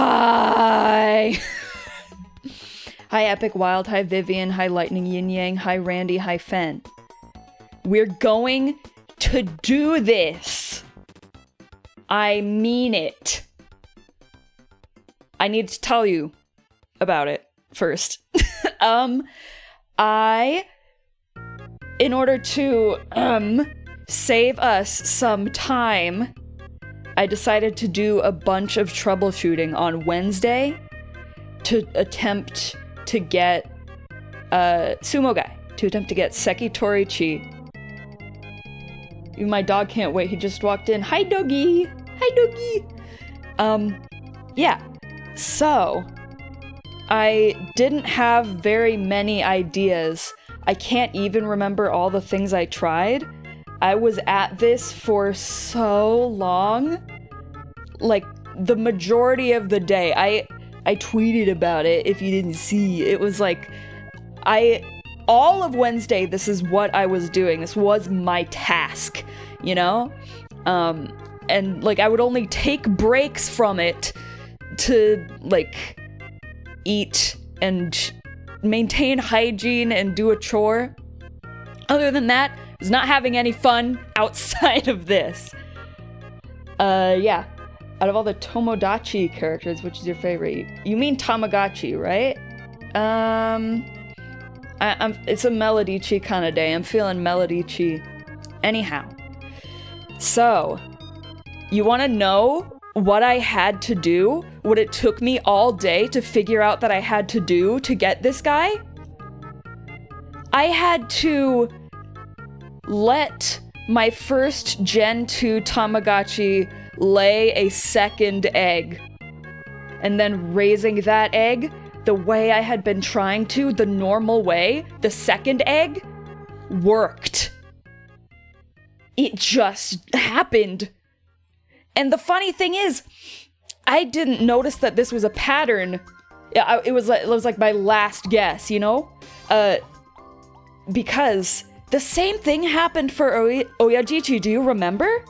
Hi! Hi Epic Wild, hi Vivian, hi Lightning Yin Yang, hi Randy, hi Fen. We're going to do this. I mean it. I need to tell you about it first. In order to, save us some time, I decided to do a bunch of troubleshooting on Wednesday to attempt to get Sumo Guy, to attempt to get Seki Torichi. My dog can't wait, he just walked in. Hi doggy! Hi doggy! Yeah. So, I didn't have very many ideas. I can't even remember all the things I tried. I was at this for so long. Like, the majority of the day. I tweeted about it, if you didn't see. It was like, all of Wednesday, this is what I was doing. This was my task, you know? And, like, I would only take breaks from it to, like, eat and maintain hygiene and do a chore. Other than that, I was not having any fun outside of this. Yeah. Out of all the Tomodachi characters, which is your favorite? You mean Tamagotchi, right? It's a Melody-chi kind of day. I'm feeling Melody-chi. Anyhow. So, you want to know what I had to do? What it took me all day to figure out that I had to do to get this guy? I had to let my first Gen 2 Tamagotchi lay a second egg. And then raising that egg the way I had been trying to, the normal way, the second egg, worked. It just happened. And the funny thing is, I didn't notice that this was a pattern. It was like my last guess, you know? Because the same thing happened for Oyajichi, do you remember?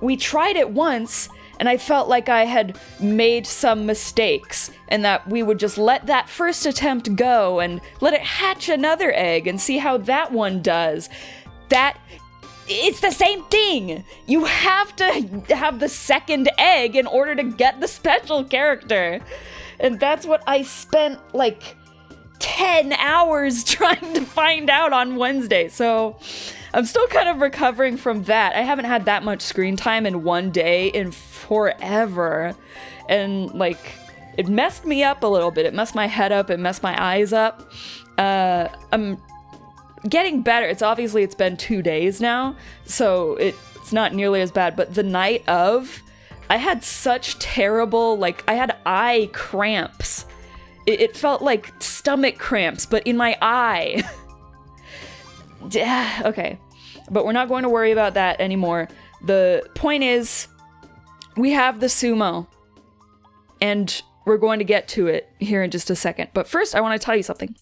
We tried it once, and I felt like I had made some mistakes, and that we would just let that first attempt go and let it hatch another egg and see how that one does. It's the same thing! You have to have the second egg in order to get the special character. And that's what I spent, like, 10 hours trying to find out on Wednesday. So I'm still kind of recovering from that. I haven't had that much screen time in one day in forever. And, like, it messed me up a little bit. It messed my head up. It messed my eyes up. I'm getting better. It's been 2 days now, so it's not nearly as bad. But the night of, I had such terrible, like, I had eye cramps. It felt like stomach cramps, but in my eye. Okay, but we're not going to worry about that anymore. The point is, we have the sumo, and we're going to get to it here in just a second. But first, I want to tell you something.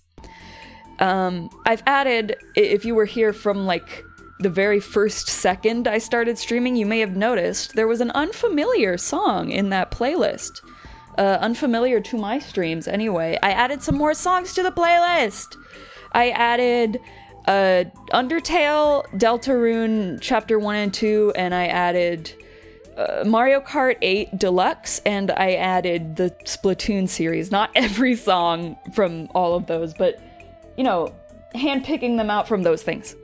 I've added, if you were here from, like, the very first second I started streaming, you may have noticed there was an unfamiliar song in that playlist. Unfamiliar to my streams, anyway. I added some more songs to the playlist! I added, Undertale, Deltarune Chapter 1 and 2, and I added, Mario Kart 8 Deluxe, and I added the Splatoon series. Not every song from all of those, but, you know, handpicking them out from those things.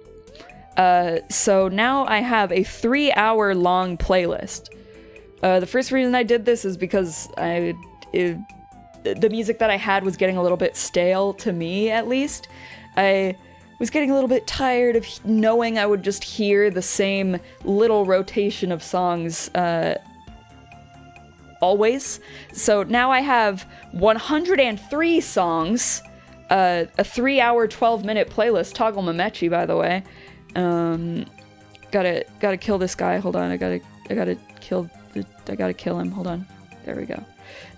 So now I have a 3-hour long playlist. The first reason I did this is because the music that I had was getting a little bit stale, to me at least. I was getting a little bit tired of knowing I would just hear the same little rotation of songs always. So now I have 103 songs, a 3-hour, 12-minute playlist. Toggle Mamechi, by the way. Gotta kill this guy. Hold on, I gotta kill him. Hold on. There we go.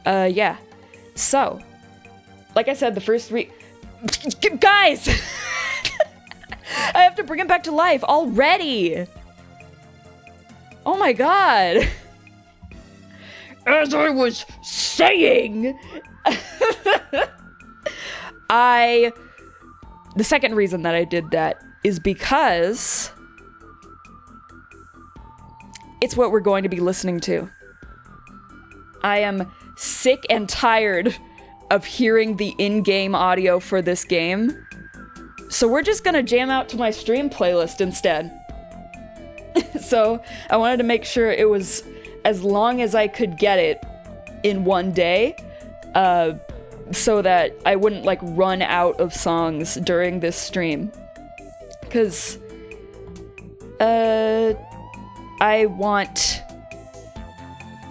Yeah. So, like I said, the first 3... Guys! I have to bring him back to life already! Oh my god! as I was saying, the second reason that I did that is because it's what we're going to be listening to. I am sick and tired of hearing the in-game audio for this game, so we're just gonna jam out to my stream playlist instead. So I wanted to make sure it was as long as I could get it in one day, so that I wouldn't like run out of songs during this stream. Because I want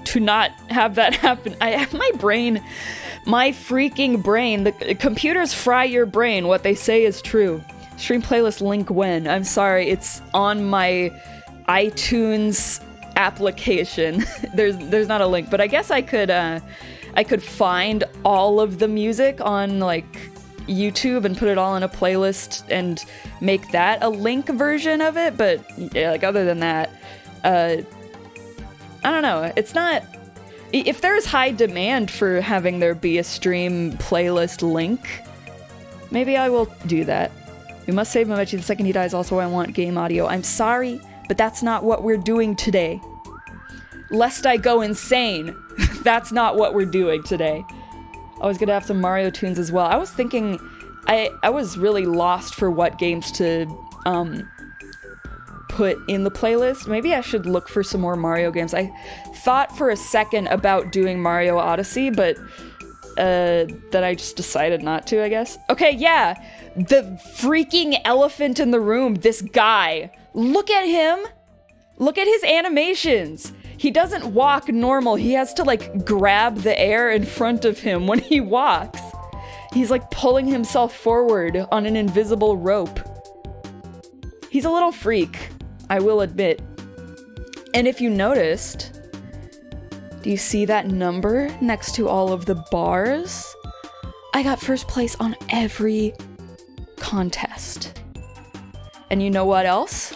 to not have that happen. I have my freaking brain, the computers fry your brain. What they say is true. Stream playlist link when. I'm sorry, it's on my iTunes application. There's not a link, but I guess I could find all of the music on like YouTube and put it all in a playlist and make that a link version of it. But yeah, like other than that, I don't know. It's not. If there's high demand for having there be a stream playlist link, maybe I will do that. We must save Momechi the second he dies. Also, I want game audio. I'm sorry, but that's not what we're doing today. Lest I go insane. That's not what we're doing today. I was gonna have some Mario tunes as well. I was thinking, I was really lost for what games to put in the playlist. Maybe I should look for some more Mario games. I thought for a second about doing Mario Odyssey, but then I just decided not to, I guess. Okay, yeah, the freaking elephant in the room, this guy. Look at him. Look at his animations. He doesn't walk normal. He has to like grab the air in front of him when he walks. He's like pulling himself forward on an invisible rope. He's a little freak, I will admit. And if you noticed, do you see that number next to all of the bars? I got first place on every contest. And you know what else?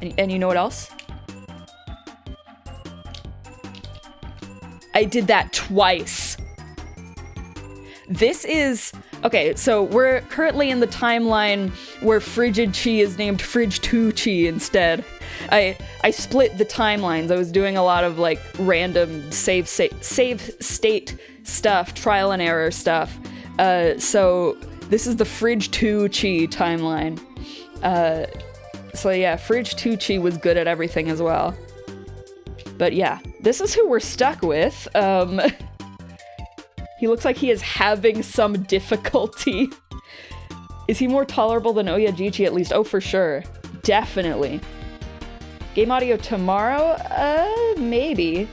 And you know what else? I did that twice. This is... Okay, so we're currently in the timeline where Frigid Chi is named Fridge 2 Chi instead. I split the timelines. I was doing a lot of like random save state stuff, trial and error stuff. So this is the Fridge 2 Chi timeline. So yeah, Fridge 2 Chi was good at everything as well. But yeah, this is who we're stuck with. He looks like he is having some difficulty. Is he more tolerable than Oyajichi at least? Oh, for sure. Definitely. Game audio tomorrow? Maybe.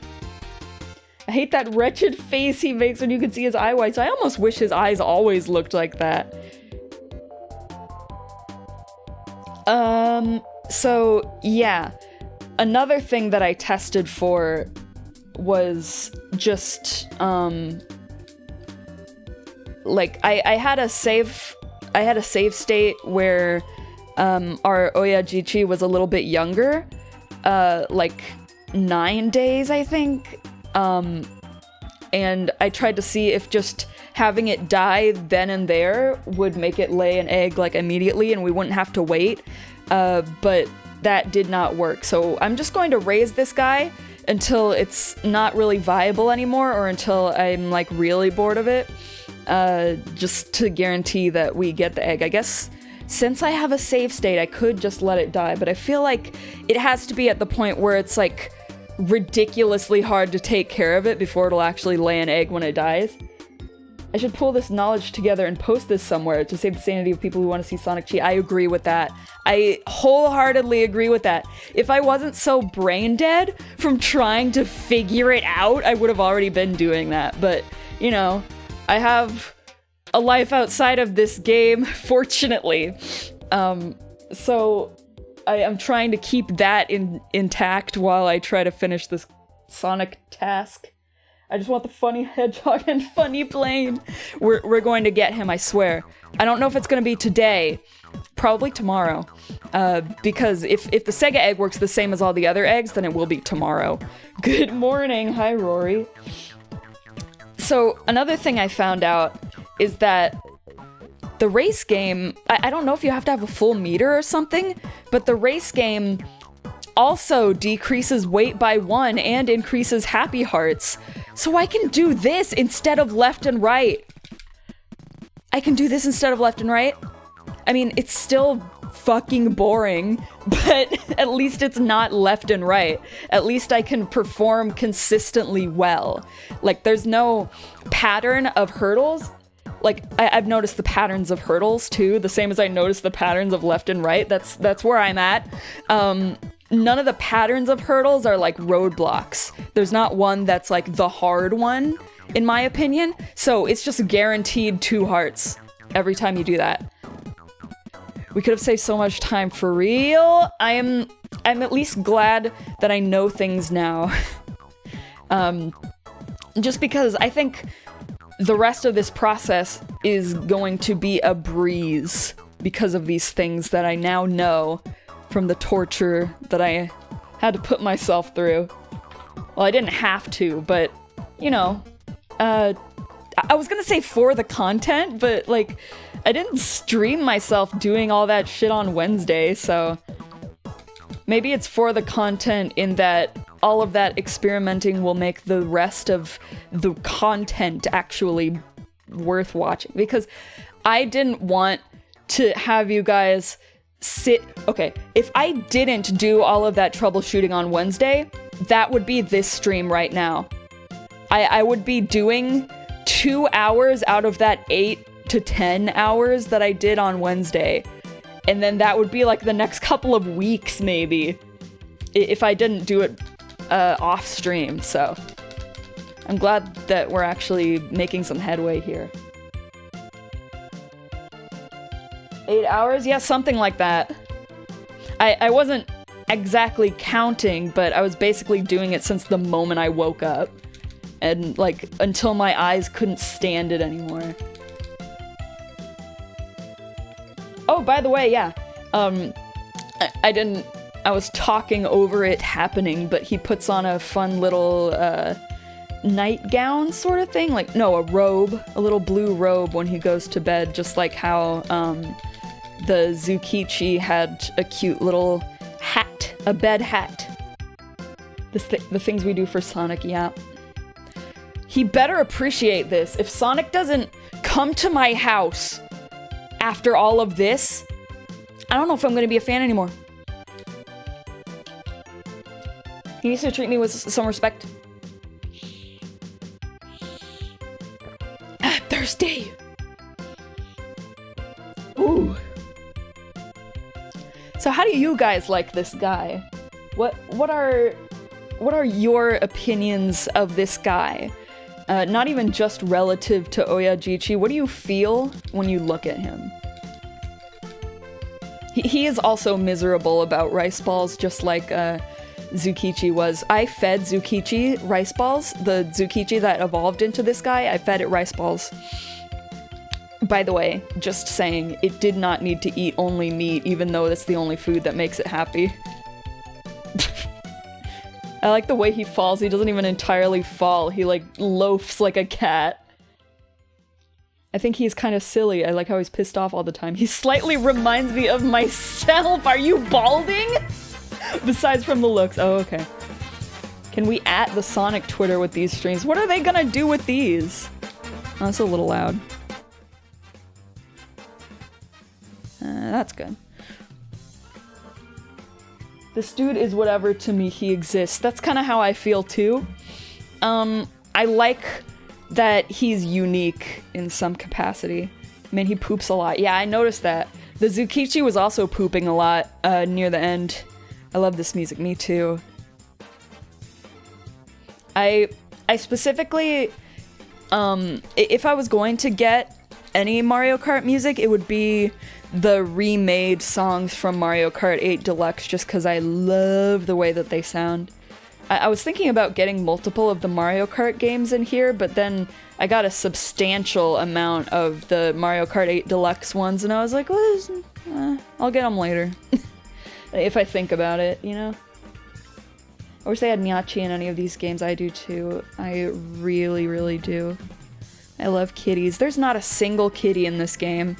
I hate that wretched face he makes when you can see his eye whites. I almost wish his eyes always looked like that. So, yeah. Another thing that I tested for was just, like, I had a save state where, our Oyajichi was a little bit younger, like 9 days, I think, and I tried to see if just having it die then and there would make it lay an egg, like, immediately, and we wouldn't have to wait, but that did not work. So I'm just going to raise this guy until it's not really viable anymore, or until I'm, like, really bored of it, just to guarantee that we get the egg. I guess since I have a save state, I could just let it die, but I feel like it has to be at the point where it's, like, ridiculously hard to take care of it before it'll actually lay an egg when it dies. I should pull this knowledge together and post this somewhere to save the sanity of people who want to see Sonic Chi. I agree with that. I wholeheartedly agree with that. If I wasn't so brain dead from trying to figure it out, I would have already been doing that. But, you know, I have a life outside of this game, fortunately. So I am trying to keep that intact while I try to finish this Sonic task. I just want the funny hedgehog and funny plane. We're going to get him, I swear. I don't know if it's going to be today. Probably tomorrow. Because if the Sega egg works the same as all the other eggs, then it will be tomorrow. Good morning. Hi, Rory. So, another thing I found out is that the race game, I don't know if you have to have a full meter or something, but the race game also decreases weight by 1 and increases happy hearts. So I can do this instead of left and right. I can do this instead of left and right. I mean, it's still fucking boring, but at least it's not left and right. At least I can perform consistently well. Like, there's no pattern of hurdles. Like, I've noticed the patterns of hurdles too, the same as I noticed the patterns of left and right. That's where I'm at. None of the patterns of hurdles are like roadblocks. There's not one that's like the hard one, in my opinion. So it's just guaranteed 2 hearts every time you do that. We could have saved so much time, for real. I'm at least glad that I know things now. Just because I think the rest of this process is going to be a breeze because of these things that I now know from the torture that I had to put myself through. Well, I didn't have to, but, you know, I was gonna say for the content, but, like, I didn't stream myself doing all that shit on Wednesday, so maybe it's for the content in that all of that experimenting will make the rest of the content actually worth watching. Because I didn't want to have you guys sit... Okay, if I didn't do all of that troubleshooting on Wednesday, that would be this stream right now. I would be doing 2 hours out of that 8 to 10 hours that I did on Wednesday. And then that would be like the next couple of weeks, maybe, if I didn't do it off stream. So I'm glad that we're actually making some headway here. 8 hours? Yeah, something like that. I wasn't exactly counting, but I was basically doing it since the moment I woke up. And, like, until my eyes couldn't stand it anymore. Oh, by the way, yeah. I was talking over it happening, but he puts on a fun little, nightgown sort of thing. Like, no, a robe. A little blue robe when he goes to bed, just like how, the Zukichi had a cute little hat. A bed hat. The things we do for Sonic, yeah. He better appreciate this. If Sonic doesn't come to my house after all of this, I don't know if I'm gonna be a fan anymore. He needs to treat me with some respect. Thirsty! Ooh. So how do you guys like this guy? What are your opinions of this guy? Not even just relative to Oyajichi. What do you feel when you look at him? He is also miserable about rice balls, just like Zukichi was. I fed Zukichi rice balls. The Zukichi that evolved into this guy, I fed it rice balls. By the way, just saying, it did not need to eat only meat, even though that's the only food that makes it happy. I like the way he falls. He doesn't even entirely fall. He, like, loafs like a cat. I think he's kind of silly. I like how he's pissed off all the time. He slightly reminds me of myself. Are you balding? Besides from the looks. Oh, okay. Can we at the Sonic Twitter with these streams? What are they gonna do with these? Oh, that's a little loud. That's good. This dude is whatever to me, he exists. That's kind of how I feel too. I like that he's unique in some capacity. I mean, he poops a lot. Yeah, I noticed that. The Zukichi was also pooping a lot near the end. I love this music, me too. I specifically, if I was going to get any Mario Kart music, it would be the remade songs from Mario Kart 8 Deluxe, just because I love the way that they sound. I was thinking about getting multiple of the Mario Kart games in here, but then I got a substantial amount of the Mario Kart 8 Deluxe ones, and I was like, I'll get them later. If I think about it, you know? I wish they had Nyachi in any of these games. I do too. I really, really do. I love kitties. There's not a single kitty in this game.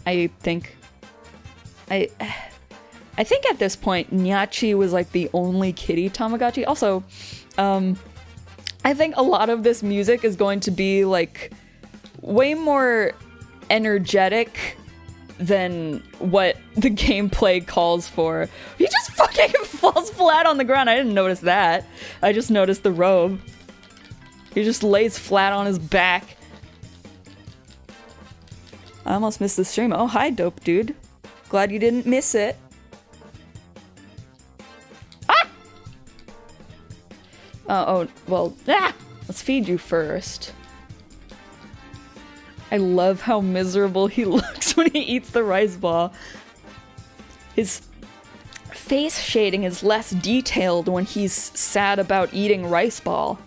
I think at this point, Nyachi was like the only kitty Tamagotchi. Also, I think a lot of this music is going to be like way more energetic than what the gameplay calls for. He just fucking falls flat on the ground. I didn't notice that. I just noticed the robe. He just lays flat on his back. I almost missed the stream. Oh, hi, dope dude. Glad you didn't miss it. Ah! Well, let's feed you first. I love how miserable he looks when he eats the rice ball. His face shading is less detailed when he's sad about eating rice ball.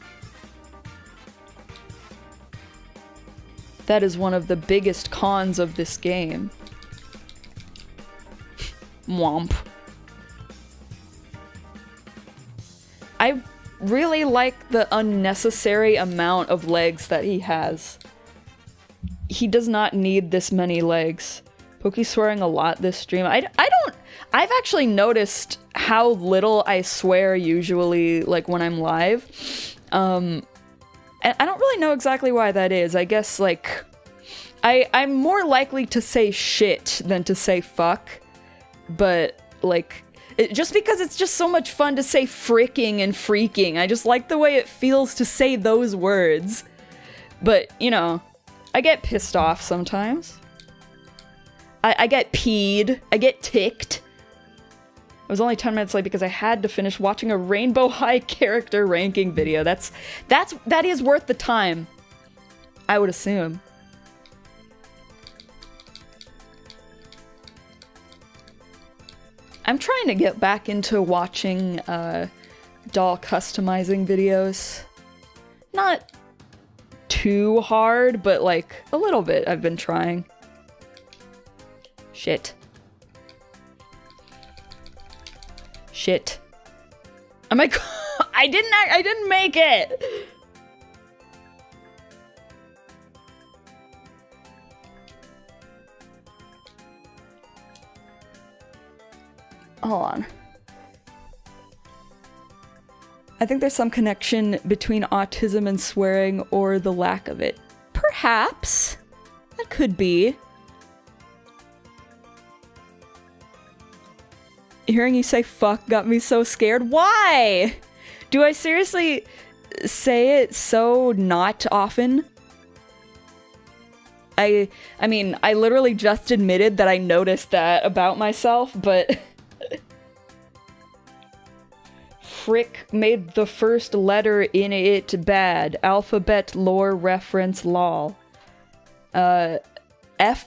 That is one of the biggest cons of this game. Womp. I really like the unnecessary amount of legs that he has. He does not need this many legs. Poke's swearing a lot this stream. I've actually noticed how little I swear usually, like, when I'm live. And I don't really know exactly why that is. I guess, like, I'm more likely to say shit than to say fuck. But, like, just because it's just so much fun to say fricking and freaking. I just like the way it feels to say those words. But, you know, I get pissed off sometimes. I get peed. I get ticked. I was only 10 minutes late because I had to finish watching a Rainbow High character ranking video. That is worth the time, I would assume. I'm trying to get back into watching doll customizing videos. Not too hard, but like a little bit I've been trying. Shit. Shit. Oh my god, I didn't make it! Hold on. I think there's some connection between autism and swearing, or the lack of it. Perhaps. That could be. Hearing you say fuck got me so scared. Why? Do I seriously say it so not often? I mean, I literally just admitted that I noticed that about myself, but... Frick made the first letter in it bad. Alphabet lore reference lol. F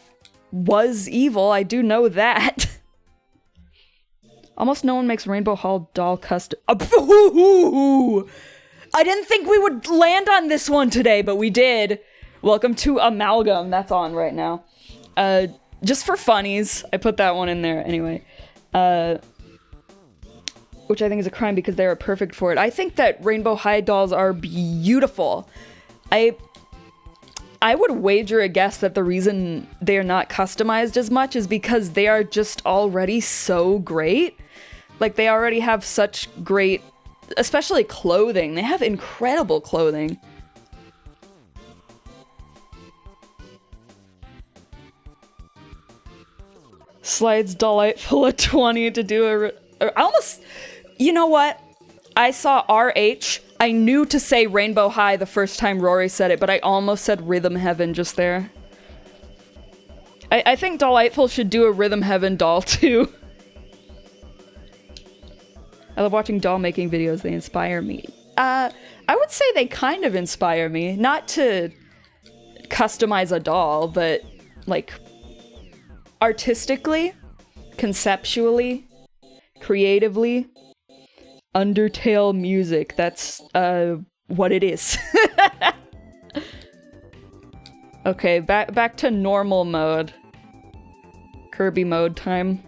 was evil, I do know that. Almost no one makes Rainbow Hall doll custom. I didn't think we would land on this one today, but we did. Welcome to Amalgam. That's on right now. Just for funnies, I put that one in there anyway. Which I think is a crime because they are perfect for it. I think that Rainbow High dolls are beautiful. I would wager a guess that the reason they are not customized as much is because they are just already so great. Like, they already have such great, especially clothing. They have incredible clothing. Slides delightful at 20 to do I almost, you know what? I saw RH. I knew to say Rainbow High the first time Rory said it, but I almost said Rhythm Heaven just there. I think Delightful should do a Rhythm Heaven doll too. I love watching doll making videos. They inspire me. I would say they kind of inspire me. Not to customize a doll, but like artistically, conceptually, creatively. Undertale music. That's what it is. Okay, back to normal mode. Kirby mode time.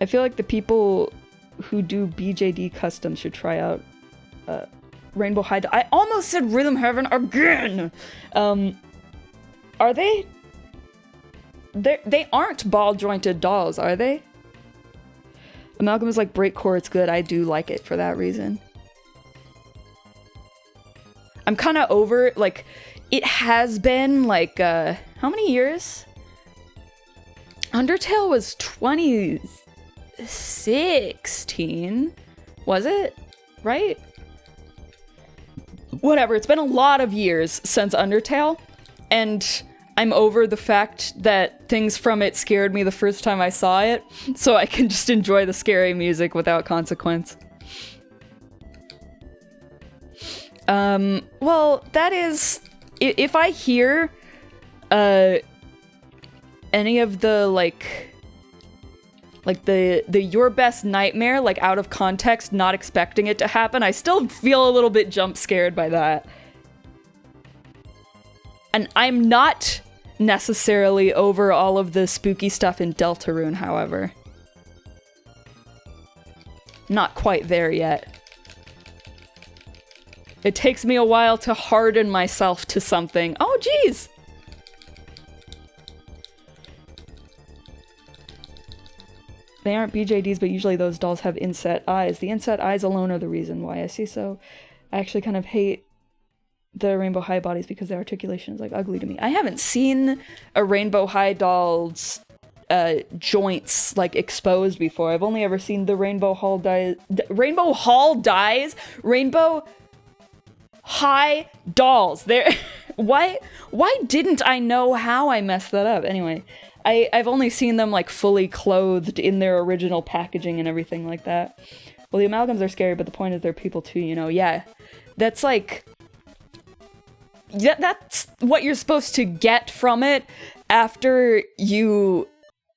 I feel like the people who do BJD custom should try out Rainbow High. I almost said Rhythm Heaven again! Are they? They aren't ball-jointed dolls, are they? Amalgam is like breakcore, it's good. I do like it for that reason. I'm kind of over, like, it has been, like, how many years? Undertale was 2016, was it? Right? Whatever, it's been a lot of years since Undertale, and I'm over the fact that things from it scared me the first time I saw it, so I can just enjoy the scary music without consequence. Well, that is... If I hear, any of the, like the Your Best Nightmare, like, out of context, not expecting it to happen, I still feel a little bit jump scared by that. And I'm not necessarily over all of the spooky stuff in Deltarune, however. Not quite there yet. It takes me a while to harden myself to something. Oh, geez! They aren't BJDs, but usually those dolls have inset eyes. The inset eyes alone are the reason why. I see, so I actually kind of hate the Rainbow High bodies because their articulation is, like, ugly to me. I haven't seen a Rainbow High doll's joints, like, exposed before. I've only ever seen the Rainbow High dolls. There. Why didn't I know how I messed that up? Anyway, I've only seen them, like, fully clothed in their original packaging and everything like that. Well, the amalgams are scary, but the point is they're people too, you know? Yeah. That's, like... Yeah, that's what you're supposed to get from it after you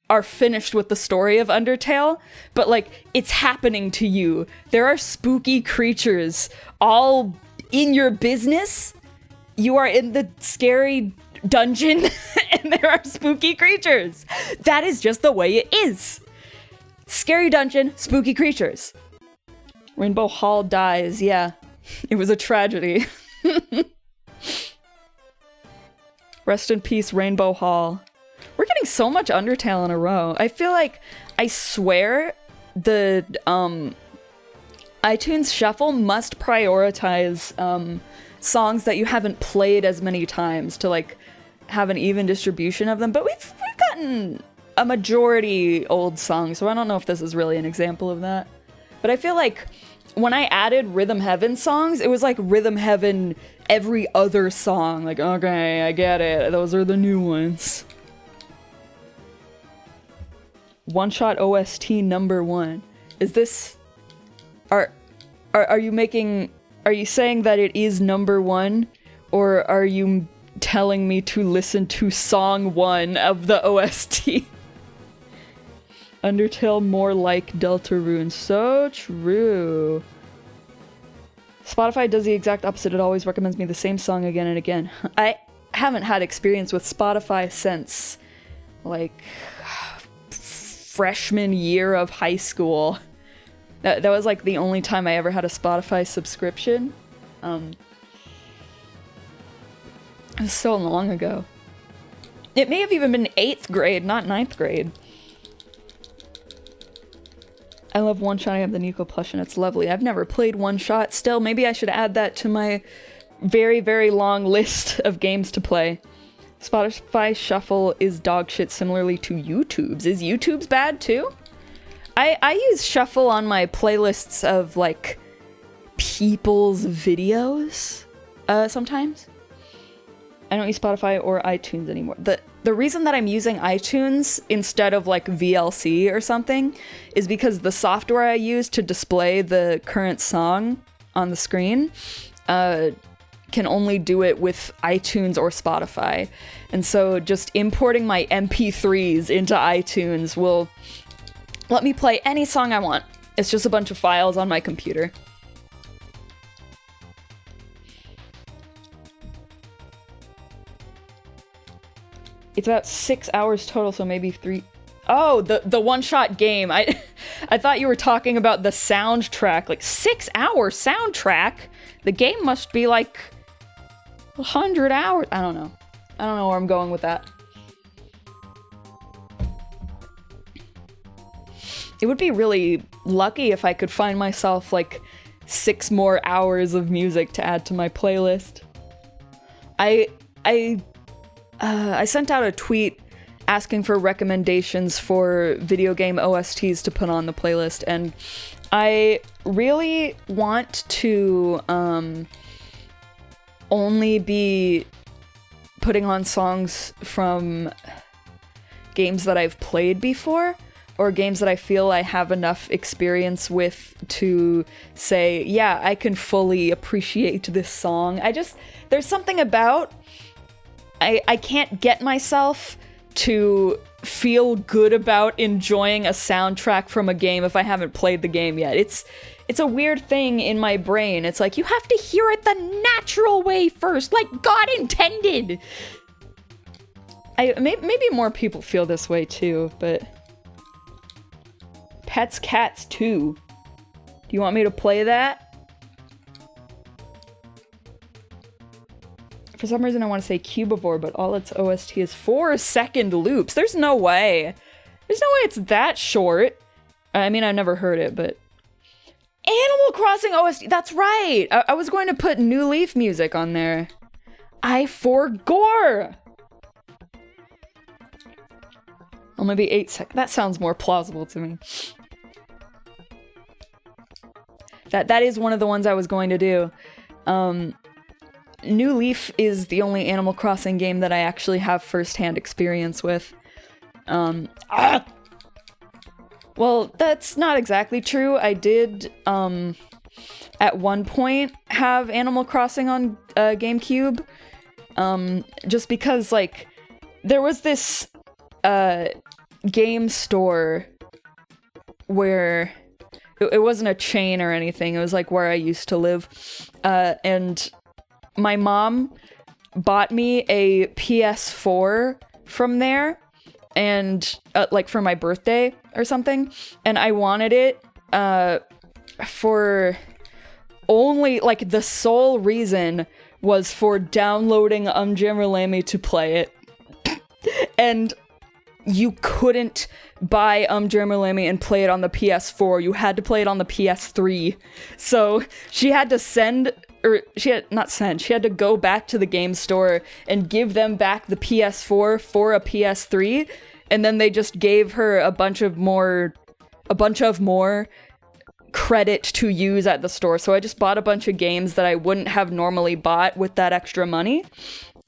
are finished with the story of Undertale, but, like, it's happening to you. There are spooky creatures all in your business. You are in the scary dungeon and there are spooky creatures. That is just the way it is. Scary dungeon, spooky creatures. Rainbow Hall dies, yeah. It was a tragedy. Rest in peace, Rainbow Hall. We're getting so much Undertale in a row. I feel like, I swear, the iTunes Shuffle must prioritize songs that you haven't played as many times to, like, have an even distribution of them. But we've gotten a majority old songs, so I don't know if this is really an example of that. But I feel like when I added Rhythm Heaven songs, it was like Rhythm Heaven every other song. Like, okay, I get it. Those are the new ones. One Shot OST #1. Is this... Are you making... Are you saying that it is #1? Or are you telling me to listen to song 1 of the OST? Undertale more like Deltarune. So true. Spotify does the exact opposite. It always recommends me the same song again and again. I haven't had experience with Spotify since, like, freshman year of high school. That was, like, the only time I ever had a Spotify subscription. It was so long ago. It may have even been 8th grade, not 9th grade. I love One Shot. I have the Nico plush and it's lovely. I've never played One Shot. Still, maybe I should add that to my very, very long list of games to play. Spotify Shuffle is dog shit similarly to YouTube's. Is YouTube's bad too? I use Shuffle on my playlists of, like, people's videos sometimes. I don't use Spotify or iTunes anymore. The reason that I'm using iTunes instead of, like, VLC or something is because the software I use to display the current song on the screen can only do it with iTunes or Spotify. And so just importing my MP3s into iTunes will let me play any song I want. It's just a bunch of files on my computer. It's about 6 hours total, so maybe 3. Oh, the one-shot game. I thought you were talking about the soundtrack. Like, 6-hour soundtrack? The game must be like 100 hours. I don't know. I don't know where I'm going with that. It would be really lucky if I could find myself like 6 more hours of music to add to my playlist. I sent out a tweet asking for recommendations for video game OSTs to put on the playlist, and I really want to only be putting on songs from games that I've played before, or games that I feel I have enough experience with to say, yeah, I can fully appreciate this song. There's something about, I can't get myself to feel good about enjoying a soundtrack from a game if I haven't played the game yet. It's a weird thing in my brain. It's like, you have to hear it the natural way first, like God intended. Maybe more people feel this way too, but... Pets Cats 2. Do you want me to play that? For some reason I want to say Cubivore, but all its OST is 4-second loops. There's no way. There's no way it's that short. I mean, I've never heard it, but... Animal Crossing OST! That's right! I was going to put New Leaf music on there. I forgore! Well, maybe 8 seconds. That sounds more plausible to me. That is one of the ones I was going to do. New Leaf is the only Animal Crossing game that I actually have first-hand experience with. Well, that's not exactly true. I did, at one point have Animal Crossing on GameCube. Just because, like, there was this, game store where it wasn't a chain or anything. It was like where I used to live. And my mom bought me a PS4 from there, and like for my birthday or something. And I wanted it for only, like, the sole reason was for downloading Jammerlamy to play it. And you couldn't buy Jammerlamy and play it on the PS4. You had to play it on the PS3. So she had to she had to go back to the game store and give them back the PS4 for a PS3, and then they just gave her a bunch of more credit to use at the store. So I just bought a bunch of games that I wouldn't have normally bought with that extra money.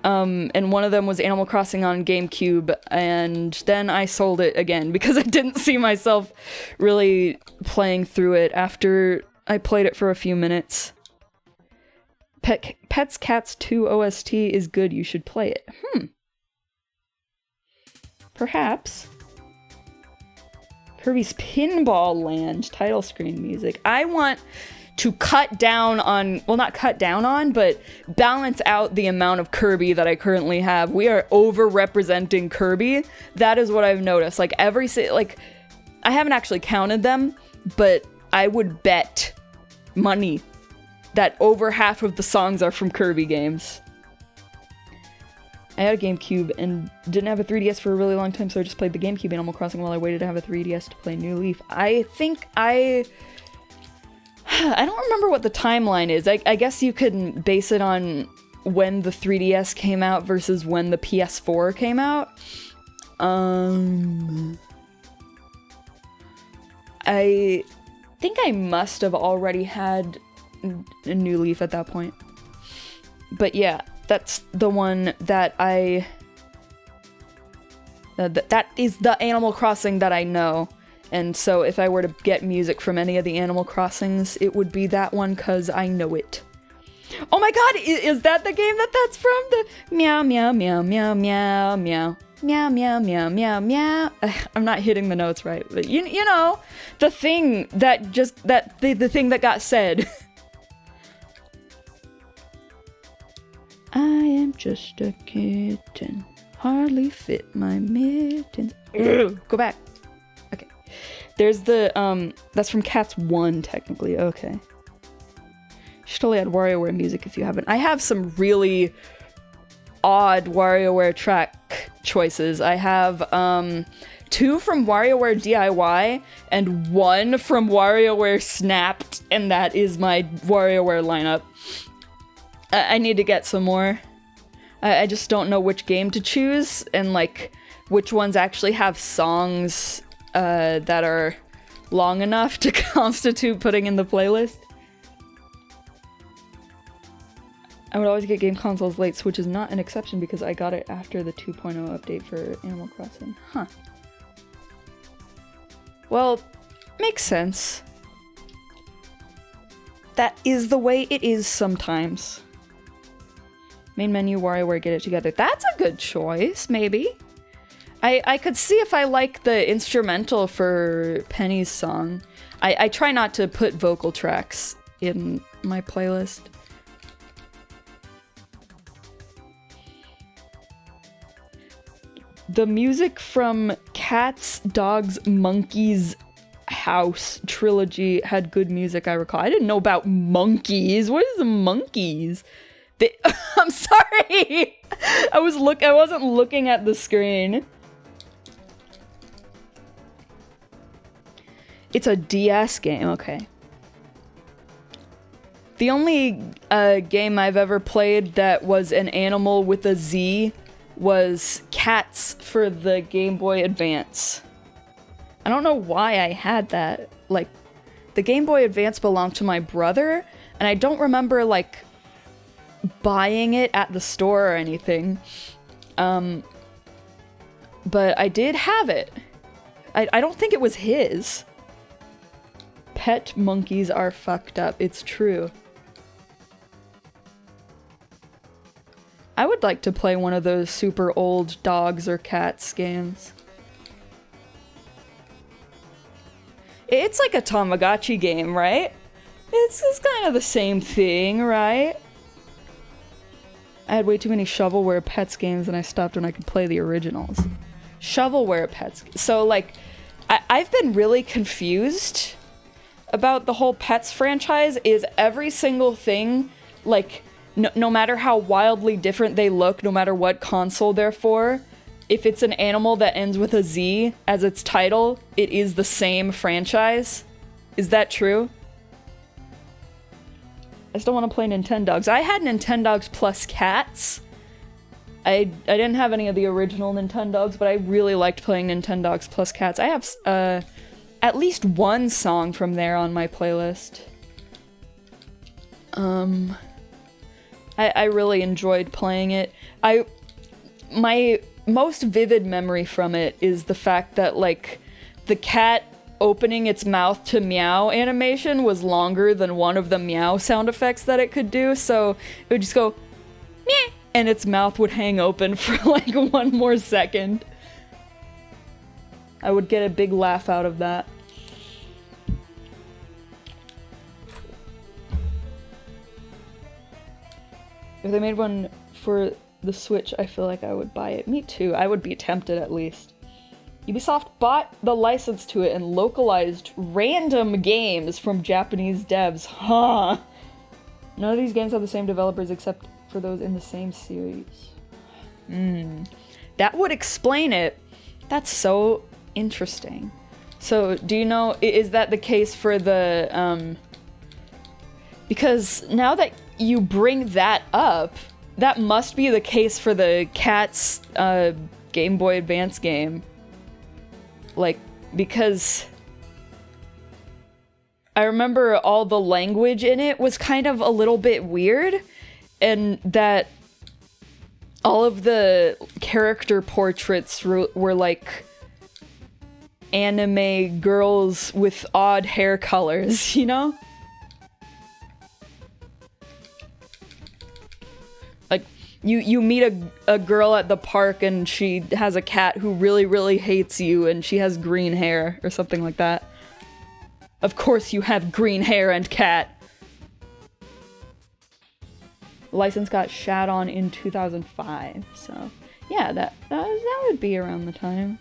And one of them was Animal Crossing on GameCube, and then I sold it again because I didn't see myself really playing through it after I played it for a few minutes. Pets Cats 2 OST is good, you should play it. Perhaps. Kirby's Pinball Land title screen music. I want to cut down on, well, not cut down on, but balance out the amount of Kirby that I currently have. We are over-representing Kirby. That is what I've noticed. Like, I haven't actually counted them, but I would bet money that over half of the songs are from Kirby games. I had a GameCube and didn't have a 3DS for a really long time, so I just played the GameCube Animal Crossing while I waited to have a 3DS to play New Leaf. I think I don't remember what the timeline is. I guess you could base it on when the 3DS came out versus when the PS4 came out. I think I must have already had a New Leaf at that point. But yeah, that's the one that that is the Animal Crossing that I know. And so if I were to get music from any of the Animal Crossings, it would be that one, because I know it. Oh my god, is that the game that's from? The meow, meow, meow, meow, meow, meow. Meow, meow, meow, meow, meow. I'm not hitting the notes right, but you know, the thing that the thing that got said. I am just a kitten, hardly fit my mittens. Go back. Okay. There's the, that's from Cats 1, technically. Okay. You should totally add WarioWare music if you haven't. I have some really odd WarioWare track choices. I have, 2 from WarioWare DIY and 1 from WarioWare Snapped, and that is my WarioWare lineup. I need to get some more. I just don't know which game to choose, and like which ones actually have songs that are long enough to constitute putting in the playlist. I would always get game consoles late, which is not an exception because I got it after the 2.0 update for Animal Crossing. Huh. Well, makes sense. That is the way it is sometimes. Main menu, WarioWare, get it together. That's a good choice, maybe. I could see if I like the instrumental for Penny's song. I try not to put vocal tracks in my playlist. The music from Cats, Dogs, Monkeys, House trilogy had good music, I recall. I didn't know about monkeys. What is the monkeys? I'm sorry. I wasn't looking at the screen. It's a DS game, okay. The only game I've ever played that was an animal with a Z was Cats for the Game Boy Advance. I don't know why I had that. Like, the Game Boy Advance belonged to my brother, and I don't remember, like, buying it at the store or anything. But I did have it. I don't think it was his. Pet monkeys are fucked up. It's true. I would like to play one of those super old dogs or cats games. It's like a Tamagotchi game, right? It's kind of the same thing, right? I had way too many shovelware pets games and I stopped when I could play the originals. Shovelware pets. So, like, I've been really confused about the whole Pets franchise. Is every single thing, like, no matter how wildly different they look, no matter what console they're for, if it's an animal that ends with a Z as its title, it is the same franchise? Is that true? I still want to play Nintendogs. I had Nintendogs plus Cats. I didn't have any of the original Nintendogs, but I really liked playing Nintendogs plus Cats. I have at least one song from there on my playlist. I really enjoyed playing it. My most vivid memory from it is the fact that, like, the cat opening its mouth to meow animation was longer than one of the meow sound effects that it could do, so it would just go meh, and its mouth would hang open for like 1 more second. I would get a big laugh out of that. If they made one for the Switch, I feel like I would buy it. Me too. I would be tempted at least. Ubisoft bought the license to it and localized random games from Japanese devs. Huh. None of these games have the same developers except for those in the same series. That would explain it. That's so interesting. So, do you know, is that the case for the, because now that you bring that up, that must be the case for the Cats, Game Boy Advance game. Like, because I remember all the language in it was kind of a little bit weird, and that all of the character portraits were like anime girls with odd hair colors, you know? You meet a girl at the park and she has a cat who really, really hates you and she has green hair or something like that. Of course you have green hair and cat. License got shat on in 2005, so yeah, that would be around the time.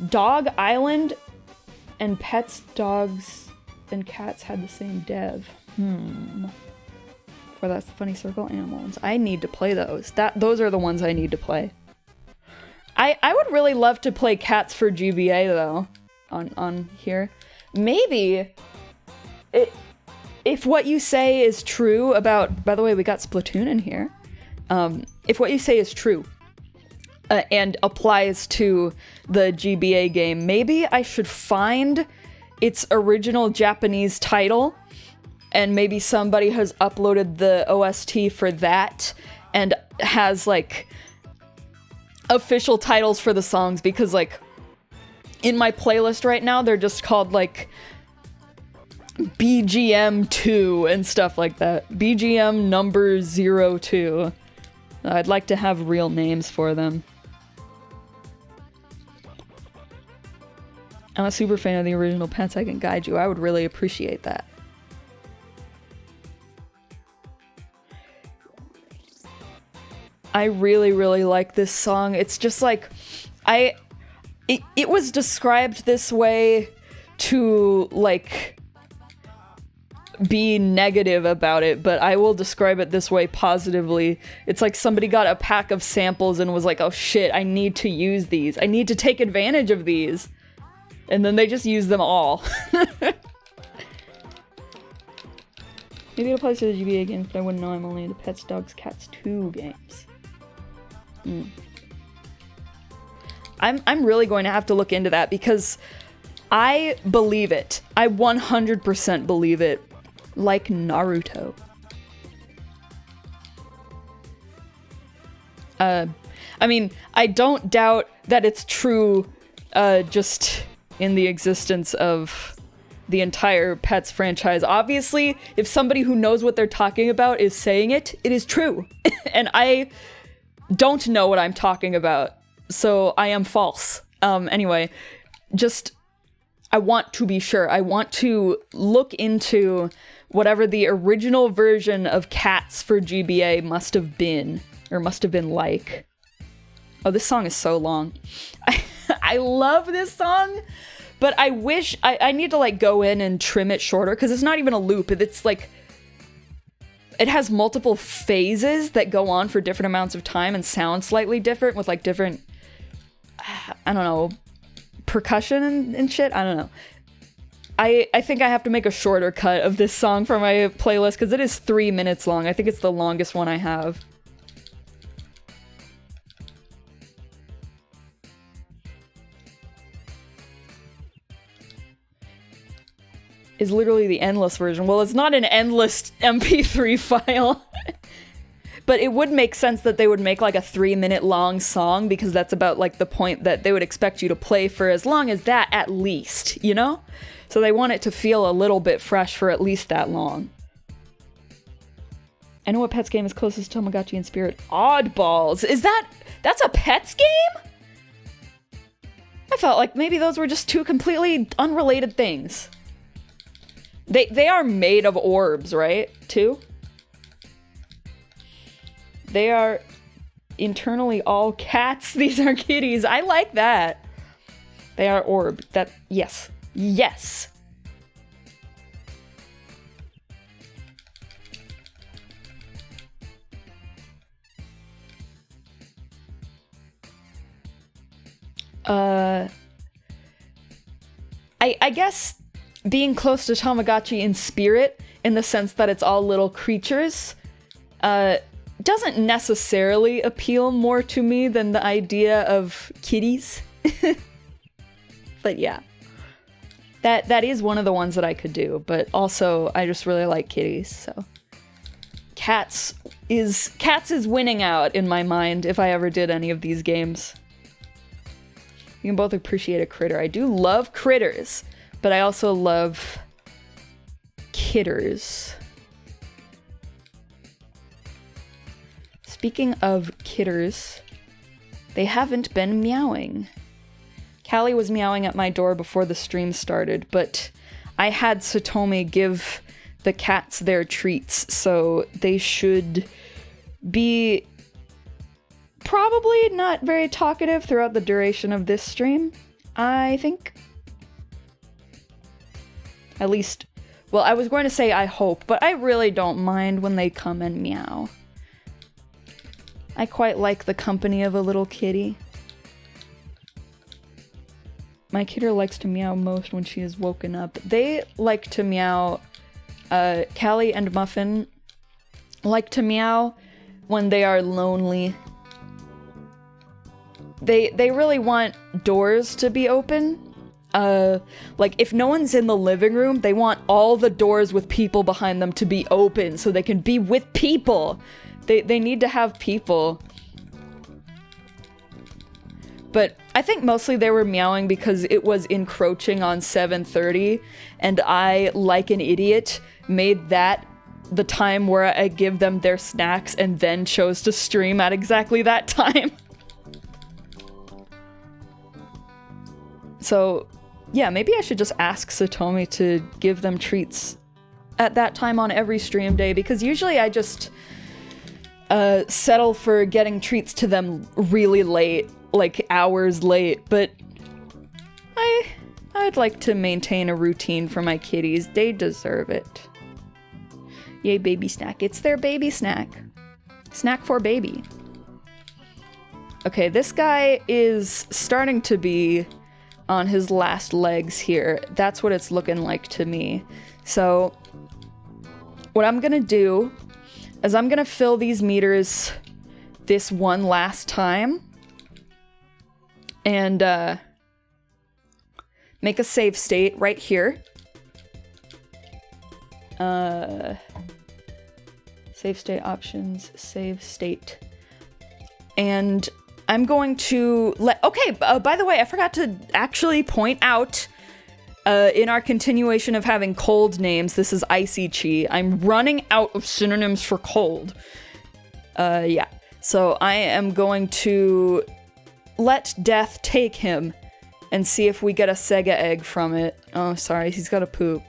Dog Island and Pets, Dogs, and Cats had the same dev. For That's the Funny Circle Animals. I need to play those. Those are the ones I need to play. I would really love to play Cats for GBA though, on here. Maybe if what you say is true about, by the way, we got Splatoon in here. If what you say is true and applies to the GBA game, maybe I should find its original Japanese title, and maybe somebody has uploaded the OST for that and has like official titles for the songs, because like in my playlist right now they're just called like BGM 2 and stuff like that. BGM number 02. I'd like to have real names for them. I'm a super fan of the original Pets. I Can Guide You. I would really appreciate that. I really, really like this song. It's just like, it was described this way to like be negative about it, but I will describe it this way positively. It's like somebody got a pack of samples and was like, oh shit, I need to use these. I need to take advantage of these. And then they just use them all. Maybe it applies to the GBA games, but I wouldn't know. I'm only into Pets, Dogs, Cats 2 games. I'm really going to have to look into that, because I believe it. I 100% believe it. Like Naruto. I mean, I don't doubt that it's true, just in the existence of the entire Pets franchise. Obviously, if somebody who knows what they're talking about is saying it, it is true. And I don't know what I'm talking about, so I am false. Anyway, just, I want to be sure. I want to look into whatever the original version of Cats for GBA must have been, or must have been like. Oh, this song is so long. I love this song, but I wish, I need to like go in and trim it shorter, because it's not even a loop. It's like, it has multiple phases that go on for different amounts of time and sound slightly different with like different, I don't know, percussion and shit. I don't know. I think I have to make a shorter cut of this song for my playlist, because it is 3 minutes long. I think it's the longest one I have. Is literally the endless version. Well, it's not an endless MP3 file. But it would make sense that they would make like a 3-minute long song, because that's about like the point that they would expect you to play for as long as that, at least, you know? So they want it to feel a little bit fresh for at least that long. I know what Pets game is closest to Tamagotchi in spirit. Oddballs. That's a Pets game? I felt like maybe those were just two completely unrelated things. They are made of orbs, right? Too? They are internally all cats. These are kitties. I like that. They are orb. That, yes. Yes. I guess being close to Tamagotchi in spirit, in the sense that it's all little creatures, doesn't necessarily appeal more to me than the idea of kitties. But yeah. That is one of the ones that I could do, but also I just really like kitties, so. Cats is winning out in my mind if I ever did any of these games. You can both appreciate a critter. I do love critters, but I also love kitters. speaking of kitters, they haven't been meowing. Callie was meowing at my door before the stream started, but I had Satomi give the cats their treats, so they should be probably not very talkative throughout the duration of this stream, I think. At least, well, I was going to say I hope, but I really don't mind when they come and meow. I quite like the company of a little kitty. My kidder likes to meow most when she is woken up. They like to meow, Callie and Muffin like to meow when they are lonely. They really want doors to be open. Like if no one's in the living room, they want all the doors with people behind them to be open so they can be with people. They need to have people. But I think mostly they were meowing because it was encroaching on 7:30, and I, like an idiot, made that the time where I give them their snacks and then chose to stream at exactly that time. So, yeah, maybe I should just ask Satomi to give them treats at that time on every stream day, because usually I just settle for getting treats to them really late, like hours late, but I'd like to maintain a routine for my kitties. They deserve it. Yay, baby snack. It's their baby snack. Snack for baby. Okay, this guy is starting to be on his last legs here. That's what it's looking like to me. So what I'm gonna do is I'm gonna fill these meters this one last time and make a save state right here. Save state options, save state. And I'm going to let... Okay, by the way, I forgot to actually point out, in our continuation of having cold names, this is Icy Chi. I'm running out of synonyms for cold. Yeah. So I am going to let Death take him and see if we get a Sega egg from it. Oh, sorry, he's got to poop.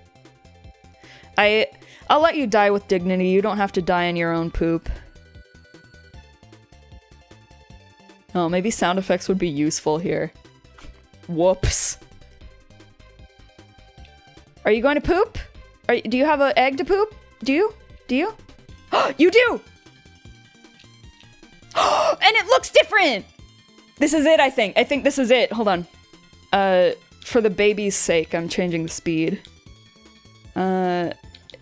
I'll let you die with dignity. You don't have to die in your own poop. Oh, maybe sound effects would be useful here. Whoops. Are you going to poop? Do you have an egg to poop? Do you? Do you? You do! And it looks different! This is it, I think. I think this is it. Hold on. For the baby's sake, I'm changing the speed.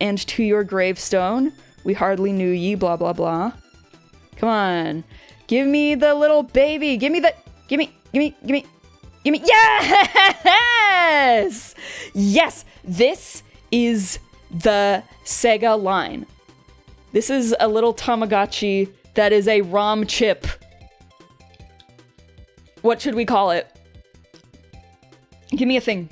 And to your gravestone, we hardly knew ye, blah, blah, blah. Come on. Give me the little baby. Give me. Yes! Yes! This is the Sega line. This is a little Tamagotchi that is a ROM chip. What should we call it? Give me a thing.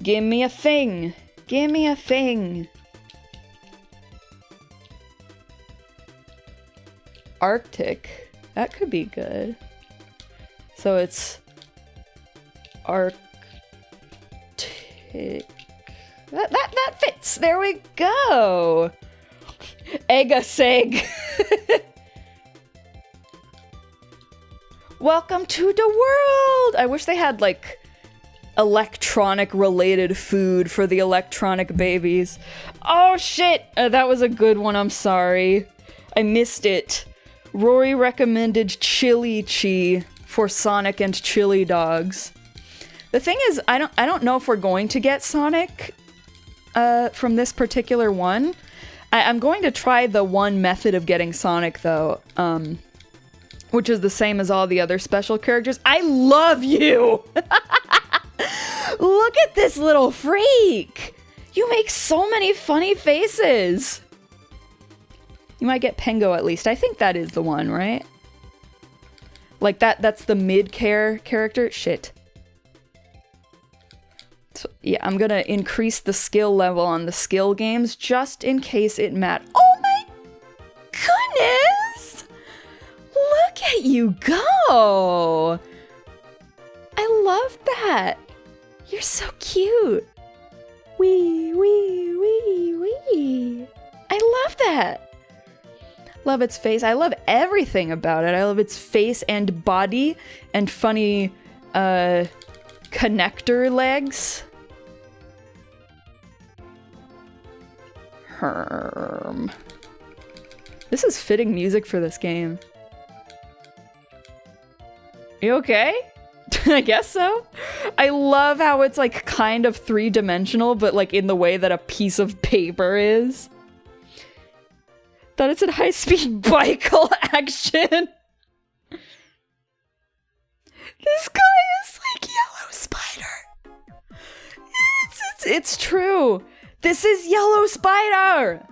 Give me a thing. Give me a thing. Arctic. That could be good. So it's Arctic. That fits. There we go. Egg-a-seg. Welcome to the world. I wish they had like electronic related food for the electronic babies. Oh shit. That was a good one. I'm sorry. I missed it. Rory recommended Chili Chi for Sonic and Chili Dogs. The thing is, I don't know if we're going to get Sonic from this particular one. I'm going to try the one method of getting Sonic though, which is the same as all the other special characters. I love you! Look at this little freak! You make so many funny faces! You might get Pengo at least. I think that is the one, right? Like that's the mid-care character? Shit. So, yeah, I'm gonna increase the skill level on the skill games just in case it matters. Oh my at you go! I love that! You're so cute! Wee, wee, wee, wee! I love that! Love its face. I love everything about it. I love its face and body and funny, connector legs. Herm. This is fitting music for this game. You okay? I guess so. I love how it's like kind of three-dimensional, but like in the way that a piece of paper is. Thought it's in high-speed bicycle action. This guy is like Yellow Spider. It's true. This is Yellow Spider.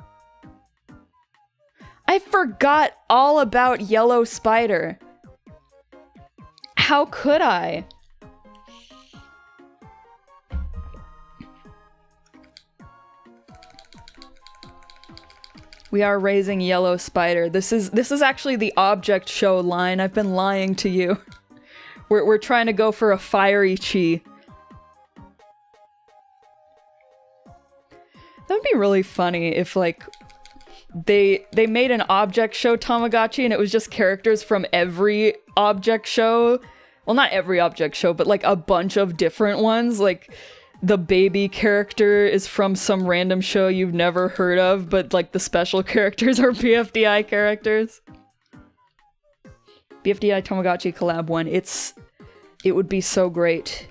I forgot all about Yellow Spider. How could I? We are raising Yellow Spider. This is actually the object show line. I've been lying to you. We're trying to go for a fiery chi. That would be really funny if like they made an object show Tamagotchi and it was just characters from every object show. Well, not every object show, but like a bunch of different ones. Like the baby character is from some random show you've never heard of, but like the special characters are BFDI characters. BFDI Tamagotchi collab 1. It would be so great.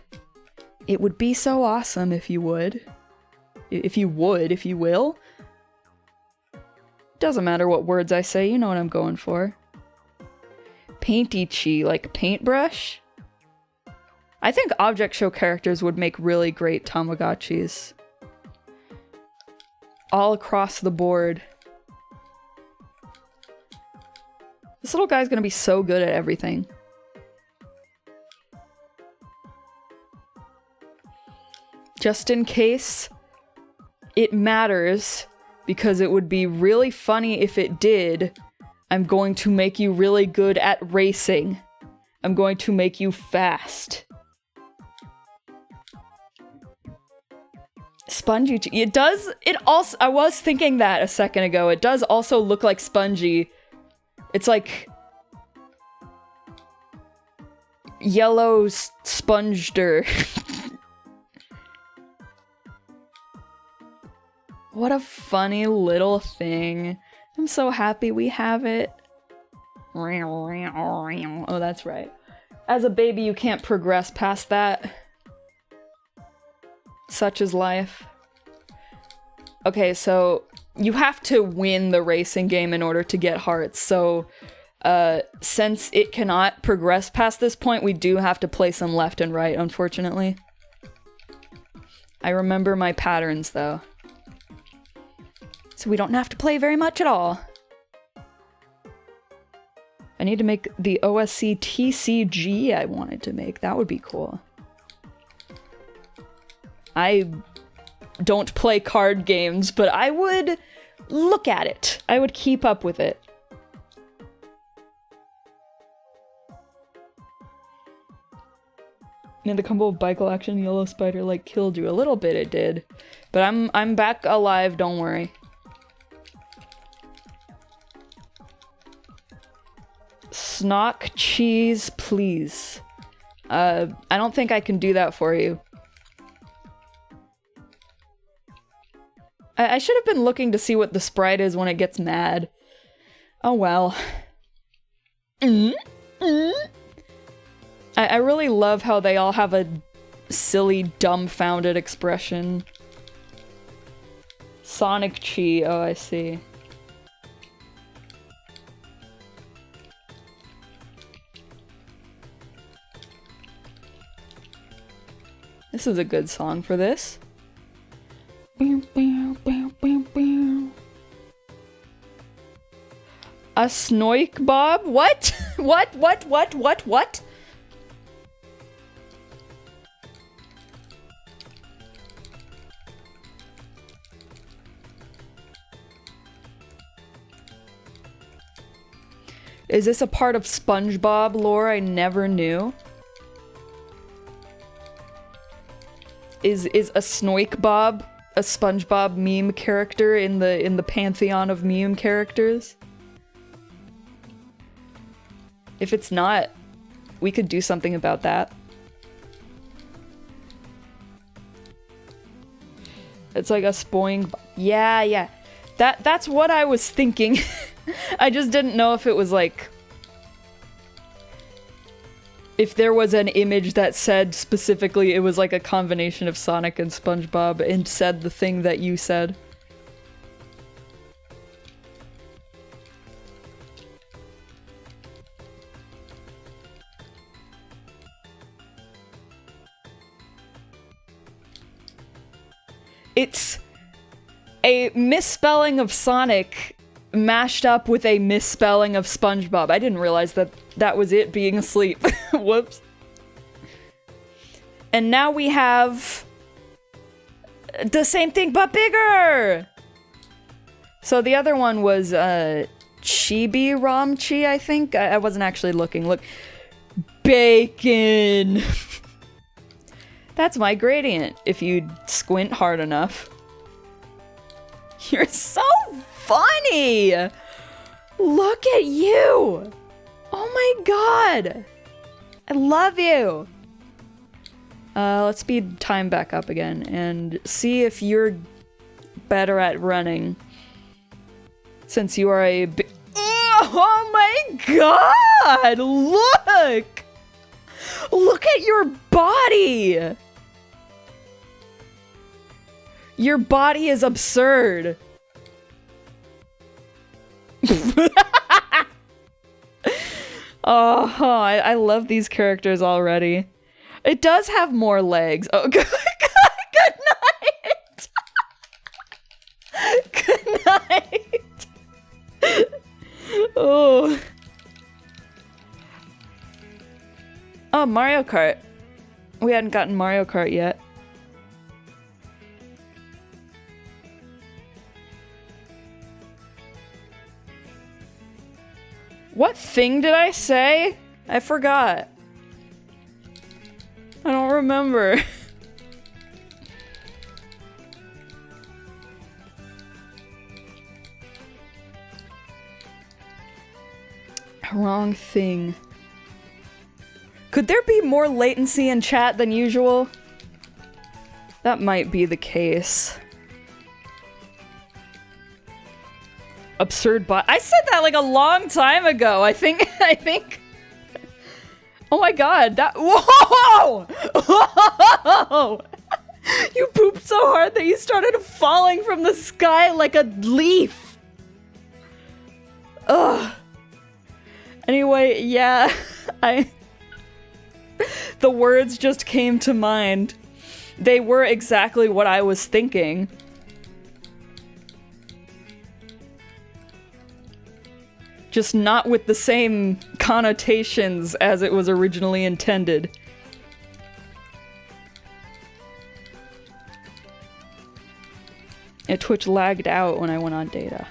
It would be so awesome if you would. If you will. Doesn't matter what words I say, you know what I'm going for. Painty chi, like paintbrush? I think object show characters would make really great Tamagotchis. All across the board. This little guy's gonna be so good at everything. Just in case it matters, because it would be really funny if it did, I'm going to make you really good at racing. I'm going to make you fast. Spongy. I was thinking that a second ago. It does also look like spongy. It's like yellow spongeder. What a funny little thing. I'm so happy we have it. Oh, that's right. As a baby, you can't progress past that. Such is life. Okay, so you have to win the racing game in order to get hearts. So, since it cannot progress past this point, we do have to play some left and right, unfortunately. I remember my patterns, though. So we don't have to play very much at all. I need to make the OSC TCG I wanted to make. That would be cool. I don't play card games, but I would look at it. I would keep up with it. And the combo of bicycle action, Yellow Spider like killed you. A little bit it did. But I'm back alive, don't worry. Snock cheese, please. I don't think I can do that for you. I should have been looking to see what the sprite is when it gets mad. Oh well. I really love how they all have a silly, dumbfounded expression. Sonic Chi, oh I see. This is a good song for this. A snoik bob? What? What? Is this a part of SpongeBob lore I never knew? Is a Snoikbob a SpongeBob meme character in the pantheon of meme characters? If it's not, we could do something about that. It's like a spoing. Yeah. That's what I was thinking. I just didn't know if it was like... if there was an image that said specifically it was like a combination of Sonic and SpongeBob and said the thing that you said. It's a misspelling of Sonic mashed up with a misspelling of SpongeBob. I didn't realize that that was it being asleep. Whoops. And now we have the same thing but bigger! So the other one was Chibi Ramchi, I think? I wasn't actually looking. Look. Bacon! That's my gradient, if you squint hard enough. You're so funny! Look at you! Oh my god! I love you! Let's speed time back up again and see if you're better at running. Since you are a oh my god! Look! Look at your body! Your body is absurd. Oh, I love these characters already. It does have more legs. Oh, good night! Good night! Oh. Oh, Mario Kart. We hadn't gotten Mario Kart yet. What thing did I say? I forgot. I don't remember. Wrong thing. Could there be more latency in chat than usual? That might be the case. Absurd bot. I said that like a long time ago. I think. Oh my god, that- Whoa! Whoa! You pooped so hard that you started falling from the sky like a leaf. Ugh. Anyway, yeah, the words just came to mind. They were exactly what I was thinking. Just not with the same connotations as it was originally intended. Twitch lagged out when I went on data.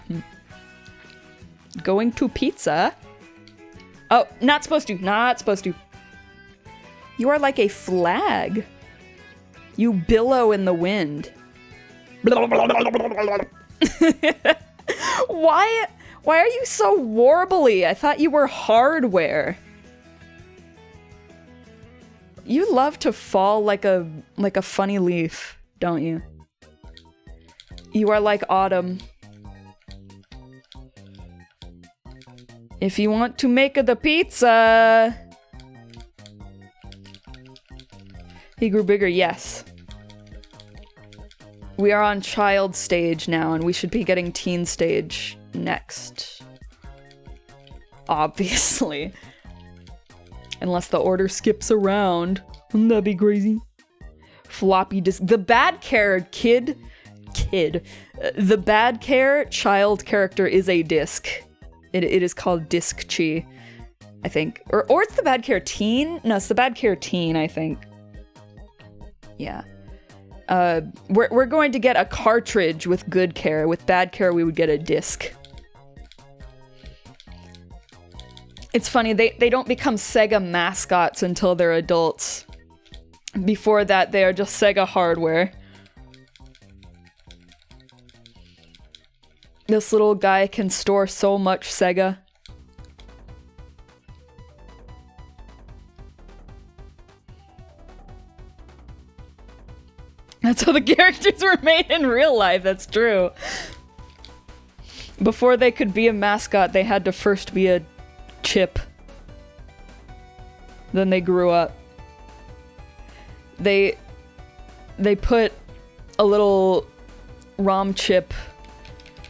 Going to pizza? Oh, not supposed to. Not supposed to. You are like a flag. You billow in the wind. Why are you so warbly? I thought you were hardware. You love to fall like a funny leaf, don't you? You are like autumn. If you want to make the pizza... He grew bigger, yes. We are on child stage now, and we should be getting teen stage next. Obviously. Unless the order skips around. Wouldn't that be crazy? Floppy disk. The bad care kid. The bad care child character is a disc. It is called Disc Chi, I think. Or it's the bad care teen? No, it's the bad care teen, I think. Yeah. We're going to get a cartridge with good care. With bad care, we would get a disc. It's funny, they don't become Sega mascots until they're adults. Before that, they are just Sega hardware. This little guy can store so much Sega. That's how the characters were made in real life, that's true. Before they could be a mascot, they had to first be a chip. Then they grew up. They put a little ROM chip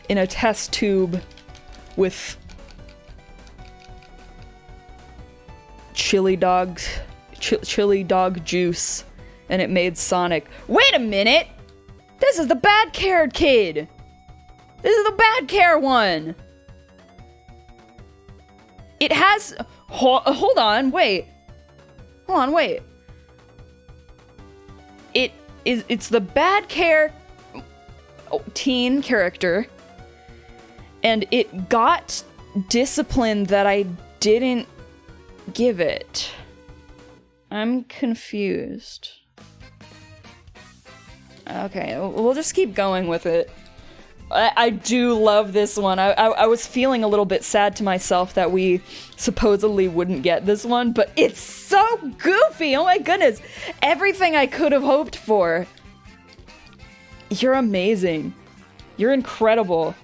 in a test tube with chili dog juice, and it made Sonic. Wait a minute! This is the bad care kid! This is the bad care one! It has... hold on, wait. Hold on, wait. It's the bad care teen character, and it got discipline that I didn't give it. I'm confused. Okay, we'll just keep going with it. I do love this one. I was feeling a little bit sad to myself that we supposedly wouldn't get this one, but it's so goofy! Oh my goodness! Everything I could have hoped for. You're amazing. You're incredible.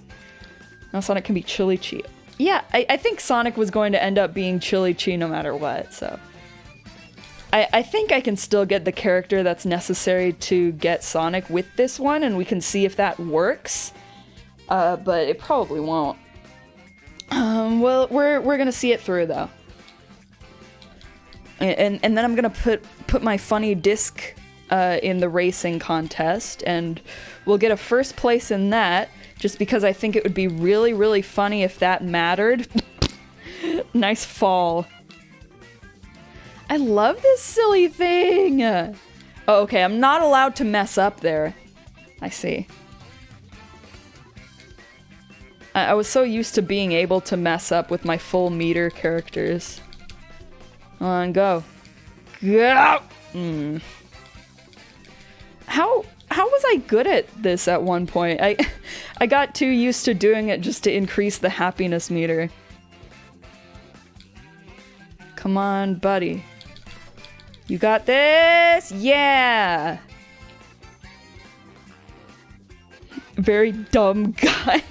Now Sonic can be Chili Chi. Yeah, I think Sonic was going to end up being Chili Chi no matter what, so... I think I can still get the character that's necessary to get Sonic with this one, and we can see if that works. But it probably won't. Well, we're gonna see it through, though. And then I'm gonna put my funny disc in the racing contest, and we'll get a first place in that, just because I think it would be really, really funny if that mattered. Nice fall. I love this silly thing! Oh, okay, I'm not allowed to mess up there. I see. I was so used to being able to mess up with my full meter characters. Come on, go. Go! How was I good at this at one point? I got too used to doing it just to increase the happiness meter. Come on, buddy. You got this? Yeah! Very dumb guy.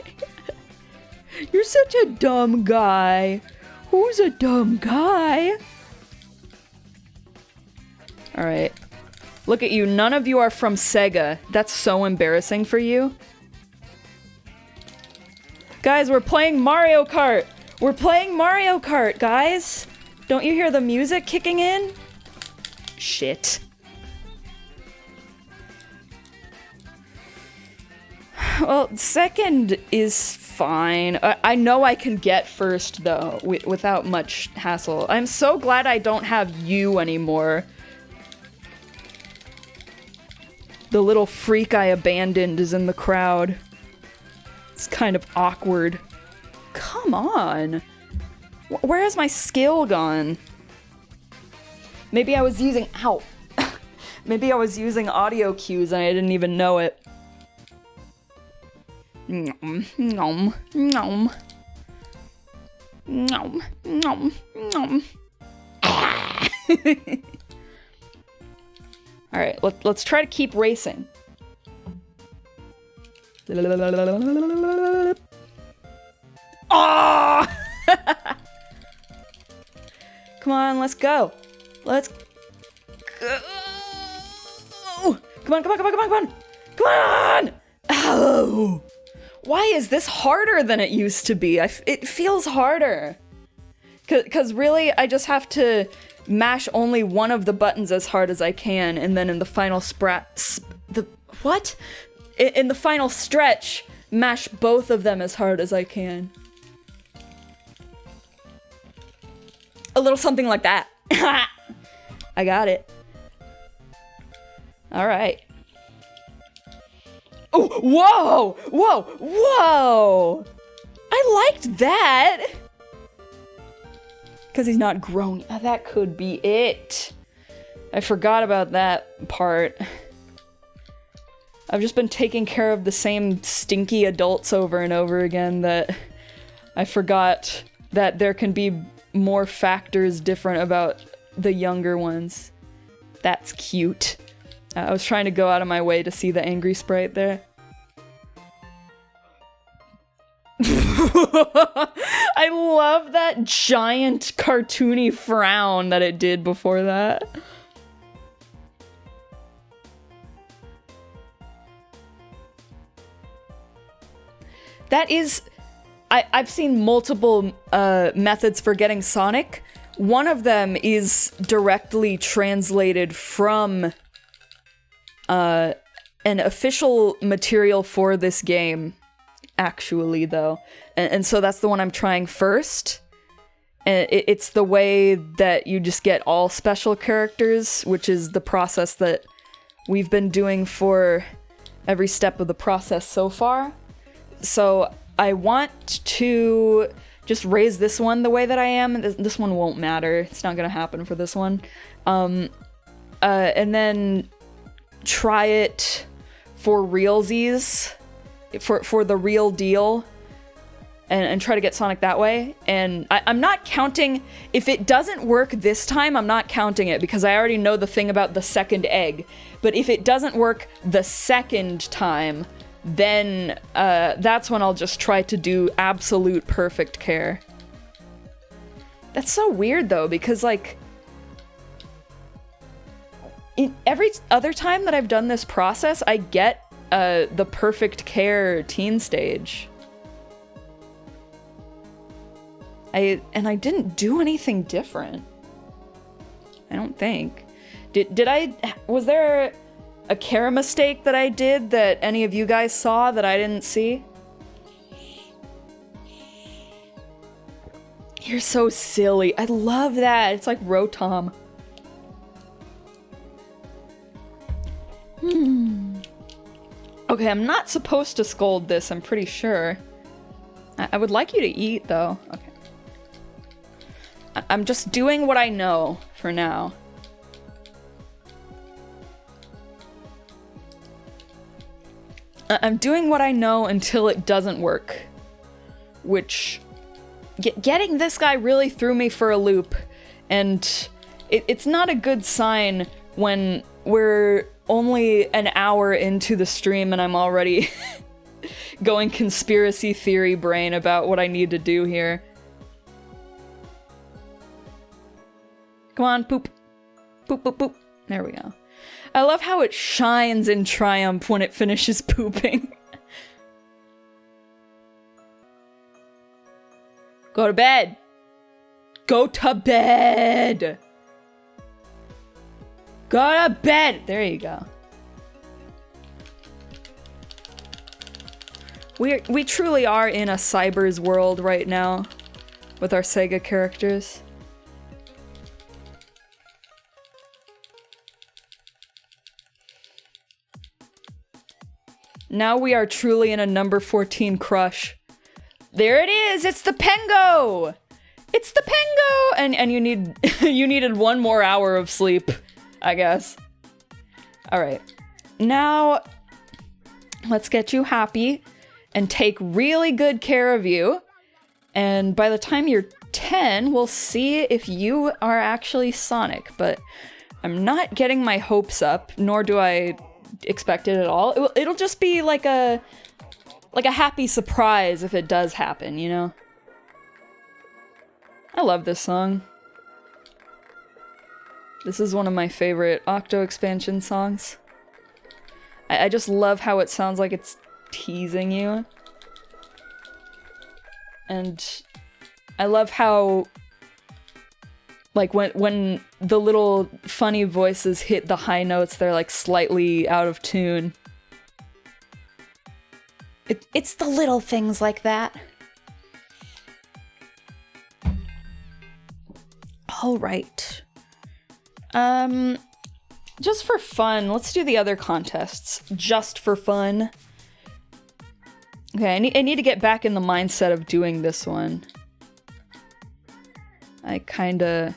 You're such a dumb guy. Who's a dumb guy? Alright. Look at you. None of you are from Sega. That's so embarrassing for you. Guys, we're playing Mario Kart. We're playing Mario Kart, guys. Don't you hear the music kicking in? Shit. Well, second is fine. I know I can get first, though, without much hassle. I'm so glad I don't have you anymore. The little freak I abandoned is in the crowd. It's kind of awkward. Come on. Where has my skill gone? Maybe I was using... Ow. Maybe I was using audio cues and I didn't even know it. Nom, nom, nom. Nom, nom, nom. Alright, let's try to keep racing. Oh! Come on, let's go. Let's go. Come on, come on, come on, come on, come on. Come on! Oh! Why is this harder than it used to be? It feels harder. Cause really, I just have to mash only one of the buttons as hard as I can, and then in the final In the final stretch, mash both of them as hard as I can. A little something like that. I got it. Alright. Oh, whoa! Whoa! Whoa! I liked that! Because he's not grown. That could be it. I forgot about that part. I've just been taking care of the same stinky adults over and over again that I forgot that there can be more factors different about the younger ones. That's cute. I was trying to go out of my way to see the angry sprite there. I love that giant cartoony frown that it did before that. That is... I've seen multiple methods for getting Sonic. One of them is directly translated from an official material for this game, actually, though. And so that's the one I'm trying first. And it's the way that you just get all special characters, which is the process that we've been doing for every step of the process so far. So I want to just raise this one the way that I am. This one won't matter. It's not gonna happen for this one. And then try it for realsies, for the real deal, and try to get Sonic that way. And I'm not counting, if it doesn't work this time, I'm not counting it because I already know the thing about the second egg. But if it doesn't work the second time, then that's when I'll just try to do absolute perfect care. That's so weird though, because like every other time that I've done this process, I get the perfect care teen stage. I didn't do anything different. I don't think. Was there a care mistake that I did that any of you guys saw that I didn't see? You're so silly. I love that. It's like Rotom. Okay, I'm not supposed to scold this, I'm pretty sure. I would like you to eat, though. Okay. I'm just doing what I know for now. I'm doing what I know until it doesn't work. Which... Getting this guy really threw me for a loop. And it's not a good sign when we're only an hour into the stream and I'm already going conspiracy theory brain about what I need to do here. Come on, poop. Poop, poop, poop. There we go. I love how it shines in triumph when it finishes pooping. Go to bed. Go to bed. Go to bed. There you go. We truly are in a cyber's world right now with our Sega characters. Now we are truly in a number 14 crush. There it is! It's the Pengo! It's the Pengo! And you needed 1 more hour of sleep, I guess. Alright. Now, let's get you happy and take really good care of you. And by the time you're 10, we'll see if you are actually Sonic. But I'm not getting my hopes up, nor do I expect it at all. It'll just be like a happy surprise if it does happen, you know? I love this song. This is one of my favorite Octo expansion songs. I just love how it sounds like it's teasing you. And I love how, like, when the little funny voices hit the high notes, they're like slightly out of tune. It's the little things like that. All right. Just for fun, let's do the other contests. Just for fun. Okay, I need to get back in the mindset of doing this one. I kinda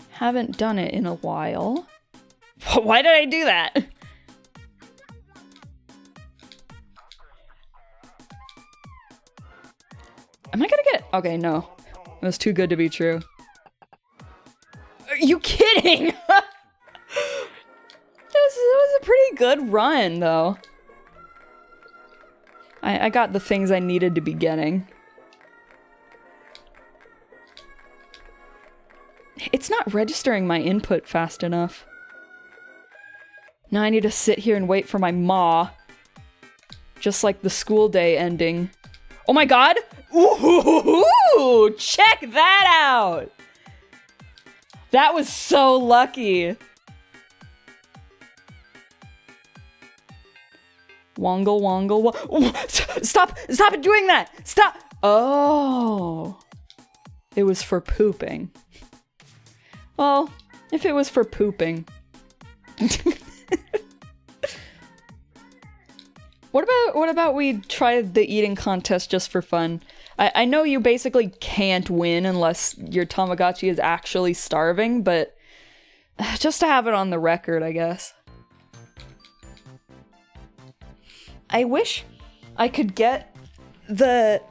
haven't done it in a while. Why did I do that? Am I gonna get... Okay, no. It was too good to be true. Are you kidding? It was a pretty good run, though. I got the things I needed to be getting. It's not registering my input fast enough. Now I need to sit here and wait for my ma. Just like the school day ending. Oh my god! Ooh! Check that out! That was so lucky. Wongle, wongle, stop! Stop doing that! Stop! Oh. It was for pooping. Well, if it was for pooping. What about we try the eating contest just for fun? I know you basically can't win unless your Tamagotchi is actually starving, but just to have it on the record, I guess. I wish I could get the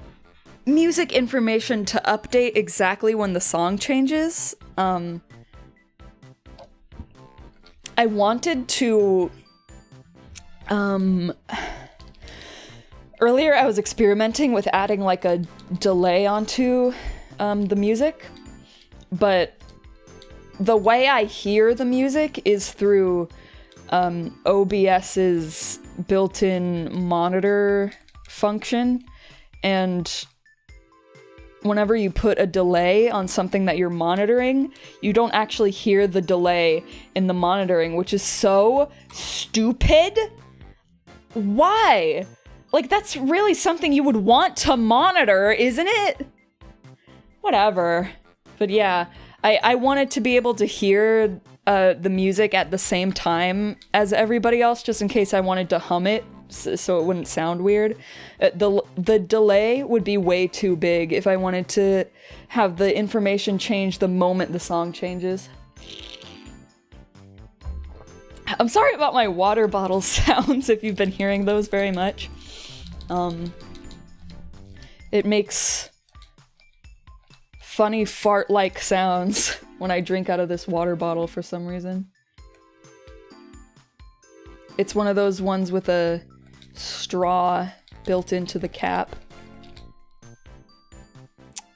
music information to update exactly when the song changes. I wanted to... Earlier I was experimenting with adding like a delay onto the music, but the way I hear the music is through OBS's built-in monitor function, and whenever you put a delay on something that you're monitoring, you don't actually hear the delay in the monitoring, which is so stupid. Why? Like, that's really something you would want to monitor, isn't it? Whatever. But yeah, I wanted to be able to hear the music at the same time as everybody else, just in case I wanted to hum it, so it wouldn't sound weird. The delay would be way too big if I wanted to have the information change the moment the song changes. I'm sorry about my water bottle sounds if you've been hearing those very much. It makes funny fart-like sounds when I drink out of this water bottle for some reason. It's one of those ones with a straw built into the cap.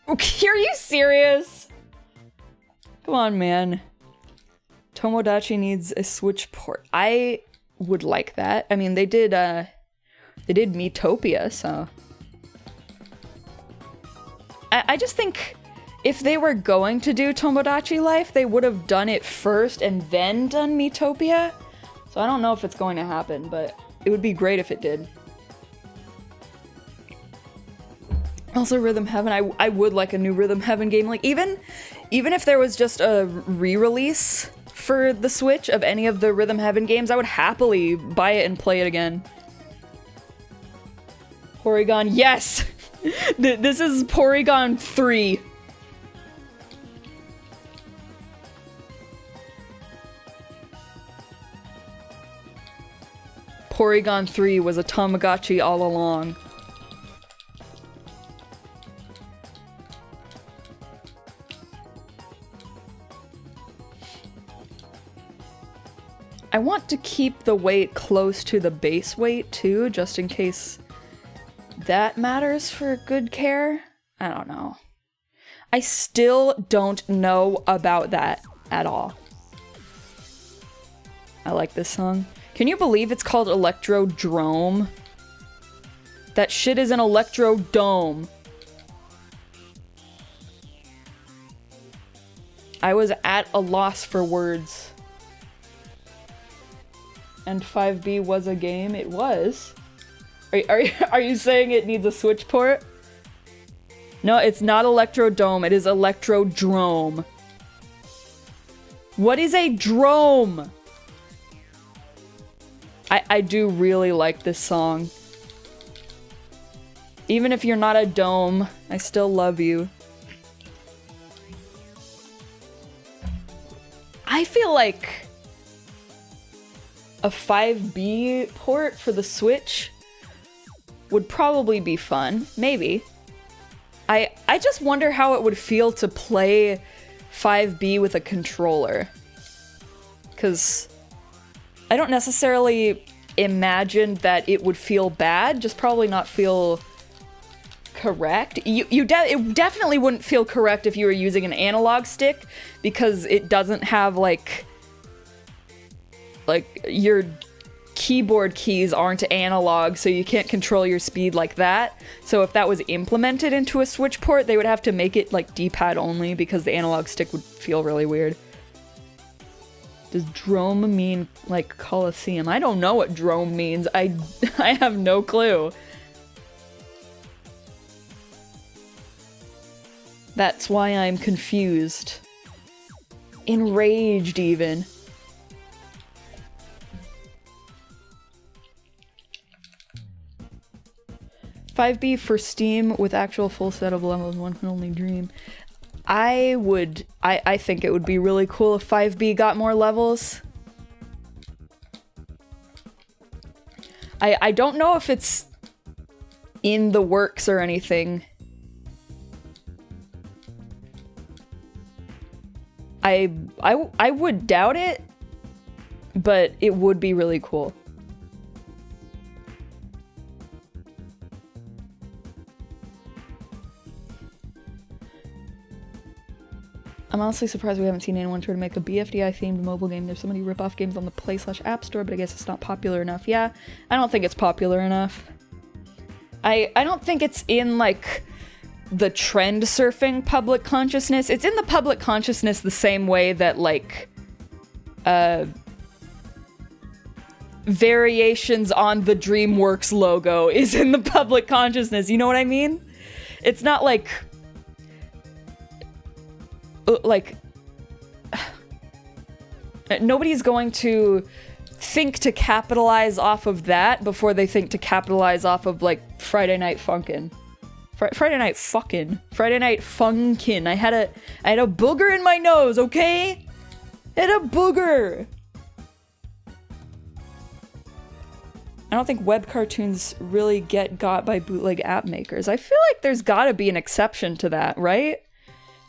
Okay, are you serious? Come on, man. Tomodachi needs a Switch port. I would like that. I mean, they did Miitopia, so... I just think if they were going to do Tomodachi Life, they would have done it first and then done Miitopia. So I don't know if it's going to happen, but it would be great if it did. Also, Rhythm Heaven, I would like a new Rhythm Heaven game. Like, even if there was just a re-release for the Switch of any of the Rhythm Heaven games, I would happily buy it and play it again. Porygon, yes! This is Porygon 3. Porygon 3 was a Tamagotchi all along. I want to keep the weight close to the base weight too, just in case that matters for good care. I don't know. I still don't know about that at all. I like this song. Can you believe it's called Electrodrome? That shit is an Electrodome. I was at a loss for words. And 5B was a game? It was. Are you saying it needs a Switch port? No, it's not Electrodome, it is Electrodrome. What is a drome? I do really like this song. Even if you're not a dome, I still love you. feel like a 5B port for the Switch would probably be fun. Maybe. I just wonder how it would feel to play 5B with a controller. Because I don't necessarily imagine that it would feel bad, just probably not feel correct. It definitely wouldn't feel correct if you were using an analog stick, because it doesn't have like your keyboard keys aren't analog, so you can't control your speed like that. So if that was implemented into a Switch port, they would have to make it like D-pad only, because the analog stick would feel really weird. Does drome mean like Coliseum? I don't know what drome means. I have no clue. That's why I'm confused. Enraged even. $5B for Steam with actual full set of levels, one can only dream. I think it would be really cool if 5B got more levels. I don't know if it's in the works or anything. I would doubt it, but it would be really cool. I'm honestly surprised we haven't seen anyone try to make a BFDI-themed mobile game. There's so many rip-off games on the Play/App Store, but I guess it's not popular enough. Yeah, I don't think it's popular enough. I don't think it's in, like, the trend surfing public consciousness. It's in the public consciousness the same way that, like, variations on the DreamWorks logo is in the public consciousness. You know what I mean? It's not like nobody's going to think to capitalize off of that before they think to capitalize off of, like, Friday Night Funkin'. Friday Night Funkin'. I had a booger in my nose, okay? I had a booger! I don't think web cartoons really get got by bootleg app makers. I feel like there's gotta be an exception to that, right?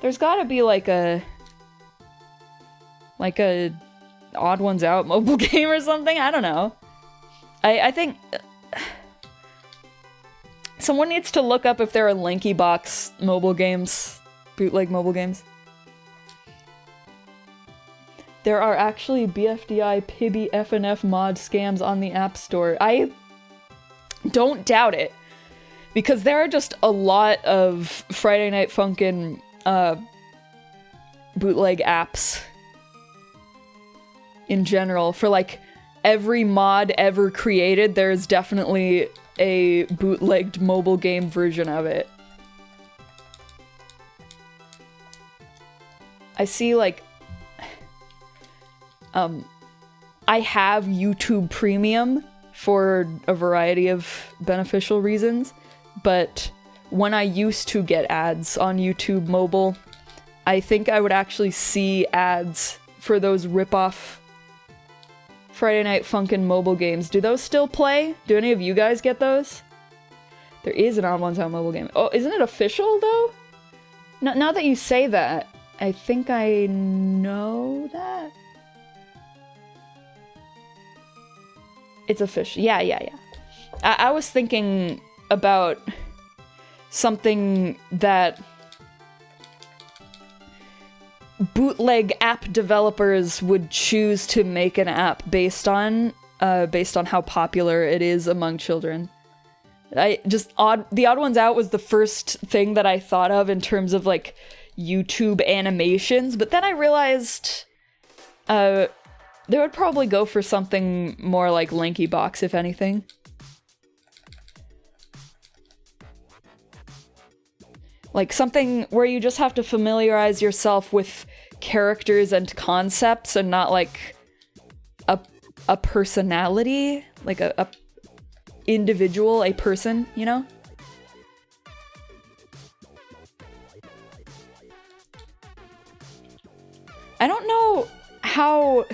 There's gotta be like a Odd Ones Out mobile game or something? I don't know. I think someone needs to look up if there are Linky Box mobile games, bootleg mobile games. There are actually BFDI, Pibby, FNF mod scams on the App Store. I don't doubt it, because there are just a lot of Friday Night Funkin' bootleg apps in general. For like every mod ever created, there's definitely a bootlegged mobile game version of it. I see, like, I have YouTube Premium for a variety of beneficial reasons, but when I used to get ads on YouTube Mobile, I think I would actually see ads for those rip-off Friday Night Funkin' mobile games. Do those still play? Do any of you guys get those? There is an Odd Ones Out mobile game. Oh, isn't it official, though? Now that you say that, I think I know that. It's official. Yeah. I was thinking about something that bootleg app developers would choose to make an app based on how popular it is among children. The Odd Ones Out was the first thing that I thought of in terms of, like, YouTube animations, but then I realized they would probably go for something more like Linky Box, if anything. Like something where you just have to familiarize yourself with characters and concepts and not like a personality, like a individual, a person, you know? I don't know how...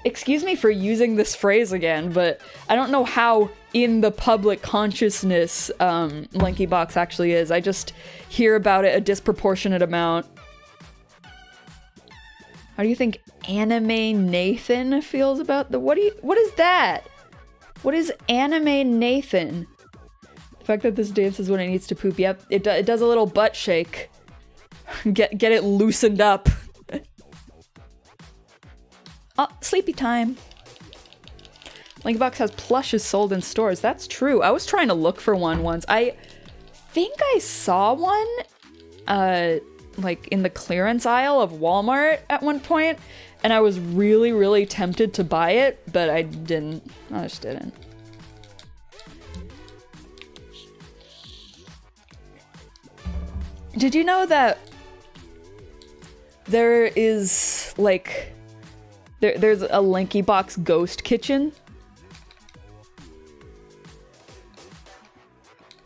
Excuse me for using this phrase again, but I don't know how in the public consciousness LankyBox actually is. I just hear about it a disproportionate amount. How do you think Anime Nathan feels about the... What is that? What is Anime Nathan? The fact that this dances when it needs to poop. Yep, it does a little butt shake. Get it loosened up. Oh, sleepy time. LankyBox has plushes sold in stores. That's true. I was trying to look for one once. I think I saw one, like in the clearance aisle of Walmart at one point, and I was really, really tempted to buy it, but I didn't. I just didn't. Did you know that there is, like... There's a LankyBox ghost kitchen?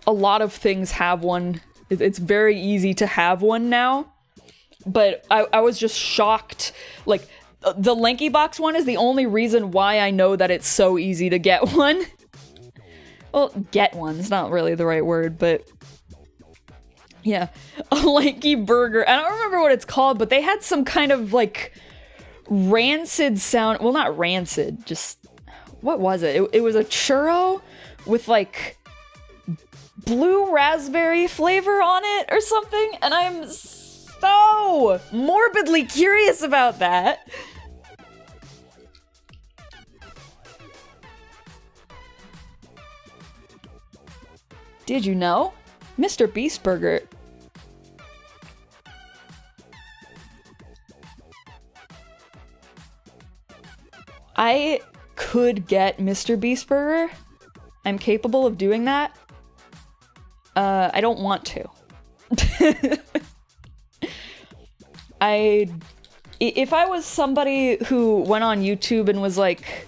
A lot of things have one. It's very easy to have one now. But I was just shocked. Like, the LankyBox one is the only reason why I know that it's so easy to get one. Well, get one's not really the right word, but... Yeah. A Lanky Burger. I don't remember what it's called, but they had some kind of, like... rancid sound. Well, not rancid, just what was it? It was a churro with like blue raspberry flavor on it or something, and I'm so morbidly curious about that. Did you know? Mr. Beast Burger. I could get Mr. Beast Burger. I'm capable of doing that. I don't want to. If I was somebody who went on YouTube and was like,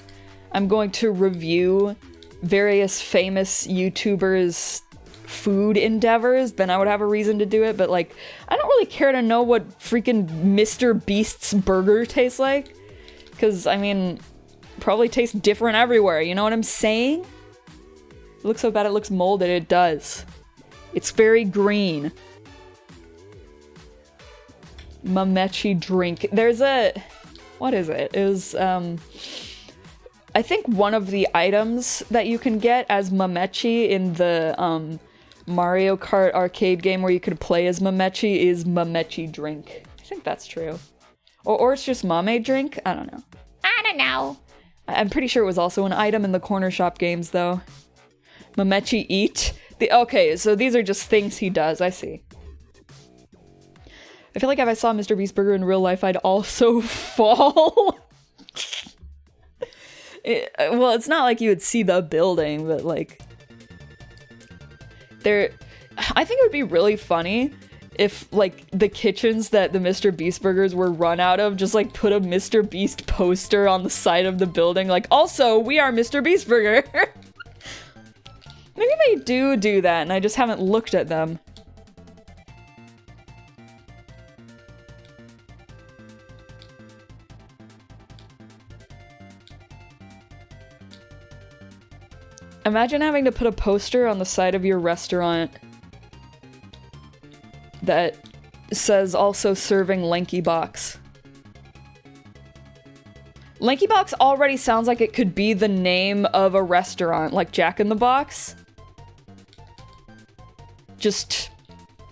I'm going to review various famous YouTubers' food endeavors, then I would have a reason to do it, but like, I don't really care to know what freaking Mr. Beast's burger tastes like. Because, I mean... probably tastes different everywhere, you know what I'm saying? It looks so bad it looks molded. It does. It's very green. Mamechi drink. There's a... what is it? It was, I think one of the items that you can get as Mamechi in the, Mario Kart arcade game where you could play as Mamechi is Mamechi drink. I think that's true. Or it's just Mame drink? I don't know. I don't know. I'm pretty sure it was also an item in the corner shop games, though. Mamechi eat? Okay, so these are just things he does, I see. I feel like if I saw Mr. Beast Burger in real life, I'd also fall. Well, it's not like you would see the building, but like... I think it would be really funny if, like, the kitchens that the Mr. Beast Burgers were run out of just, like, put a Mr. Beast poster on the side of the building, like, also, we are Mr. Beast Burger! Maybe they do that, and I just haven't looked at them. Imagine having to put a poster on the side of your restaurant that says also serving LankyBox. LankyBox already sounds like it could be the name of a restaurant, like Jack in the Box. Just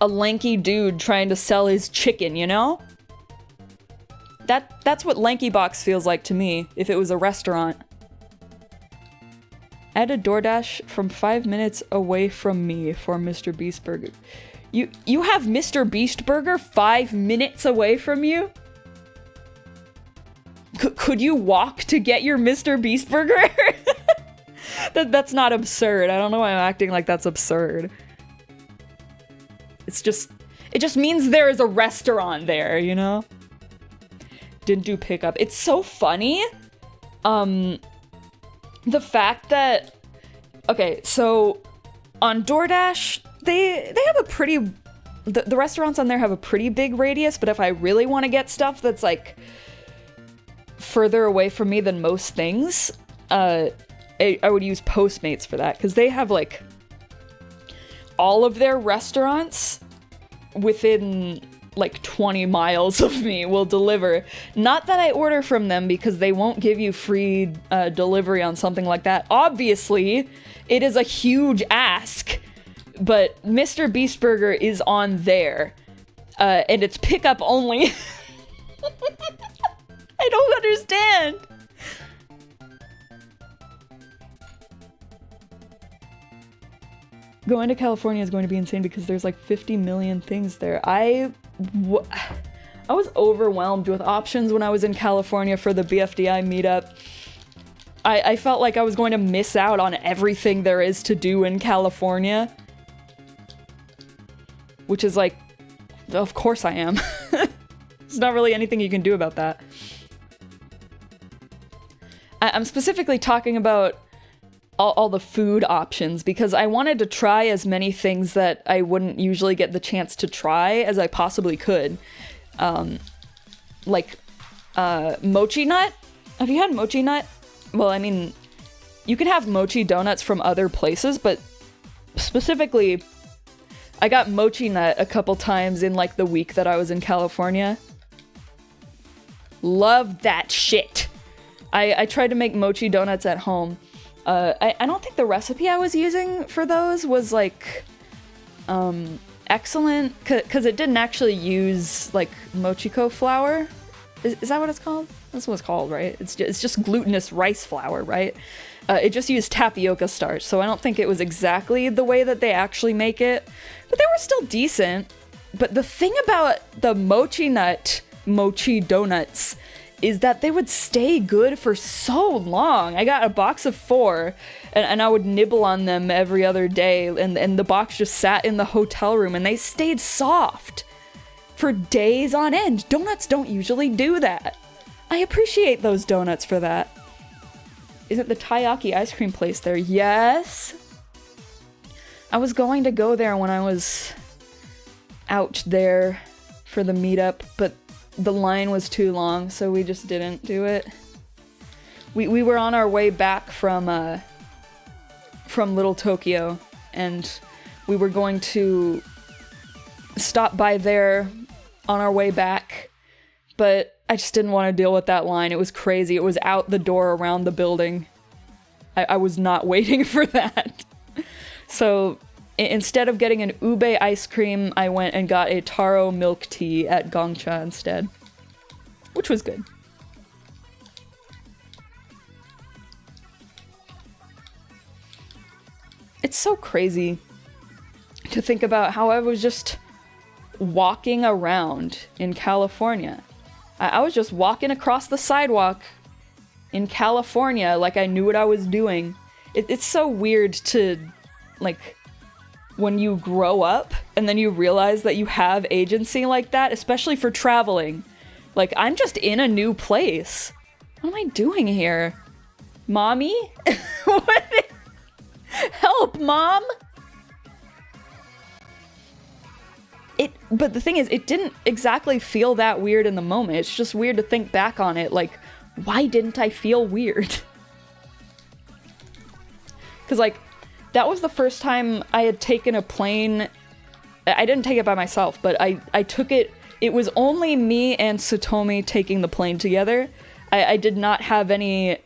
a lanky dude trying to sell his chicken, you know? That's what LankyBox feels like to me, if it was a restaurant. Add a DoorDash from 5 minutes away from me for Mr. Beast Burger. You have Mr. Beast Burger 5 minutes away from you? Could you walk to get your Mr. Beast Burger? That's not absurd. I don't know why I'm acting like that's absurd. It just means there is a restaurant there, you know? Didn't do pickup. It's so funny. The fact that... Okay, so on DoorDash, they have a pretty... The restaurants on there have a pretty big radius, but if I really want to get stuff that's like further away from me than most things, I would use Postmates for that, because they have, like, all of their restaurants within, like, 20 miles of me will deliver. Not that I order from them, because they won't give you free delivery on something like that. Obviously, it is a huge ask, but Mr. Beast Burger is on there, and it's pickup only. I don't understand. Going to California is going to be insane because there's like 50 million things there. I was overwhelmed with options when I was in California for the BFDI meetup. I felt like I was going to miss out on everything there is to do in California. Which is like, of course I am. There's not really anything you can do about that. I'm specifically talking about all the food options because I wanted to try as many things that I wouldn't usually get the chance to try as I possibly could. Like, mochi nut? Have you had mochi nut? Well, I mean, you can have mochi donuts from other places, but specifically, I got mochi nut a couple times in, like, the week that I was in California. Love that shit! I tried to make mochi donuts at home. I don't think the recipe I was using for those was, like, excellent, because it didn't actually use, like, mochiko flour. Is that what it's called? That's what it's called, right? It's just glutinous rice flour, right? It just used tapioca starch, so I don't think it was exactly the way that they actually make it. But they were still decent. But the thing about the mochi donuts is that they would stay good for so long. I got a box of 4, and I would nibble on them every other day, and the box just sat in the hotel room, and they stayed soft for days on end. Donuts don't usually do that. I appreciate those donuts for that. Is it the Taiyaki ice cream place there? Yes. I was going to go there when I was out there for the meetup, but the line was too long, so we just didn't do it. We were on our way back from Little Tokyo, and we were going to stop by there on our way back, but I just didn't want to deal with that line. It was crazy. It was out the door around the building. I was not waiting for that. So instead of getting an ube ice cream, I went and got a taro milk tea at Gongcha instead, which was good. It's so crazy to think about how I was just walking around in California. I was just walking across the sidewalk in California like I knew what I was doing. It's so weird to, like, when you grow up and then you realize that you have agency like that, especially for traveling. Like, I'm just in a new place. What am I doing here? Mommy? What? Help, Mom! But the thing is, it didn't exactly feel that weird in the moment. It's just weird to think back on it, like, why didn't I feel weird? Because, like, that was the first time I had taken a plane. I didn't take it by myself, but I took it. It was only me and Satomi taking the plane together. I did not have any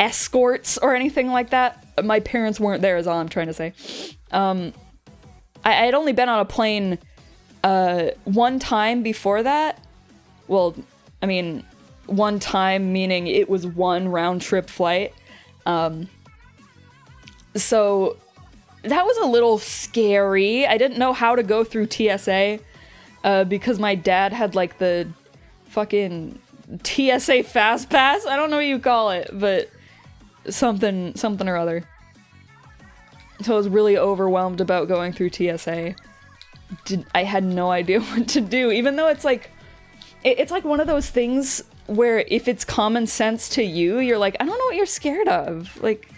escorts or anything like that. My parents weren't there, is all I'm trying to say. I had only been on a plane one time before that. Well, I mean, one time meaning it was one round-trip flight. So that was a little scary. I didn't know how to go through TSA because my dad had, like, the fucking TSA Fast Pass. I don't know what you call it, but something or other. So I was really overwhelmed about going through TSA. I had no idea what to do, even though it's like one of those things where if it's common sense to you, you're like, I don't know what you're scared of. Like,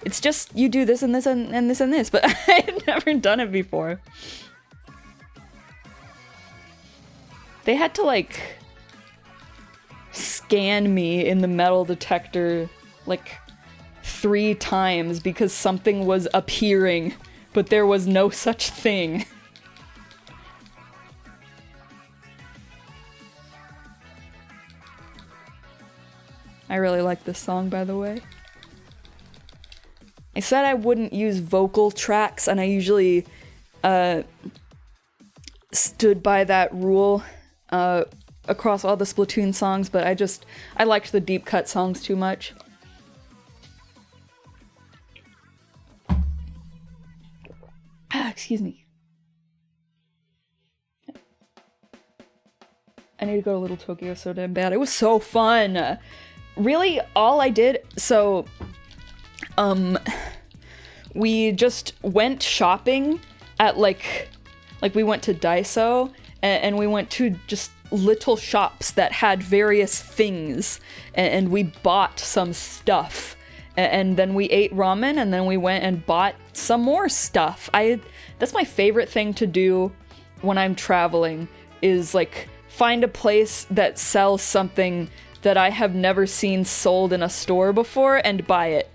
it's just you do this and this and this and this, but I had never done it before. They had to, like, scan me in the metal detector like 3 times because something was appearing, but there was no such thing. I really like this song, by the way. I said I wouldn't use vocal tracks, and I usually stood by that rule across all the Splatoon songs, but I liked the deep cut songs too much. Excuse me. I need to go to Little Tokyo so damn bad. It was so fun! Really, all I did, so, we just went shopping at, like we went to Daiso, and we went to just little shops that had various things, and we bought some stuff, and then we ate ramen, and then we went and bought some more stuff. That's my favorite thing to do when I'm traveling, is, like, find a place that sells something that I have never seen sold in a store before and buy it.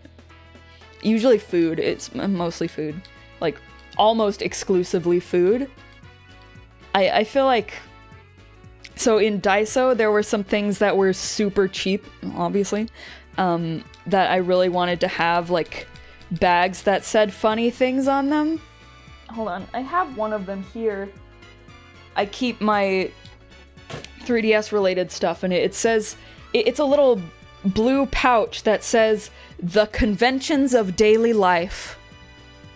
Usually food. It's mostly food. Like, almost exclusively food. I feel like... So in Daiso, there were some things that were super cheap, obviously, that I really wanted to have, like, bags that said funny things on them. Hold on, I have one of them here. I keep my 3DS related stuff in it. It says... It's a little blue pouch that says, "The Conventions of Daily Life."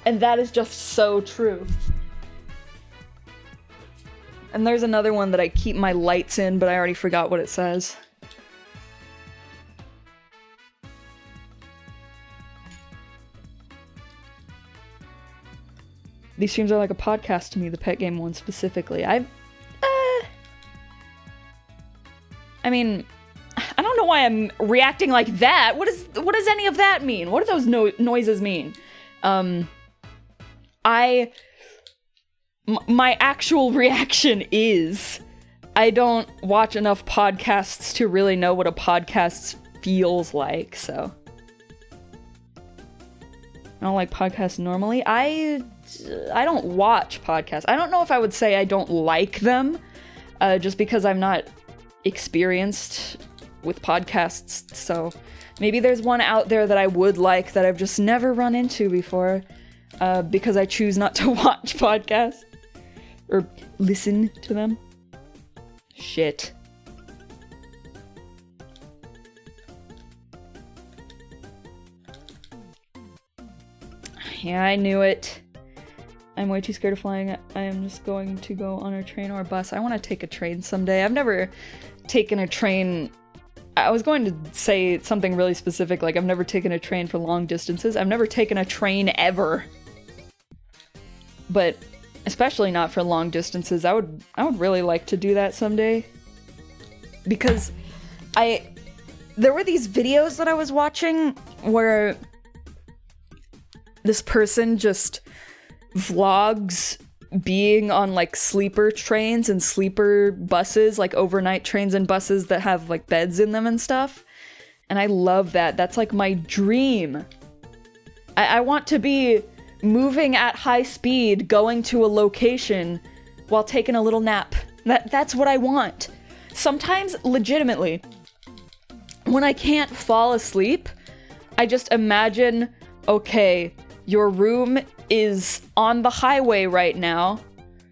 And that is just so true. And there's another one that I keep my lights in, but I already forgot what it says. These streams are like a podcast to me, the pet game one specifically. I mean... I don't know why I'm reacting like that. What does any of that mean? What do those noises mean? My actual reaction is I don't watch enough podcasts to really know what a podcast feels like, so. I don't like podcasts normally. I don't watch podcasts. I don't know if I would say I don't like them, just because I'm not experienced with podcasts, so maybe there's one out there that I would like that I've just never run into before, because I choose not to watch podcasts or listen to them. Shit. Yeah, I knew it. I'm way too scared of flying. I am just going to go on a train or a bus. I want to take a train someday. I've never taken a train. I was going to say something really specific, like I've never taken a train for long distances. I've never taken a train ever. But especially not for long distances. I would really like to do that someday. Because there were these videos that I was watching where this person just vlogs being on like sleeper trains and sleeper buses, like overnight trains and buses that have like beds in them and stuff. And I love that. That's like my dream. I want to be moving at high speed, going to a location while taking a little nap. That's what I want. Sometimes, legitimately, when I can't fall asleep, I just imagine, okay, your room is on the highway right now.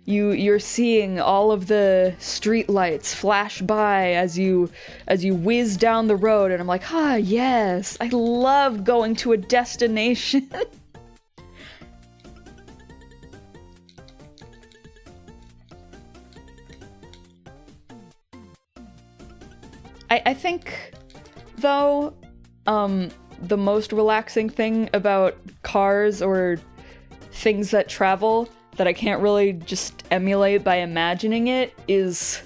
You're seeing all of the street lights flash by as you whiz down the road, and I'm like, ah, yes, I love going to a destination. I think, though, the most relaxing thing about cars or things that travel that I can't really just emulate by imagining it is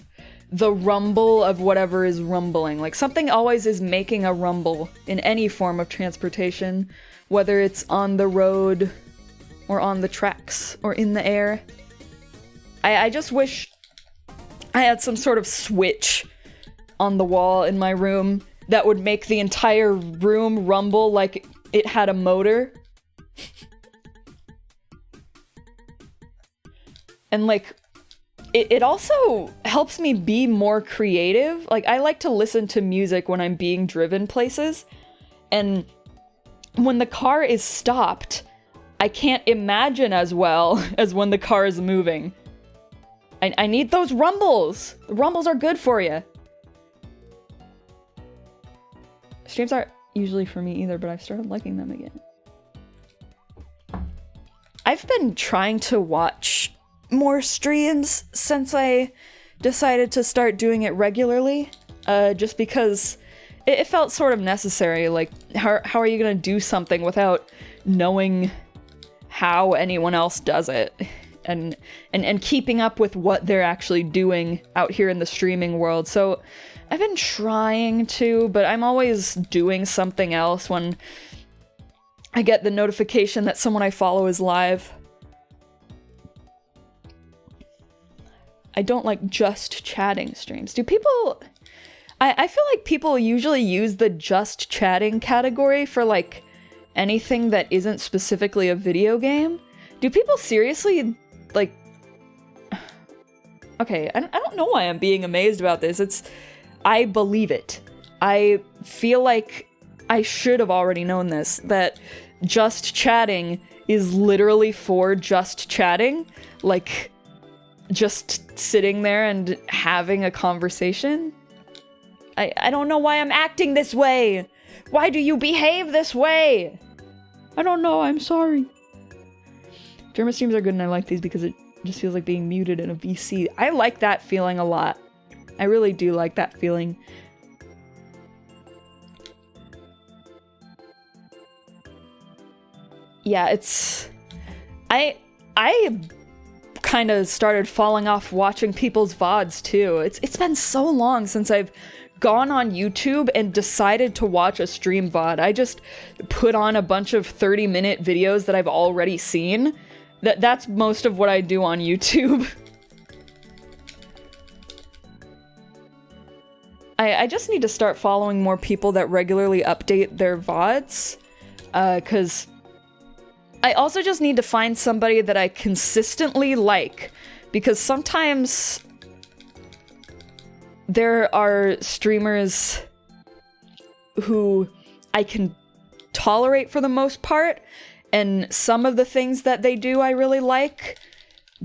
the rumble of whatever is rumbling. Like, something always is making a rumble in any form of transportation, whether it's on the road or on the tracks or in the air. I just wish I had some sort of switch on the wall in my room that would make the entire room rumble like it had a motor. And like, it also helps me be more creative. Like, I like to listen to music when I'm being driven places. And when the car is stopped, I can't imagine as well as when the car is moving. I need those rumbles. Rumbles are good for you. Streams aren't usually for me either, but I've started liking them again. I've been trying to watch more streams since I decided to start doing it regularly, just because it felt sort of necessary. Like, how are you gonna do something without knowing how anyone else does it? And keeping up with what they're actually doing out here in the streaming world. So I've been trying to, but I'm always doing something else when I get the notification that someone I follow is live. I don't like just chatting streams. Do people... I feel like people usually use the just chatting category for like anything that isn't specifically a video game. Do people seriously like... Okay, I don't know why I'm being amazed about this. I believe it. I feel like I should have already known this, that just chatting is literally for just chatting. Like, just sitting there and having a conversation. I don't know why I'm acting this way. Why do you behave this way? I don't know, I'm sorry. German streams are good and I like these because it just feels like being muted in a VC. I like that feeling a lot. I really do like that feeling. Yeah, it's... I kind of started falling off watching people's VODs too. It's been so long since I've gone on YouTube and decided to watch a stream VOD. I just put on a bunch of 30-minute videos that I've already seen. That's most of what I do on YouTube. I just need to start following more people that regularly update their VODs, because I also just need to find somebody that I consistently like, because sometimes there are streamers who I can tolerate for the most part, and some of the things that they do I really like,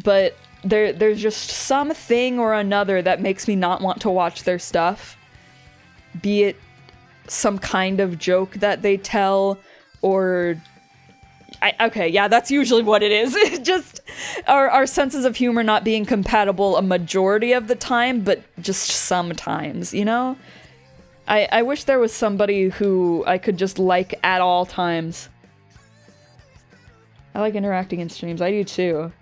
but there's just something or another that makes me not want to watch their stuff. Be it some kind of joke that they tell, or... okay, yeah, that's usually what it is. Just our senses of humor not being compatible a majority of the time, but just sometimes, you know? I wish there was somebody who I could just like at all times. I like interacting in streams. I do too.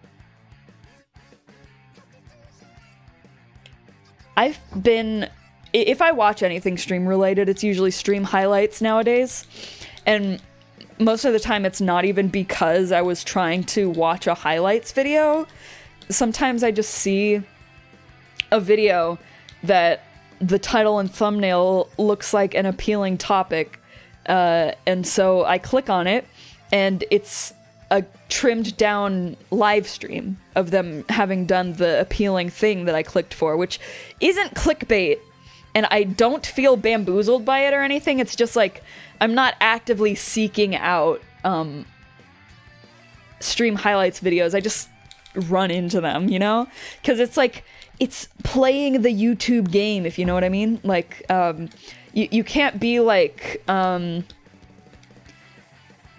I've been... If I watch anything stream related, it's usually stream highlights nowadays. And most of the time it's not even because I was trying to watch a highlights video. Sometimes I just see a video that the title and thumbnail looks like an appealing topic. And so I click on it, and it's a trimmed down live stream of them having done the appealing thing that I clicked for, which isn't clickbait. And I don't feel bamboozled by it or anything. It's just like, I'm not actively seeking out stream highlights videos. I just run into them, you know? Because it's like, it's playing the YouTube game, if you know what I mean. Like, you can't be like,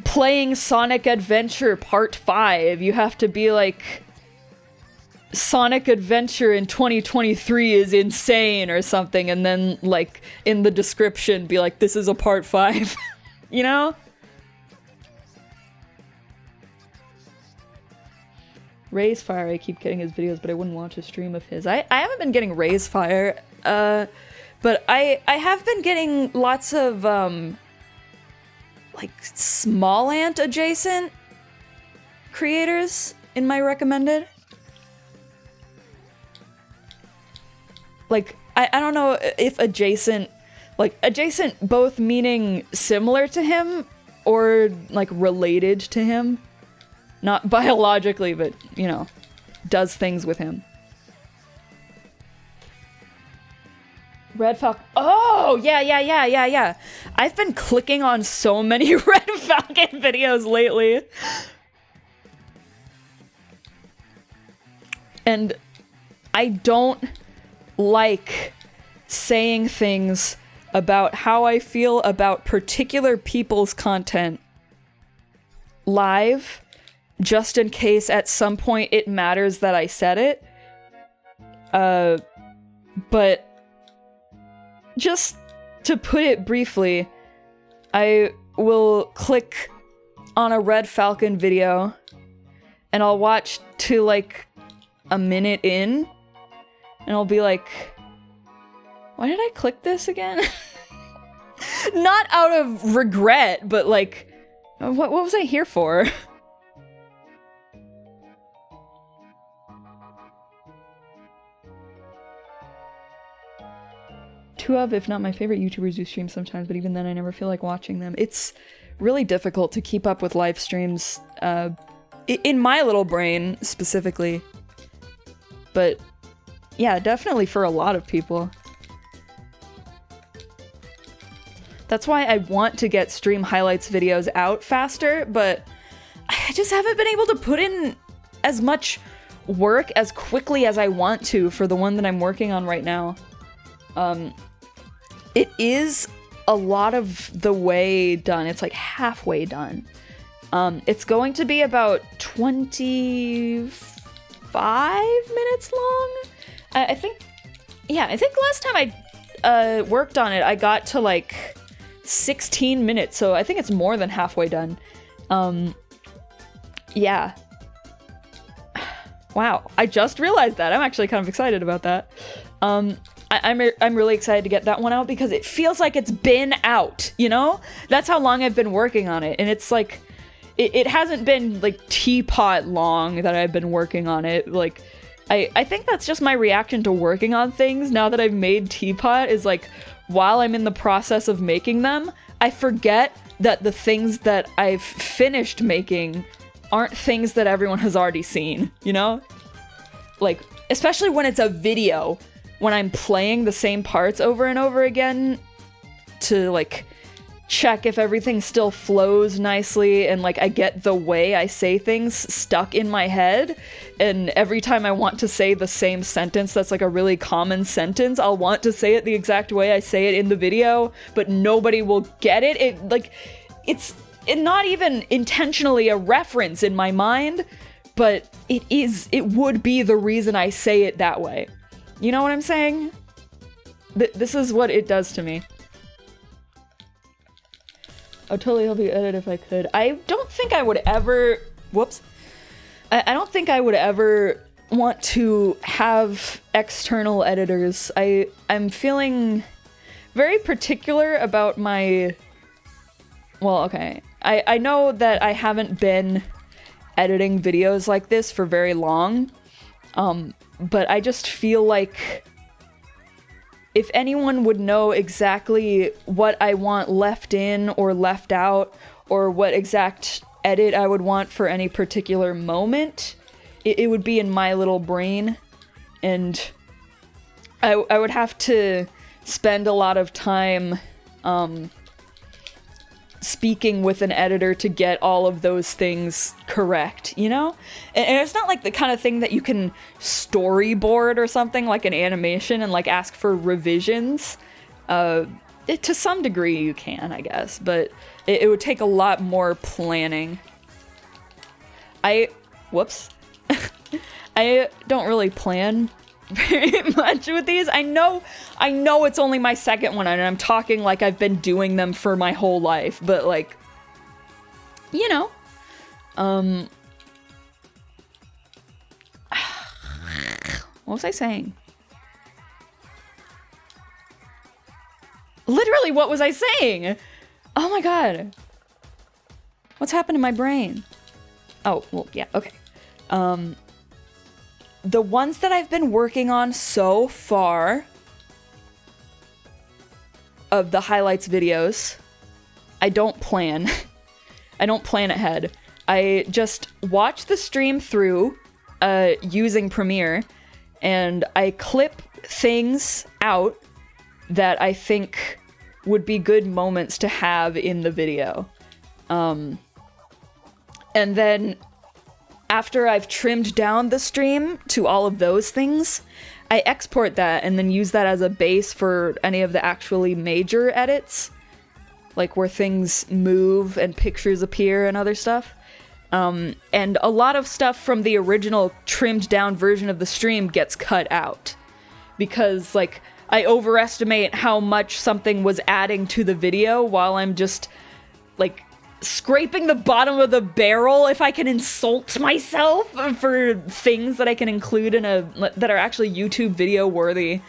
playing Sonic Adventure Part 5. You have to be like... Sonic Adventure in 2023 is insane or something, and then, like, in the description be like, this is a part 5. You know? Ray's Fire, I keep getting his videos, but I wouldn't watch a stream of his. I haven't been getting Ray's Fire, but I have been getting lots of, like, small ant adjacent creators in my recommended. Like, I don't know if adjacent, like adjacent both meaning similar to him or like related to him. Not biologically, but, you know, does things with him. Red Falcon. Oh, yeah. I've been clicking on so many Red Falcon videos lately. And I don't like saying things about how I feel about particular people's content live, just in case at some point it matters that I said it. But just to put it briefly, I will click on a Red Falcon video and I'll watch to like a minute in and I'll be like, why did I click this again? Not out of regret, but like, what was I here for? Two of, if not my favorite YouTubers do stream sometimes, but even then I never feel like watching them. It's really difficult to keep up with live streams, in my little brain specifically. But yeah, definitely for a lot of people. That's why I want to get stream highlights videos out faster, but I just haven't been able to put in as much work as quickly as I want to for the one that I'm working on right now. It is a lot of the way done. It's like halfway done. It's going to be about 25 minutes long. I think last time I worked on it, I got to like 16 minutes, so I think it's more than halfway done. Yeah. Wow, I just realized that. I'm actually kind of excited about that. I'm really excited to get that one out because it feels like it's been out, you know? That's how long I've been working on it, and it's like, it hasn't been like teapot long that I've been working on it. Like, I think that's just my reaction to working on things now that I've made teapot, is like, while I'm in the process of making them, I forget that the things that I've finished making aren't things that everyone has already seen, you know? Like, especially when it's a video, when I'm playing the same parts over and over again to like check if everything still flows nicely and like I get the way I say things stuck in my head, and every time I want to say the same sentence that's like a really common sentence, I'll want to say it the exact way I say it in the video, but nobody will get it. It's not even intentionally a reference in my mind, but it would be the reason I say it that way. You know what I'm saying? This is what it does to me. I'd totally help you edit if I could. I don't think I would ever... Whoops. I don't think I would ever want to have external editors. I'm feeling very particular about my... Well, okay. I know that I haven't been editing videos like this for very long. But I just feel like if anyone would know exactly what I want left in or left out, or what exact edit I would want for any particular moment, it would be in my little brain. And I would have to spend a lot of time speaking with an editor to get all of those things correct, you know? And it's not like the kind of thing that you can storyboard or something like an animation and like ask for revisions. To some degree you can, I guess, but it would take a lot more planning. Whoops. I don't really plan very much with these. I know it's only my second one and I'm talking like I've been doing them for my whole life, but like, you know, what was I saying? Literally, what was I saying? Oh my god. What's happened to my brain? Oh, well, yeah, okay. The ones that I've been working on so far, of the highlights videos. I don't plan. I don't plan ahead. I just watch the stream through using Premiere, and I clip things out that I think would be good moments to have in the video. And then after I've trimmed down the stream to all of those things, I export that and then use that as a base for any of the actually major edits, like where things move and pictures appear and other stuff. And a lot of stuff from the original trimmed down version of the stream gets cut out because, like, I overestimate how much something was adding to the video while I'm just, like, scraping the bottom of the barrel, if I can insult myself, for things that I can include in that are actually YouTube video worthy.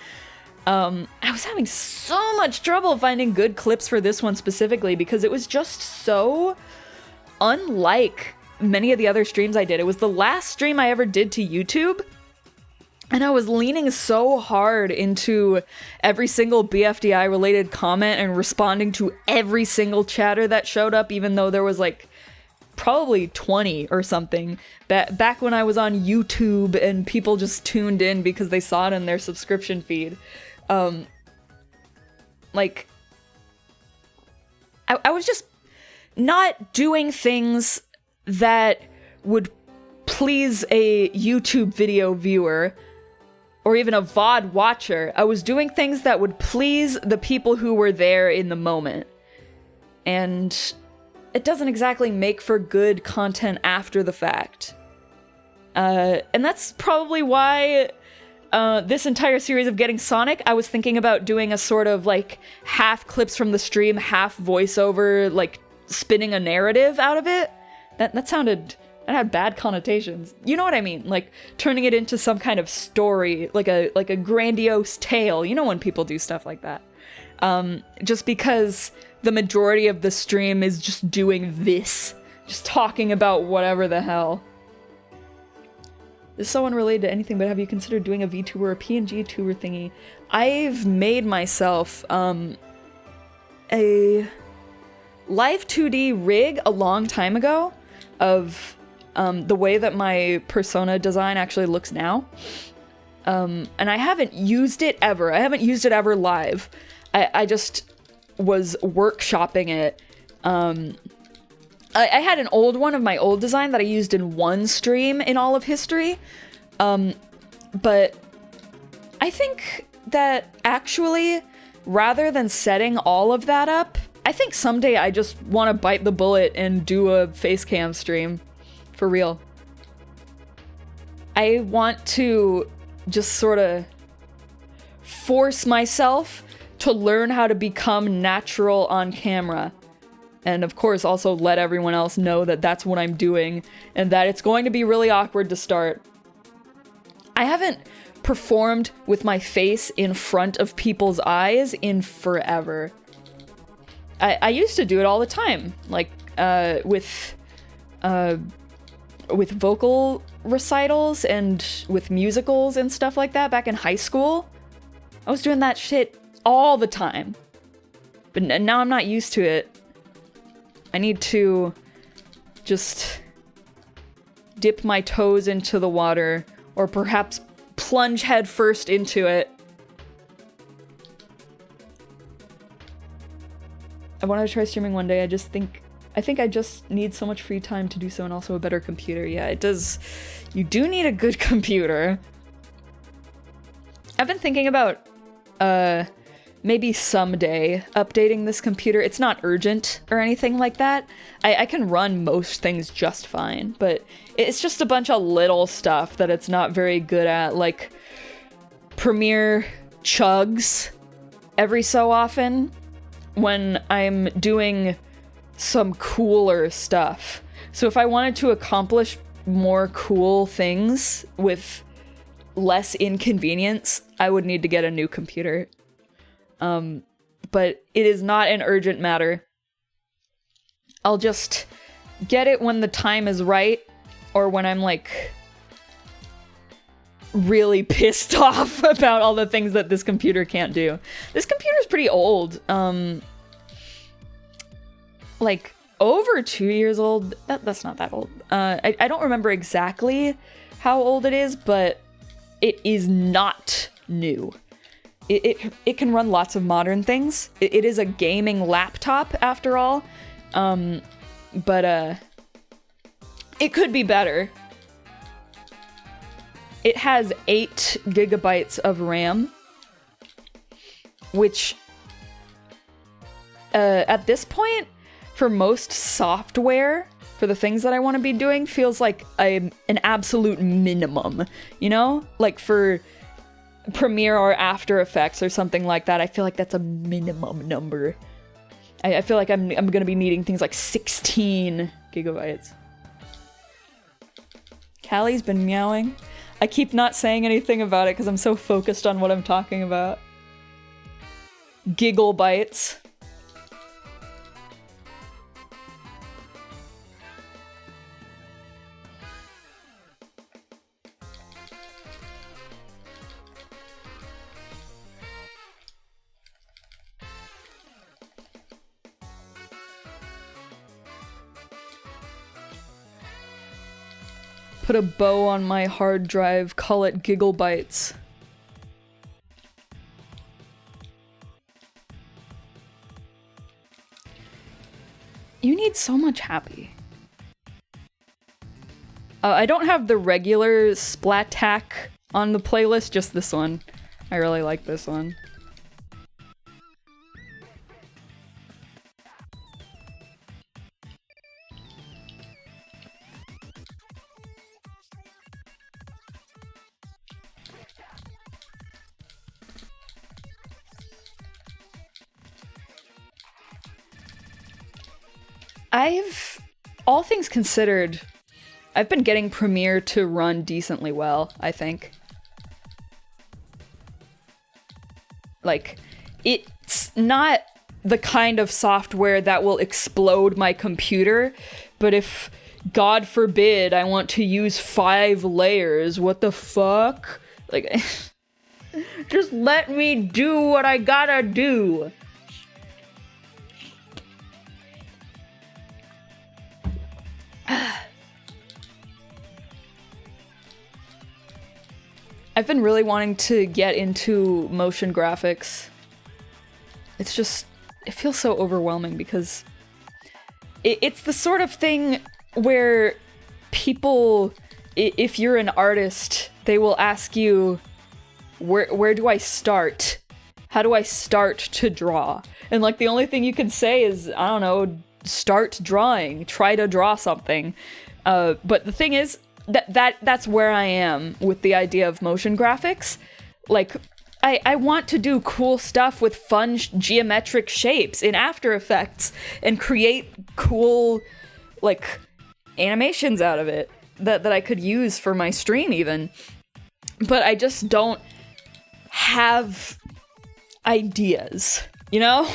I was having so much trouble finding good clips for this one specifically because it was just so unlike many of the other streams I did. It was the last stream I ever did to YouTube, and I was leaning so hard into every single BFDI related comment and responding to every single chatter that showed up, even though there was like probably 20 or something back when I was on YouTube and people just tuned in because they saw it in their subscription feed. Like, I was just not doing things that would please a YouTube video viewer or even a VOD watcher. I was doing things that would please the people who were there in the moment. And it doesn't exactly make for good content after the fact. And that's probably why this entire series of Getting Sonic, I was thinking about doing a sort of like half clips from the stream, half voiceover, like spinning a narrative out of it. That had bad connotations. You know what I mean? Like turning it into some kind of story, like a grandiose tale. You know when people do stuff like that. Just because the majority of the stream is just doing this, just talking about whatever the hell. This is so unrelated to anything, but have you considered doing a VTuber or a PNG tuber thingy? I've made myself a live 2D rig a long time ago of the way that my persona design actually looks now. And I haven't used it ever. I haven't used it ever live. I just was workshopping it. I had an old one of my old design that I used in one stream in all of history. But I think that actually, rather than setting all of that up, I think someday I just want to bite the bullet and do a face cam stream. For real. I want to just sort of force myself to learn how to become natural on camera. And of course also let everyone else know that that's what I'm doing and that it's going to be really awkward to start. I haven't performed with my face in front of people's eyes in forever. I used to do it all the time, like with vocal recitals and with musicals and stuff like that back in high school. I was doing that shit all the time. But now I'm not used to it. I need to just dip my toes into the water or perhaps plunge head first into it. I want to try streaming one day. I think I just need so much free time to do so, and also a better computer. Yeah, it does. You do need a good computer. I've been thinking about maybe someday updating this computer. It's not urgent or anything like that. I can run most things just fine, but it's just a bunch of little stuff that it's not very good at, like Premiere chugs every so often when I'm doing some cooler stuff. So if I wanted to accomplish more cool things with less inconvenience, I would need to get a new computer. But it is not an urgent matter. I'll just get it when the time is right, or when I'm like really pissed off about all the things that this computer can't do. This computer's pretty old. Like over 2 years old. That's not that old. I don't remember exactly how old it is, but it is not new. It can run lots of modern things. It is a gaming laptop after all. But it could be better. It has 8 gigabytes of RAM, which at this point, for most software, for the things that I want to be doing, feels like an absolute minimum, you know? Like for Premiere or After Effects or something like that, I feel like that's a minimum number. I feel like I'm gonna be needing things like 16 gigabytes. Callie's been meowing. I keep not saying anything about it because I'm so focused on what I'm talking about. Giggle bites. Put a bow on my hard drive, call it Giggle Bites. You need so much happy. I don't have the regular Splattack on the playlist, just this one. I really like this one. All things considered, I've been getting Premiere to run decently well, I think. Like, it's not the kind of software that will explode my computer, but if, God forbid, I want to use 5 layers, what the fuck? Like, just let me do what I gotta do. I've been really wanting to get into motion graphics. It's just, it feels so overwhelming because it's the sort of thing where people, if you're an artist, they will ask you, where do I start? How do I start to draw? And like the only thing you can say is, I don't know, start drawing, try to draw something. But the thing is, that's where I am with the idea of motion graphics. Like, I want to do cool stuff with fun geometric shapes in After Effects and create cool, like, animations out of it that I could use for my stream even. But I just don't have ideas, you know?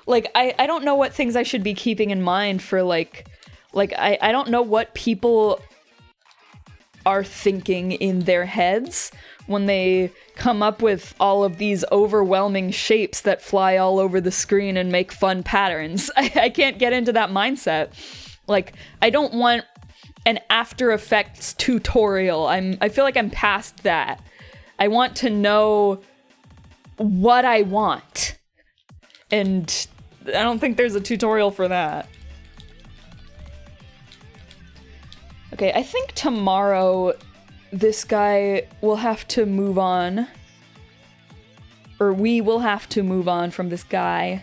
Like, I don't know what things I should be keeping in mind for, I don't know what people are thinking in their heads when they come up with all of these overwhelming shapes that fly all over the screen and make fun patterns. I can't get into that mindset. Like, I don't want an After Effects tutorial. I feel like I'm past that. I want to know what I want. And I don't think there's a tutorial for that. Okay, I think tomorrow this guy will have to move on. Or we will have to move on from this guy.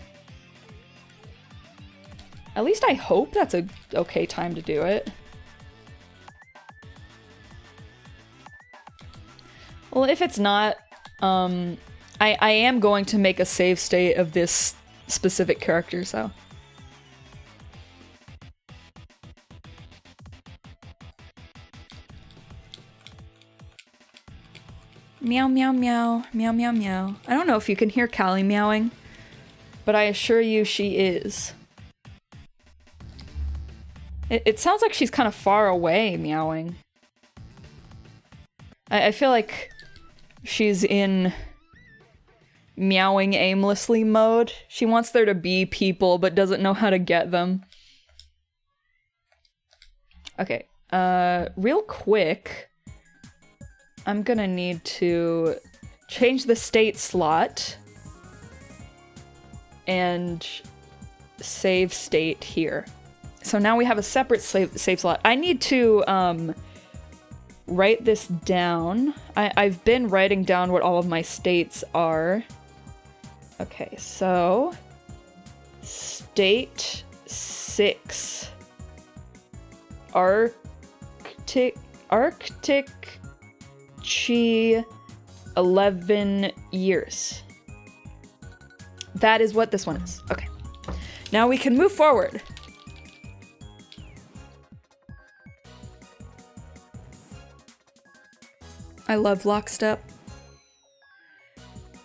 At least I hope that's a okay time to do it. Well, if it's not, I am going to make a save state of this specific character, so. Meow, meow, meow, meow, meow, meow. I don't know if you can hear Callie meowing, but I assure you she is. It sounds like she's kind of far away meowing. I feel like she's in meowing aimlessly mode. She wants there to be people, but doesn't know how to get them. Okay, real quick, I'm gonna need to change the state slot and save state here. So now we have a separate save slot. I need to, write this down. I've been writing down what all of my states are. Okay, so state 6. Arctic Chi 11 years. That is what this one is. Okay. Now we can move forward. I love Lockstep.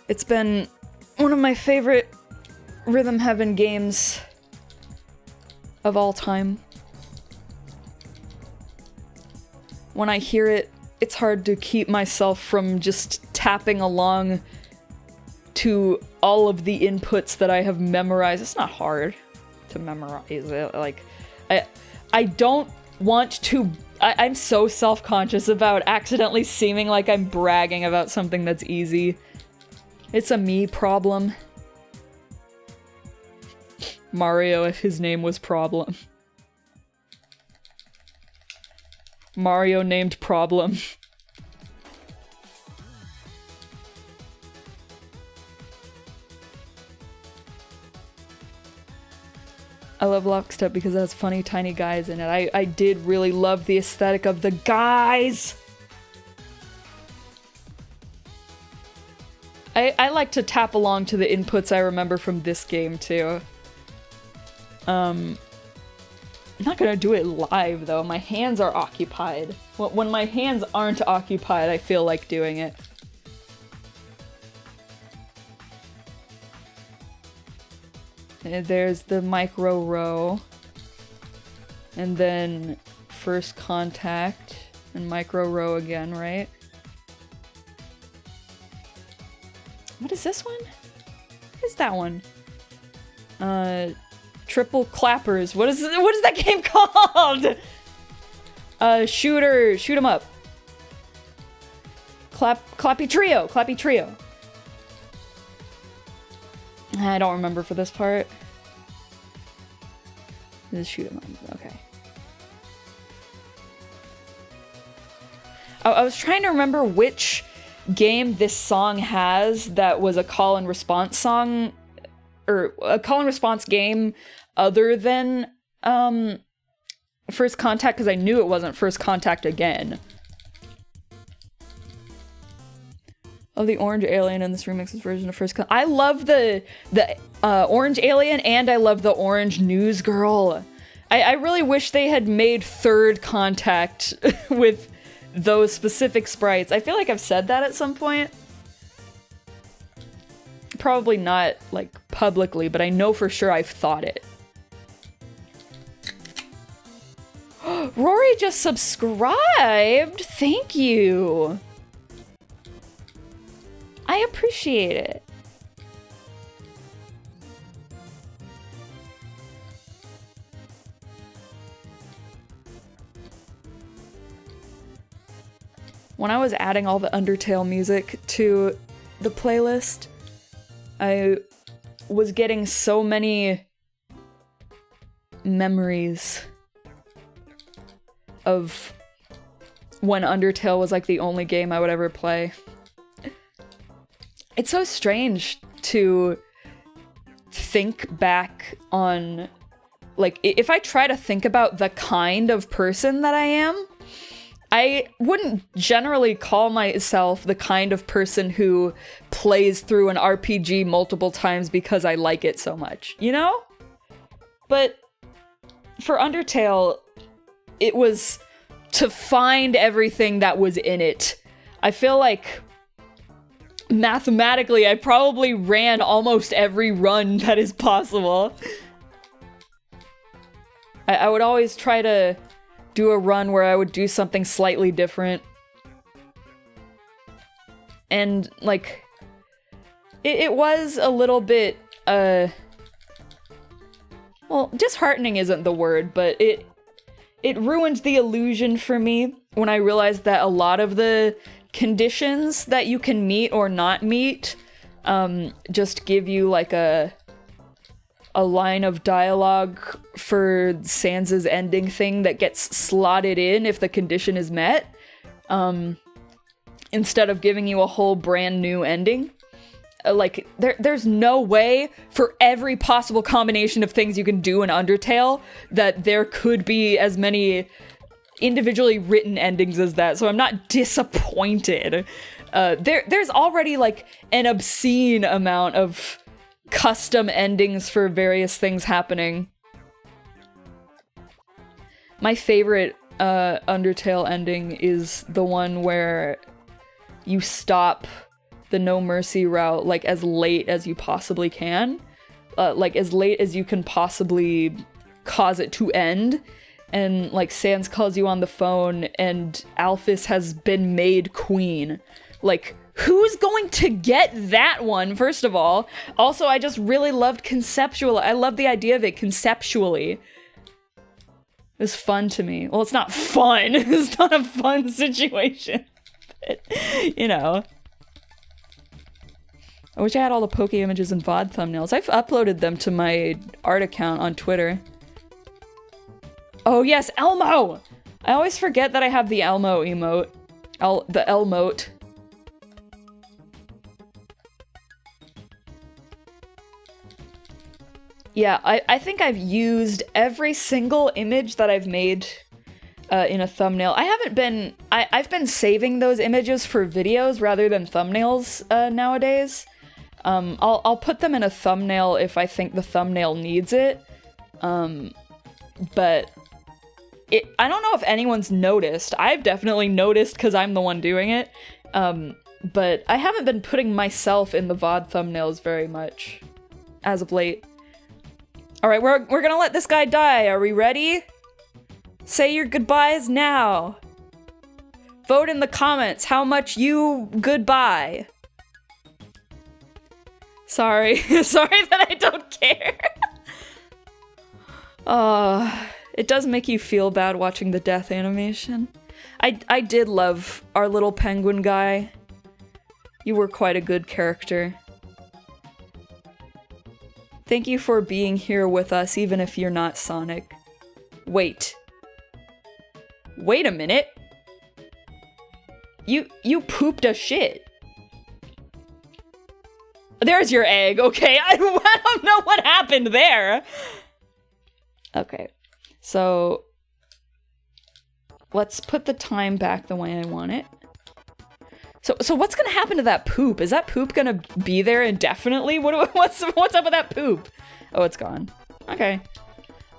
It's been one of my favorite Rhythm Heaven games of all time. When I hear it, it's hard to keep myself from just tapping along to all of the inputs that I have memorized. It's not hard to memorize it. Like, I don't want to... I'm so self-conscious about accidentally seeming like I'm bragging about something that's easy. It's a me problem. Mario, if his name was Problem. Mario named Problem. I love Lockstep because it has funny tiny guys in it. I did really love the aesthetic of the guys! I like to tap along to the inputs I remember from this game too. I'm not gonna do it live though, my hands are occupied. When my hands aren't occupied, I feel like doing it. There's the micro row. And then first contact and micro row again, right? What is this one? What is that one? Triple clappers. What is that game called? Shoot 'em up. Clappy trio. I don't remember for this part. Just shoot 'em up. Okay. I was trying to remember which game this song has that was a call and response song, or a call and response game other than First Contact, because I knew it wasn't First Contact again. Oh, the orange alien in this remix's version of First Contact. I love the orange alien, and I love the orange news girl. I really wish they had made Third Contact with those specific sprites. I feel like I've said that at some point. Probably not, like, publicly, but I know for sure I've thought it. Rory just subscribed! Thank you! I appreciate it. When I was adding all the Undertale music to the playlist, I was getting so many memories of when Undertale was like the only game I would ever play. It's so strange to think back on, like, if I try to think about the kind of person that I am, I wouldn't generally call myself the kind of person who plays through an RPG multiple times because I like it so much, you know? But for Undertale, it was to find everything that was in it. I feel like mathematically, I probably ran almost every run that is possible. I would always try to do a run where I would do something slightly different. And, like, it was a little bit, well, disheartening isn't the word, but it ruined the illusion for me when I realized that a lot of the conditions that you can meet or not meet, just give you, like, a line of dialogue for Sans' ending thing that gets slotted in if the condition is met, instead of giving you a whole brand new ending. Like, there's no way for every possible combination of things you can do in Undertale that there could be as many individually written endings as that, so I'm not disappointed. There's already, like, an obscene amount of custom endings for various things happening. My favorite Undertale ending is the one where you stop the No Mercy route, like, as late as you possibly can. Like, as late as you can possibly cause it to end. And, like, Sans calls you on the phone and Alphys has been made queen. Like, who's going to get that one, first of all? Also, I just really loved I love the idea of it conceptually. It was fun to me. Well, it's not fun. It's not a fun situation. But, you know. I wish I had all the Poke images and VOD thumbnails. I've uploaded them to my art account on Twitter. Oh yes, Elmo! I always forget that I have the Elmo emote. The Elmote. Yeah, I think I've used every single image that I've made in a thumbnail. I've been saving those images for videos rather than thumbnails nowadays. I'll put them in a thumbnail if I think the thumbnail needs it. But I don't know if anyone's noticed. I've definitely noticed because I'm the one doing it. But I haven't been putting myself in the VOD thumbnails very much as of late. Alright, we're gonna let this guy die. Are we ready? Say your goodbyes now. Vote in the comments how much you goodbye. Sorry. Sorry that I don't care. It does make you feel bad watching the death animation. I did love our little penguin guy. You were quite a good character. Thank you for being here with us, even if you're not Sonic. Wait. Wait a minute. You pooped a shit. There's your egg, okay? I don't know what happened there. Okay, so let's put the time back the way I want it. So what's gonna happen to that poop? Is that poop gonna be there indefinitely? What's up with that poop? Oh, it's gone. Okay.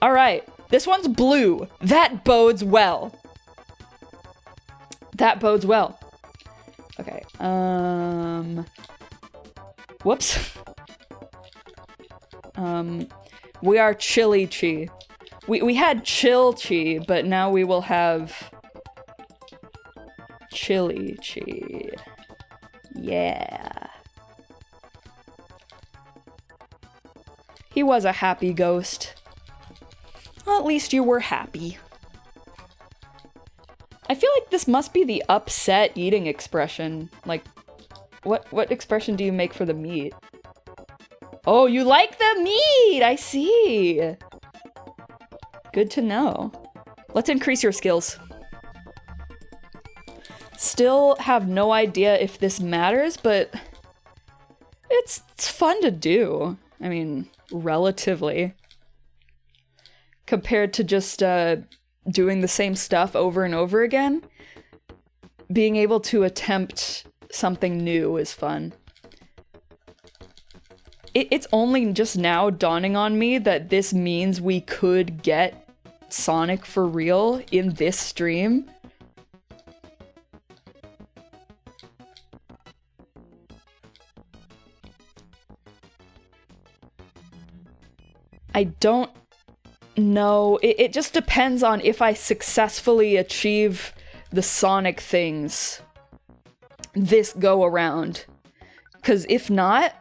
All right. This one's blue. That bodes well. That bodes well. Okay. Whoops. We are Chili Chi. We had Chill Chi, but now we will have Chili Chi. Yeah. He was a happy ghost. Well, at least you were happy. I feel like this must be the upset eating expression. Like, what expression do you make for the meat? Oh, you like the meat! I see! Good to know. Let's increase your skills. Still have no idea if this matters, but it's fun to do. I mean, relatively. Compared to just doing the same stuff over and over again, being able to attempt something new is fun. It's only just now dawning on me that this means we could get Sonic for real in this stream. I don't know. It just depends on if I successfully achieve the Sonic things this go around. Because if not,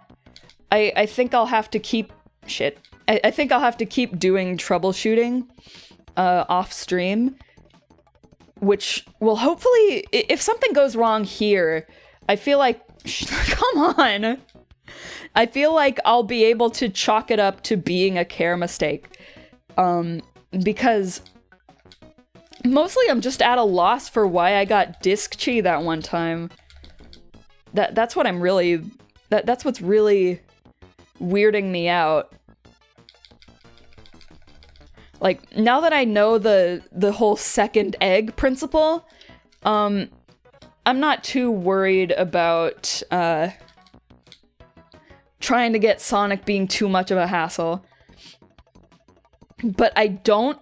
I think I'll have to keep... Shit. I think I'll have to keep doing troubleshooting off stream. Which will hopefully... If something goes wrong here, I feel like... Come on! I feel like I'll be able to chalk it up to being a care mistake. Because... Mostly I'm just at a loss for why I got disc chi that one time. That's what I'm really... That's what's really weirding me out. Like, now that I know the whole second egg principle, I'm not too worried about trying to get Sonic being too much of a hassle. But I don't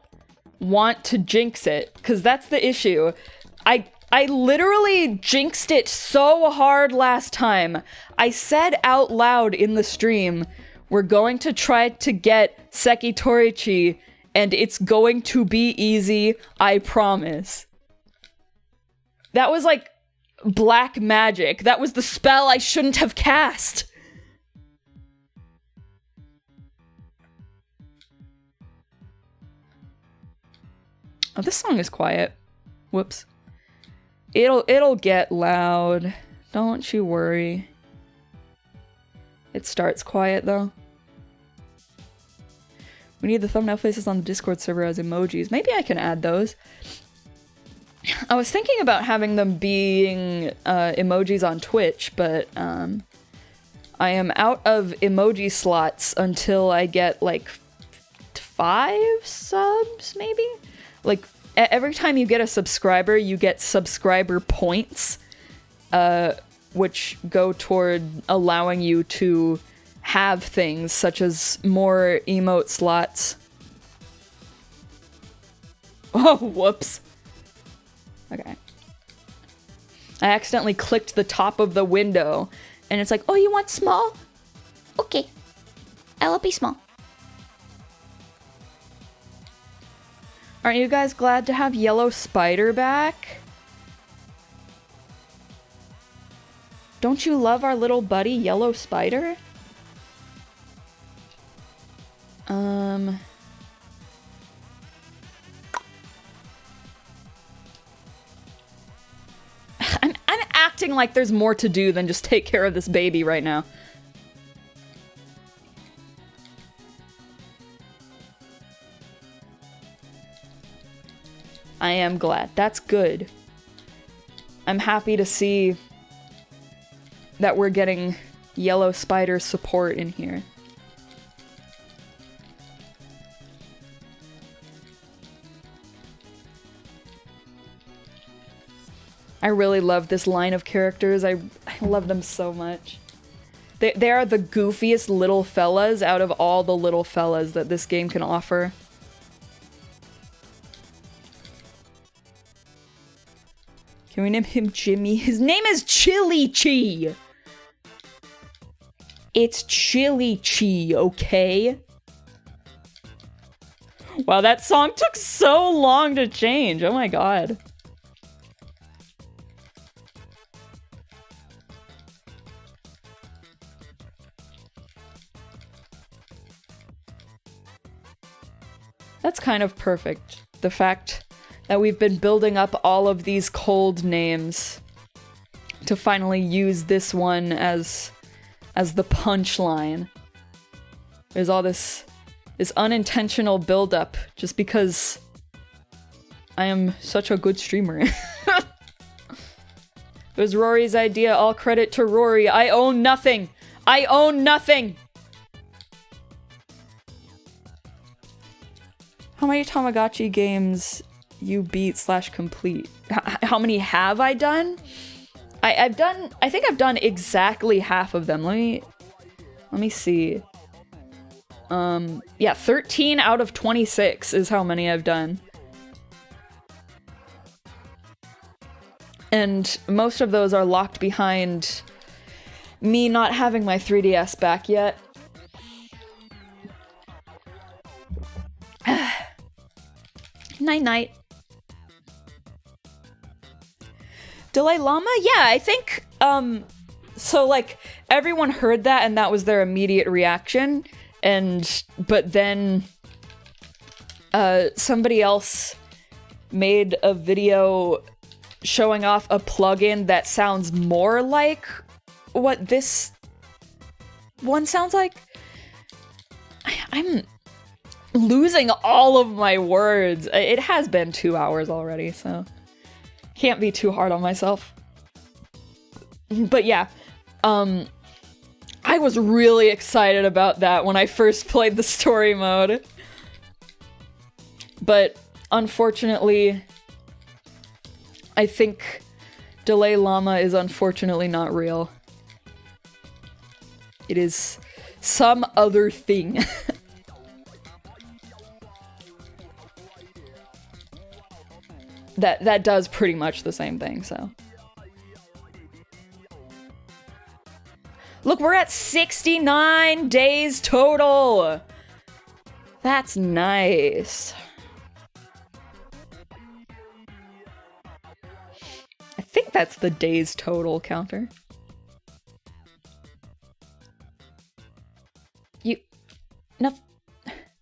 want to jinx it, because that's the issue. I literally jinxed it so hard last time. I said out loud in the stream, we're going to try to get Sekitorichi, and it's going to be easy, I promise. That was like black magic. That was the spell I shouldn't have cast. Oh, this song is quiet. Whoops. It'll get loud. Don't you worry. It starts quiet though. We need the thumbnail faces on the Discord server as emojis. Maybe I can add those. I was thinking about having them being emojis on Twitch, but I am out of emoji slots until I get like 5 subs, maybe? Like, every time you get a subscriber, you get subscriber points, which go toward allowing you to have things such as more emote slots. Oh, whoops. Okay. I accidentally clicked the top of the window, and it's like, oh, you want small? Okay. I'll be small. Aren't you guys glad to have Yellow Spider back? Don't you love our little buddy, Yellow Spider? I'm acting like there's more to do than just take care of this baby right now. I am glad. That's good. I'm happy to see that we're getting Yellow Spider support in here. I really love this line of characters. I love them so much. They are the goofiest little fellas out of all the little fellas that this game can offer. Can we name him Jimmy? His name is Chili Chi! It's Chili Chi, okay? Wow, that song took so long to change. Oh my god. That's kind of perfect. The fact that we've been building up all of these cold names to finally use this one as the punchline. There's all this unintentional buildup just because I am such a good streamer. It was Rory's idea, all credit to Rory. I own nothing! I own nothing! How many Tamagotchi games you beat / complete? How many have I done? I think I've done exactly half of them. Let me see. Yeah, 13 out of 26 is how many I've done. And most of those are locked behind me not having my 3DS back yet. Night-night. Dalai Lama? Yeah, I think So, like, everyone heard that and that was their immediate reaction, but then, somebody else made a video showing off a plugin that sounds more like what this one sounds like. I'm losing all of my words. It has been 2 hours already, so can't be too hard on myself. But yeah, I was really excited about that when I first played the story mode. But unfortunately, I think Delay Llama is unfortunately not real. It is some other thing. that does pretty much the same thing, so. Look, we're at 69 days total! That's nice. I think that's the days total counter.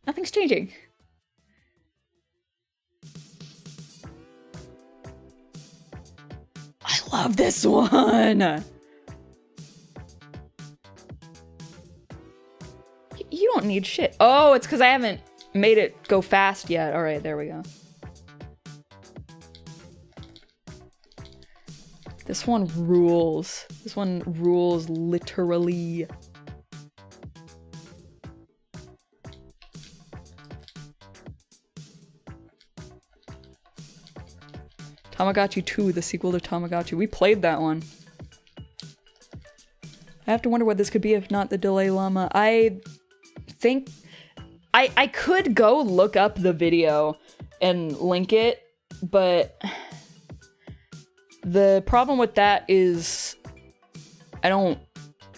Nothing's changing. I love this one! You don't need shit. Oh, it's because I haven't made it go fast yet. Alright, there we go. This one rules. This one rules literally. Tamagotchi 2, the sequel to Tamagotchi. We played that one. I have to wonder what this could be if not the Delay Llama. I think I could go look up the video and link it, but the problem with that is I don't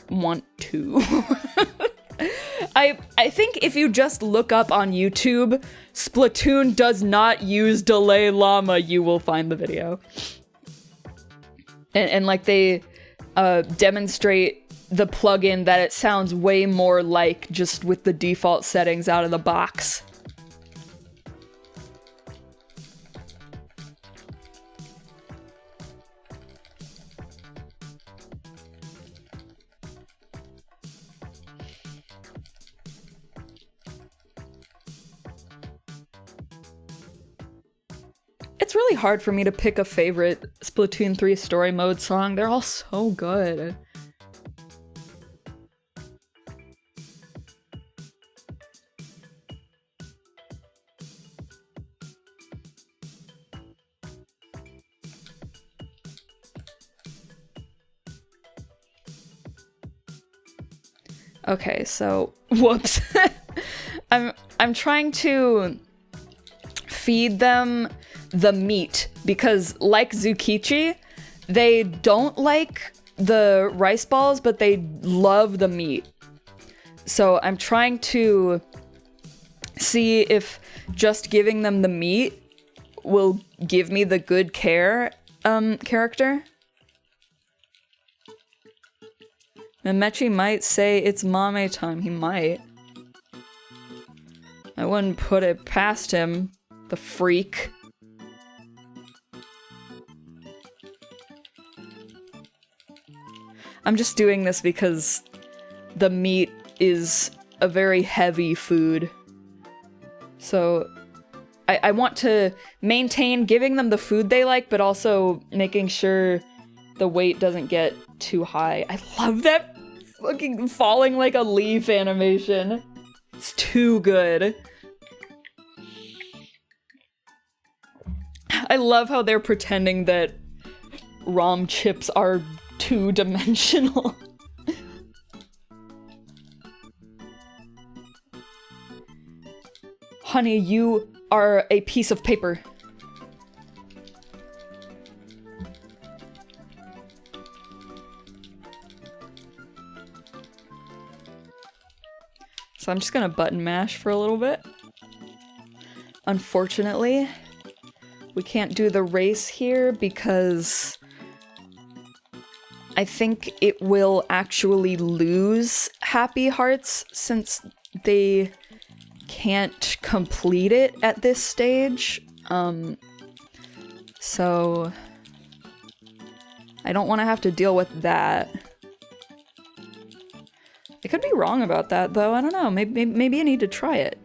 want to. I think if you just look up on YouTube, Splatoon does not use Delay Llama, you will find the video. And like they demonstrate the plugin that it sounds way more like just with the default settings out of the box. It's really hard for me to pick a favorite Splatoon 3 story mode song. They're all so good. Okay, so whoops. I'm trying to feed them the meat because, like Zukichi, they don't like the rice balls, but they love the meat. So I'm trying to see if just giving them the meat will give me the good care character. Memechi might say it's mame time. He might. I wouldn't put it past him, the freak. I'm just doing this because the meat is a very heavy food. So I want to maintain giving them the food they like, but also making sure the weight doesn't get too high. I love that fucking falling like a leaf animation. It's too good. I love how they're pretending that ROM chips are two-dimensional. Honey, you are a piece of paper. So I'm just gonna button mash for a little bit. Unfortunately, we can't do the race here because I think it will actually lose happy hearts since they can't complete it at this stage. So I don't want to have to deal with that. I could be wrong about that, though. I don't know. Maybe I need to try it.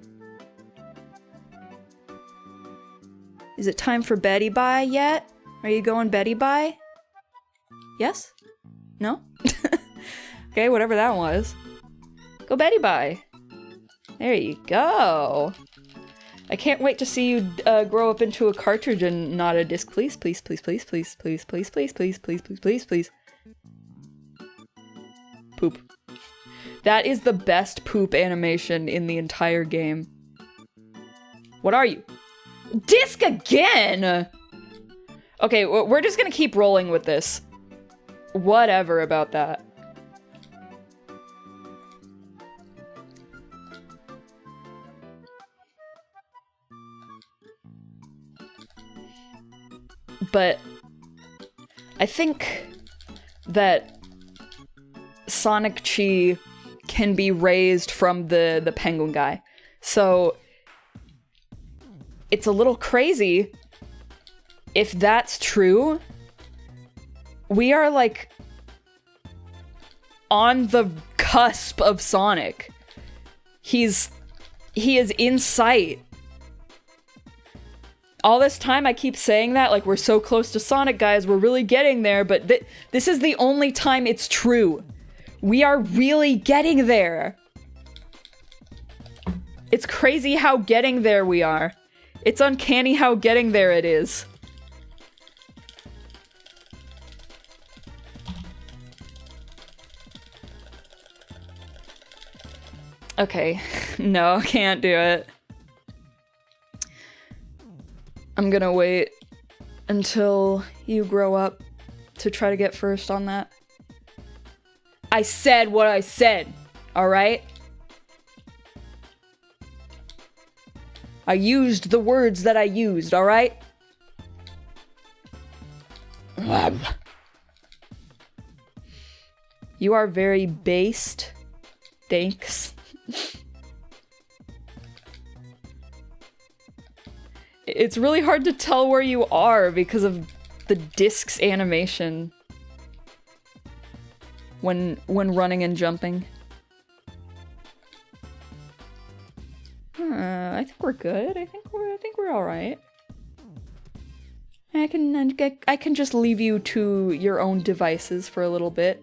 Is it time for Betty Bye yet? Are you going Betty Bye? Yes? No? Okay, whatever that was. Go Betty Bye. There you go. I can't wait to see you grow up into a cartridge and not a disc. Please, please, please, please, please, please, please, please, please, please, please, please, please. Poop. That is the best poop animation in the entire game. What are you? Disc again! Okay, we're just gonna keep rolling with this. Whatever about that. But I think that Sonic Chi can be raised from the penguin guy. So it's a little crazy. If that's true, we are like on the cusp of Sonic. He is in sight. All this time I keep saying that, like, we're so close to Sonic, guys, we're really getting there, but this is the only time it's true. We are really getting there. It's crazy how getting there we are. It's uncanny how getting there it is. Okay, no, can't do it. I'm gonna wait until you grow up to try to get first on that. I said what I said, alright? I used the words that I used, alright? You are very based. Thanks. It's really hard to tell where you are because of the disc's animation when running and jumping. I think we're good. I think we're all right. I can just leave you to your own devices for a little bit.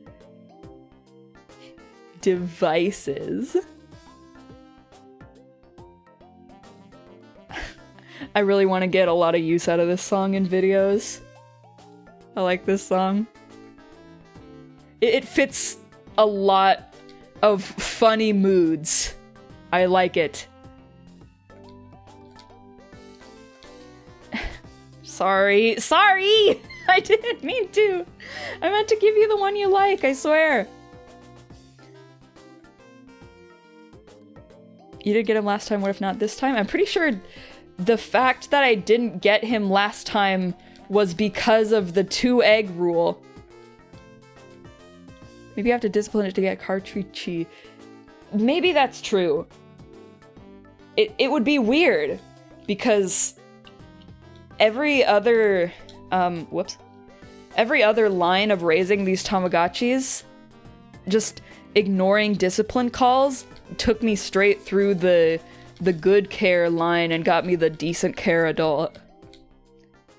Devices. I really want to get a lot of use out of this song in videos. I like this song. It fits a lot of funny moods. I like it. Sorry. Sorry! I didn't mean to. I meant to give you the one you like, I swear. You did get him last time, what if not this time? I'm pretty sure the fact that I didn't get him last time was because of the 2-egg rule. Maybe I have to discipline it to get cartridge. Maybe that's true. It would be weird because every other every other line of raising these Tamagotchis, just ignoring discipline calls, took me straight through the good care line and got me the decent care adult.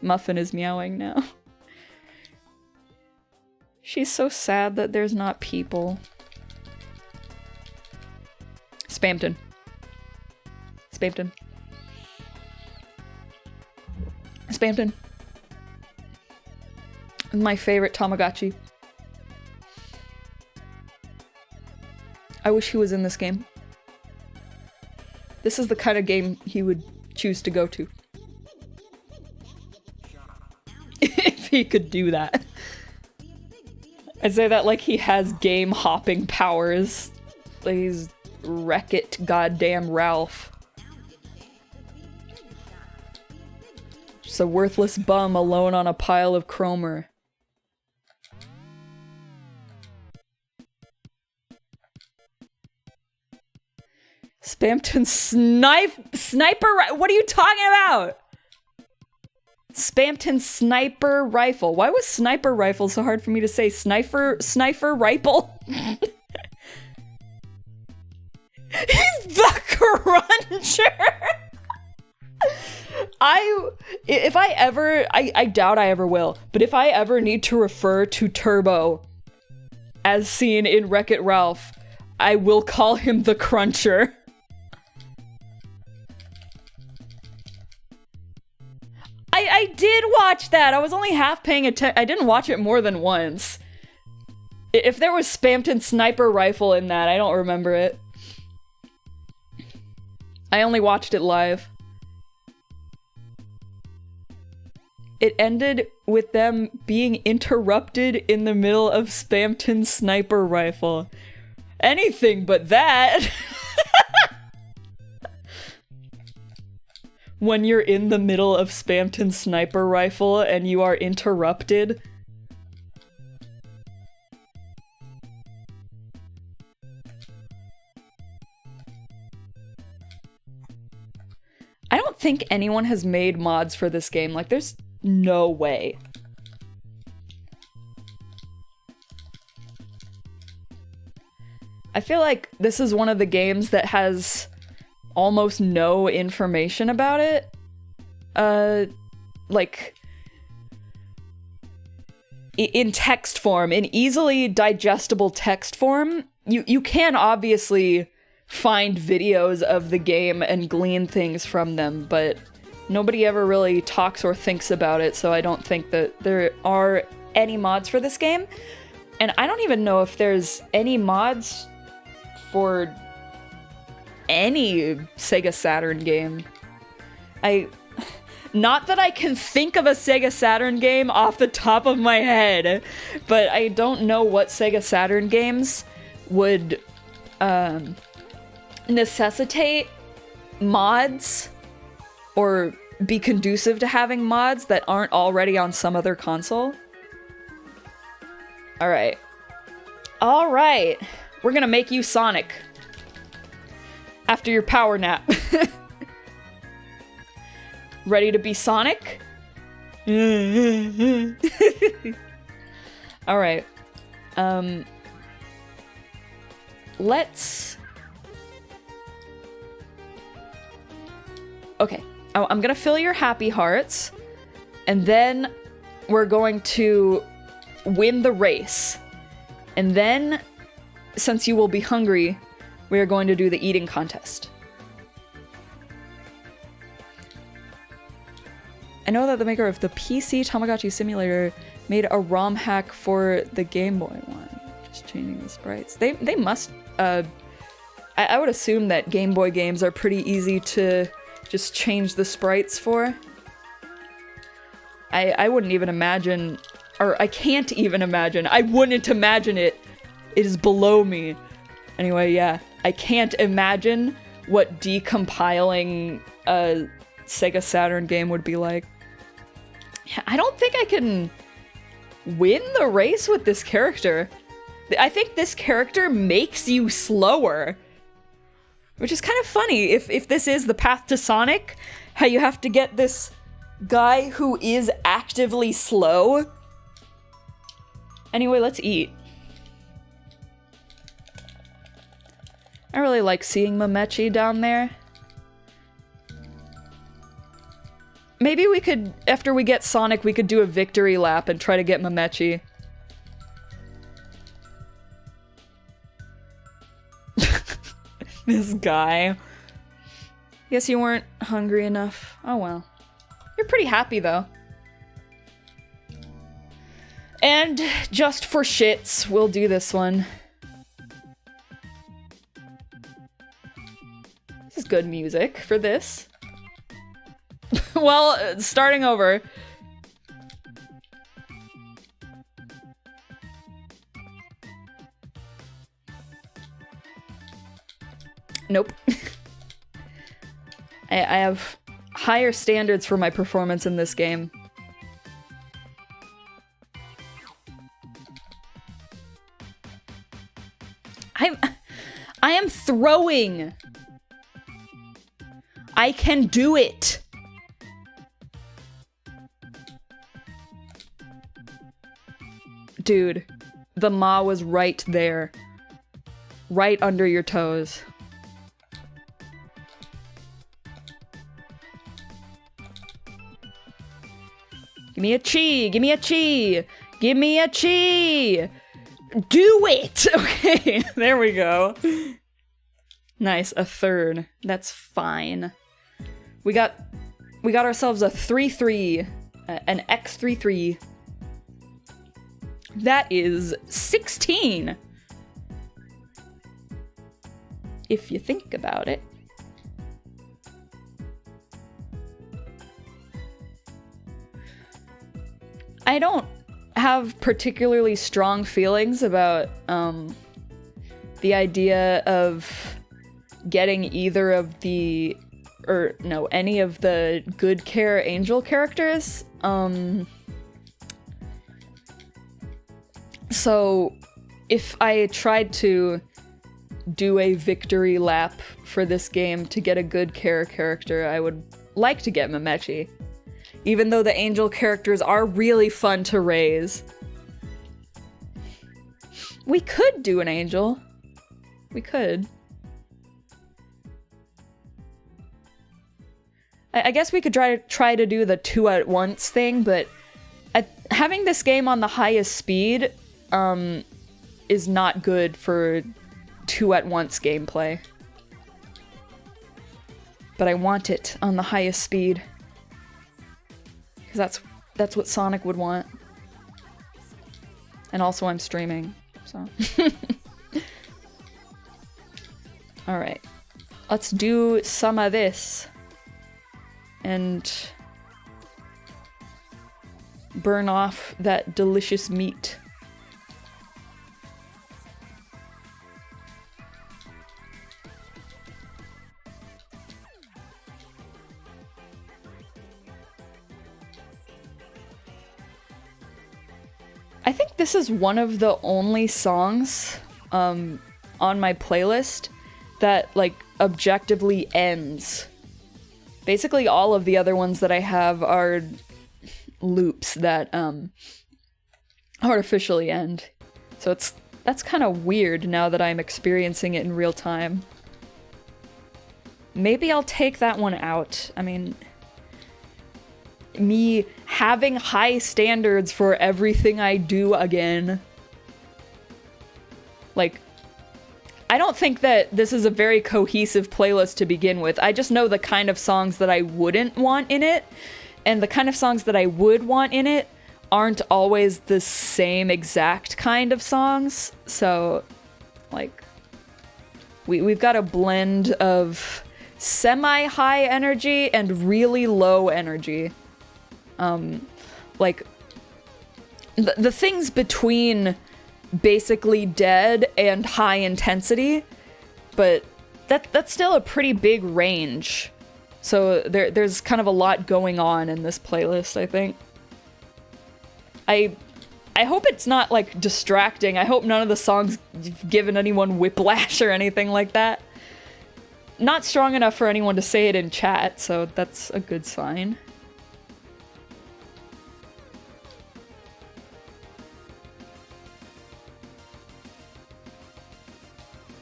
Muffin is meowing now. She's so sad that there's not people. Spamton. Spamton. Spamton. My favorite Tamagotchi. I wish he was in this game. This is the kind of game he would choose to go to. If he could do that. I'd say that like he has game hopping powers. Like he's Wreck-It goddamn Ralph. Just a worthless bum alone on a pile of chromer. Spamton sniper. What are you talking about? Spamton sniper rifle. Why was sniper rifle so hard for me to say? Sniper rifle. He's the cruncher. I doubt I ever will, but if I ever need to refer to Turbo as seen in Wreck-It Ralph, I will call him the cruncher. I did watch that. I was only half paying attention. I didn't watch it more than once. If there was Spamton sniper rifle in that, I don't remember it. I only watched it live. It ended with them being interrupted in the middle of Spamton sniper rifle. Anything but that. When you're in the middle of Spamton sniper rifle and you are interrupted. I don't think anyone has made mods for this game. Like, there's no way. I feel like this is one of the games that has almost no information about it. Like, in text form, in easily digestible text form, you can obviously find videos of the game and glean things from them, but nobody ever really talks or thinks about it, so I don't think that there are any mods for this game. And I don't even know if there's any mods for any Sega Saturn game. Not that I can think of a Sega Saturn game off the top of my head, but I don't know what Sega Saturn games would necessitate mods or be conducive to having mods that aren't already on some other console. Alright. Alright. We're gonna make you Sonic. After your power nap. Ready to be Sonic? Alright. Let's... Okay. I'm gonna fill your happy hearts, and then we're going to win the race. And then, since you will be hungry, we are going to do the eating contest. I know that the maker of the PC Tamagotchi simulator made a ROM hack for the Game Boy one. Just changing the sprites. They must, I would assume that Game Boy games are pretty easy to just change the sprites for. I wouldn't even imagine, or I can't even imagine. I wouldn't imagine it. It is below me. Anyway, yeah. I can't imagine what decompiling a Sega Saturn game would be like. I don't think I can win the race with this character. I think this character makes you slower. Which is kind of funny, if this is the path to Sonic, how you have to get this guy who is actively slow. Anyway, let's eat. I really like seeing Mamechi down there. Maybe we could, after we get Sonic, we could do a victory lap and try to get Mamechi. This guy. Guess you weren't hungry enough. Oh well. You're pretty happy though. And just for shits, we'll do this one. This is good music for this. Well, starting over. Nope. I have higher standards for my performance in this game. I am throwing I can do it! Dude, the maw was right there. Right under your toes. Give me a chi! Give me a chi! Give me a chi! Do it! Okay, there we go. Nice, a third. That's fine. We got ourselves a 3-3. An X-3-3. That is 16! If you think about it. I don't have particularly strong feelings about the idea of getting either of the, or no, any of the good care angel characters. So if I tried to do a victory lap for this game to get a good care character, I would like to get Mamechi. Even though the angel characters are really fun to raise. We could do an angel. We could. I guess we could try to do the 2 at once thing, but having this game on the highest speed is not good for 2 at once gameplay. But I want it on the highest speed. Because that's what Sonic would want. And also I'm streaming, so. Alright. Let's do some of this. And burn off that delicious meat. I think this is one of the only songs on my playlist that, like, objectively ends. Basically all of the other ones that I have are loops that artificially end. So that's kind of weird now that I'm experiencing it in real time. Maybe I'll take that one out. I mean, me having high standards for everything I do again. Like, I don't think that this is a very cohesive playlist to begin with. I just know the kind of songs that I wouldn't want in it, and the kind of songs that I would want in it aren't always the same exact kind of songs. So, like, we've got a blend of semi-high energy and really low energy. Like, the things between basically dead and high intensity, but that's still a pretty big range. So there's kind of a lot going on in this playlist, I think. I hope it's not, like, distracting. I hope none of the songs given anyone whiplash or anything like that. Not strong enough for anyone to say it in chat, so that's a good sign.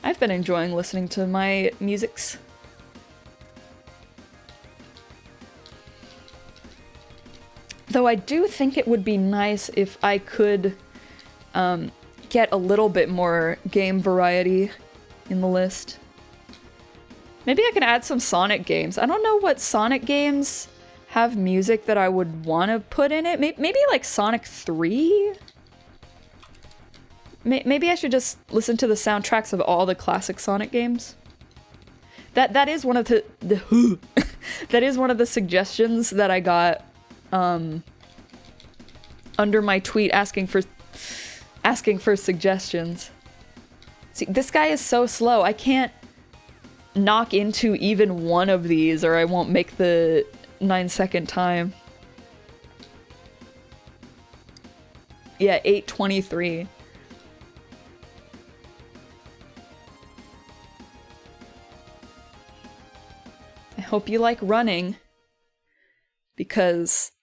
I've been enjoying listening to my musics. Though I do think it would be nice if I could get a little bit more game variety in the list. Maybe I can add some Sonic games. I don't know what Sonic games have music that I would want to put in it. Maybe like Sonic 3? Maybe I should just listen to the soundtracks of all the classic Sonic games. That is one of the that is one of the suggestions that I got under my tweet asking for suggestions. See, this guy is so slow. I can't knock into even one of these or I won't make the 9-second time. Yeah, 8:23. hope you like running, because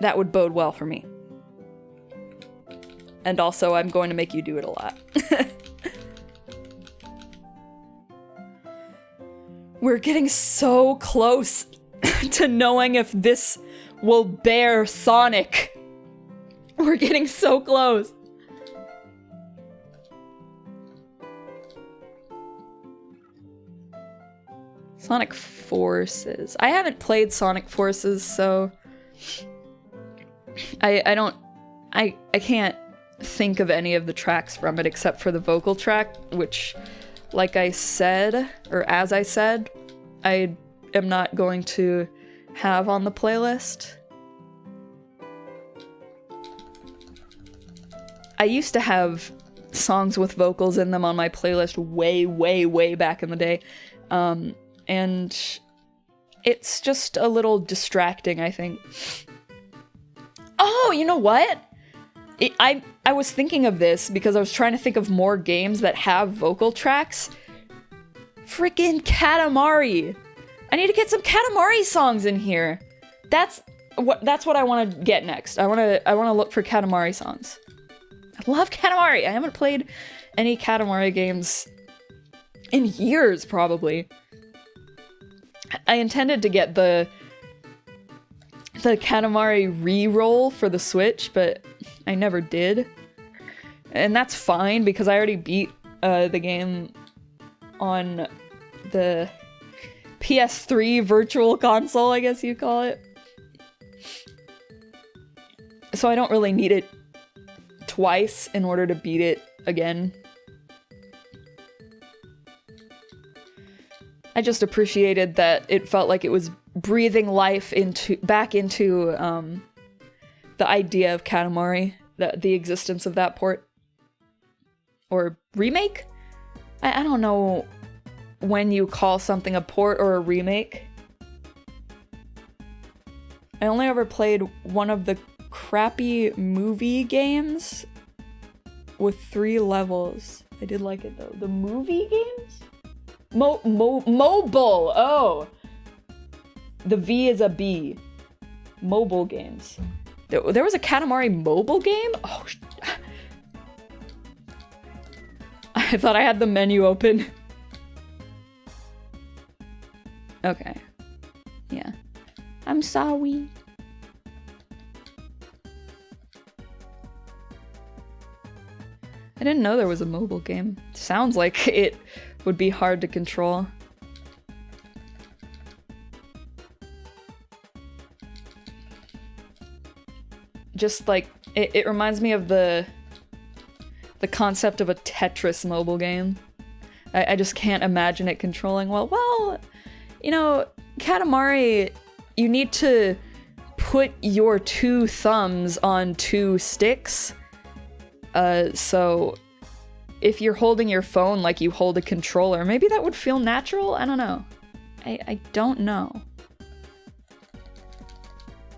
that would bode well for me. And also, I'm going to make you do it a lot. We're getting so close to knowing if this will bear Sonic. We're getting so close. Sonic Forces. I haven't played Sonic Forces, so I can't think of any of the tracks from it except for the vocal track, which, like I said, or as I said, I am not going to have on the playlist. I used to have songs with vocals in them on my playlist way, way, way back in the day. And it's just a little distracting, I think. Oh, you know what? I was thinking of this because I was trying to think of more games that have vocal tracks. Frickin' Katamari! I need to get some Katamari songs in here. That's what I want to get next. I want to look for Katamari songs. I love Katamari. I haven't played any Katamari games in years, probably. I intended to get the Katamari re-roll for the Switch, but I never did. And that's fine, because I already beat the game on the PS3 Virtual Console, I guess you call it. So I don't really need it twice in order to beat it again. I just appreciated that it felt like it was breathing life back into the idea of Katamari, the existence of that port. Or remake? I don't know when you call something a port or a remake. I only ever played one of the crappy movie games with 3 levels. I did like it though. The movie games? Mobile! Oh! The V is a B. Mobile games. There was a Katamari mobile game? Oh, I thought I had the menu open. Okay. Yeah. I'm sorry. I didn't know there was a mobile game. Sounds like it would be hard to control. Just like, it reminds me of the concept of a Tetris mobile game. I just can't imagine it controlling well. Well, you know, Katamari, you need to put your 2 thumbs on 2 sticks. So if you're holding your phone like you hold a controller, maybe that would feel natural? I don't know. I don't know.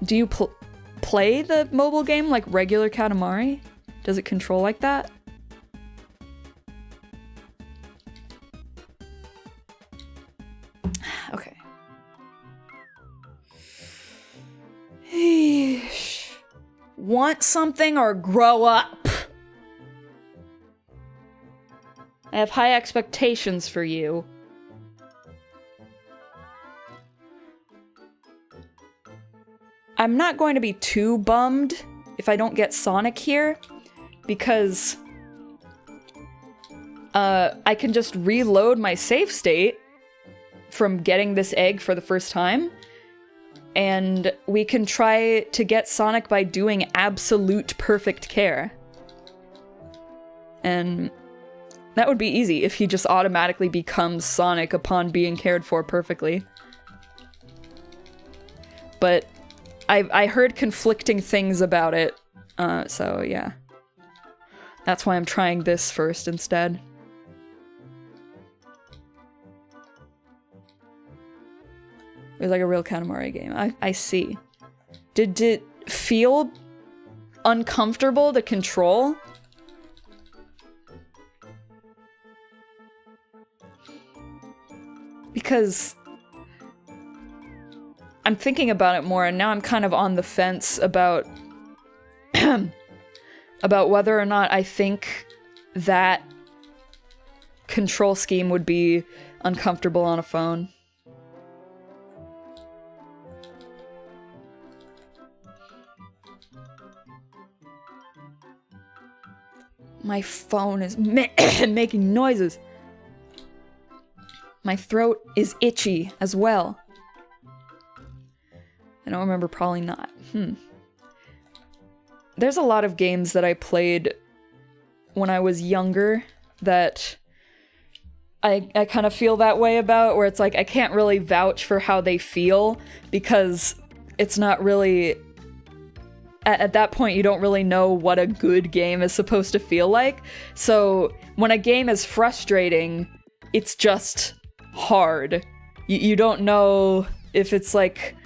Do you play the mobile game like regular Katamari? Does it control like that? Okay. Want something or grow up? I have high expectations for you. I'm not going to be too bummed if I don't get Sonic here, because I can just reload my save state from getting this egg for the first time, and we can try to get Sonic by doing absolute perfect care. And that would be easy if he just automatically becomes Sonic upon being cared for perfectly. But I heard conflicting things about it, so yeah. That's why I'm trying this first instead. It was like a real Katamari game. I see. Did it feel uncomfortable to control? Because I'm thinking about it more, and now I'm kind of on the fence about about whether or not I think that control scheme would be uncomfortable on a phone. My phone is making noises. My throat is itchy as well. I don't remember, probably not. There's a lot of games that I played when I was younger that I kind of feel that way about, where it's like I can't really vouch for how they feel because it's not really... At that point, you don't really know what a good game is supposed to feel like. So when a game is frustrating, it's just hard. You don't know if it's like,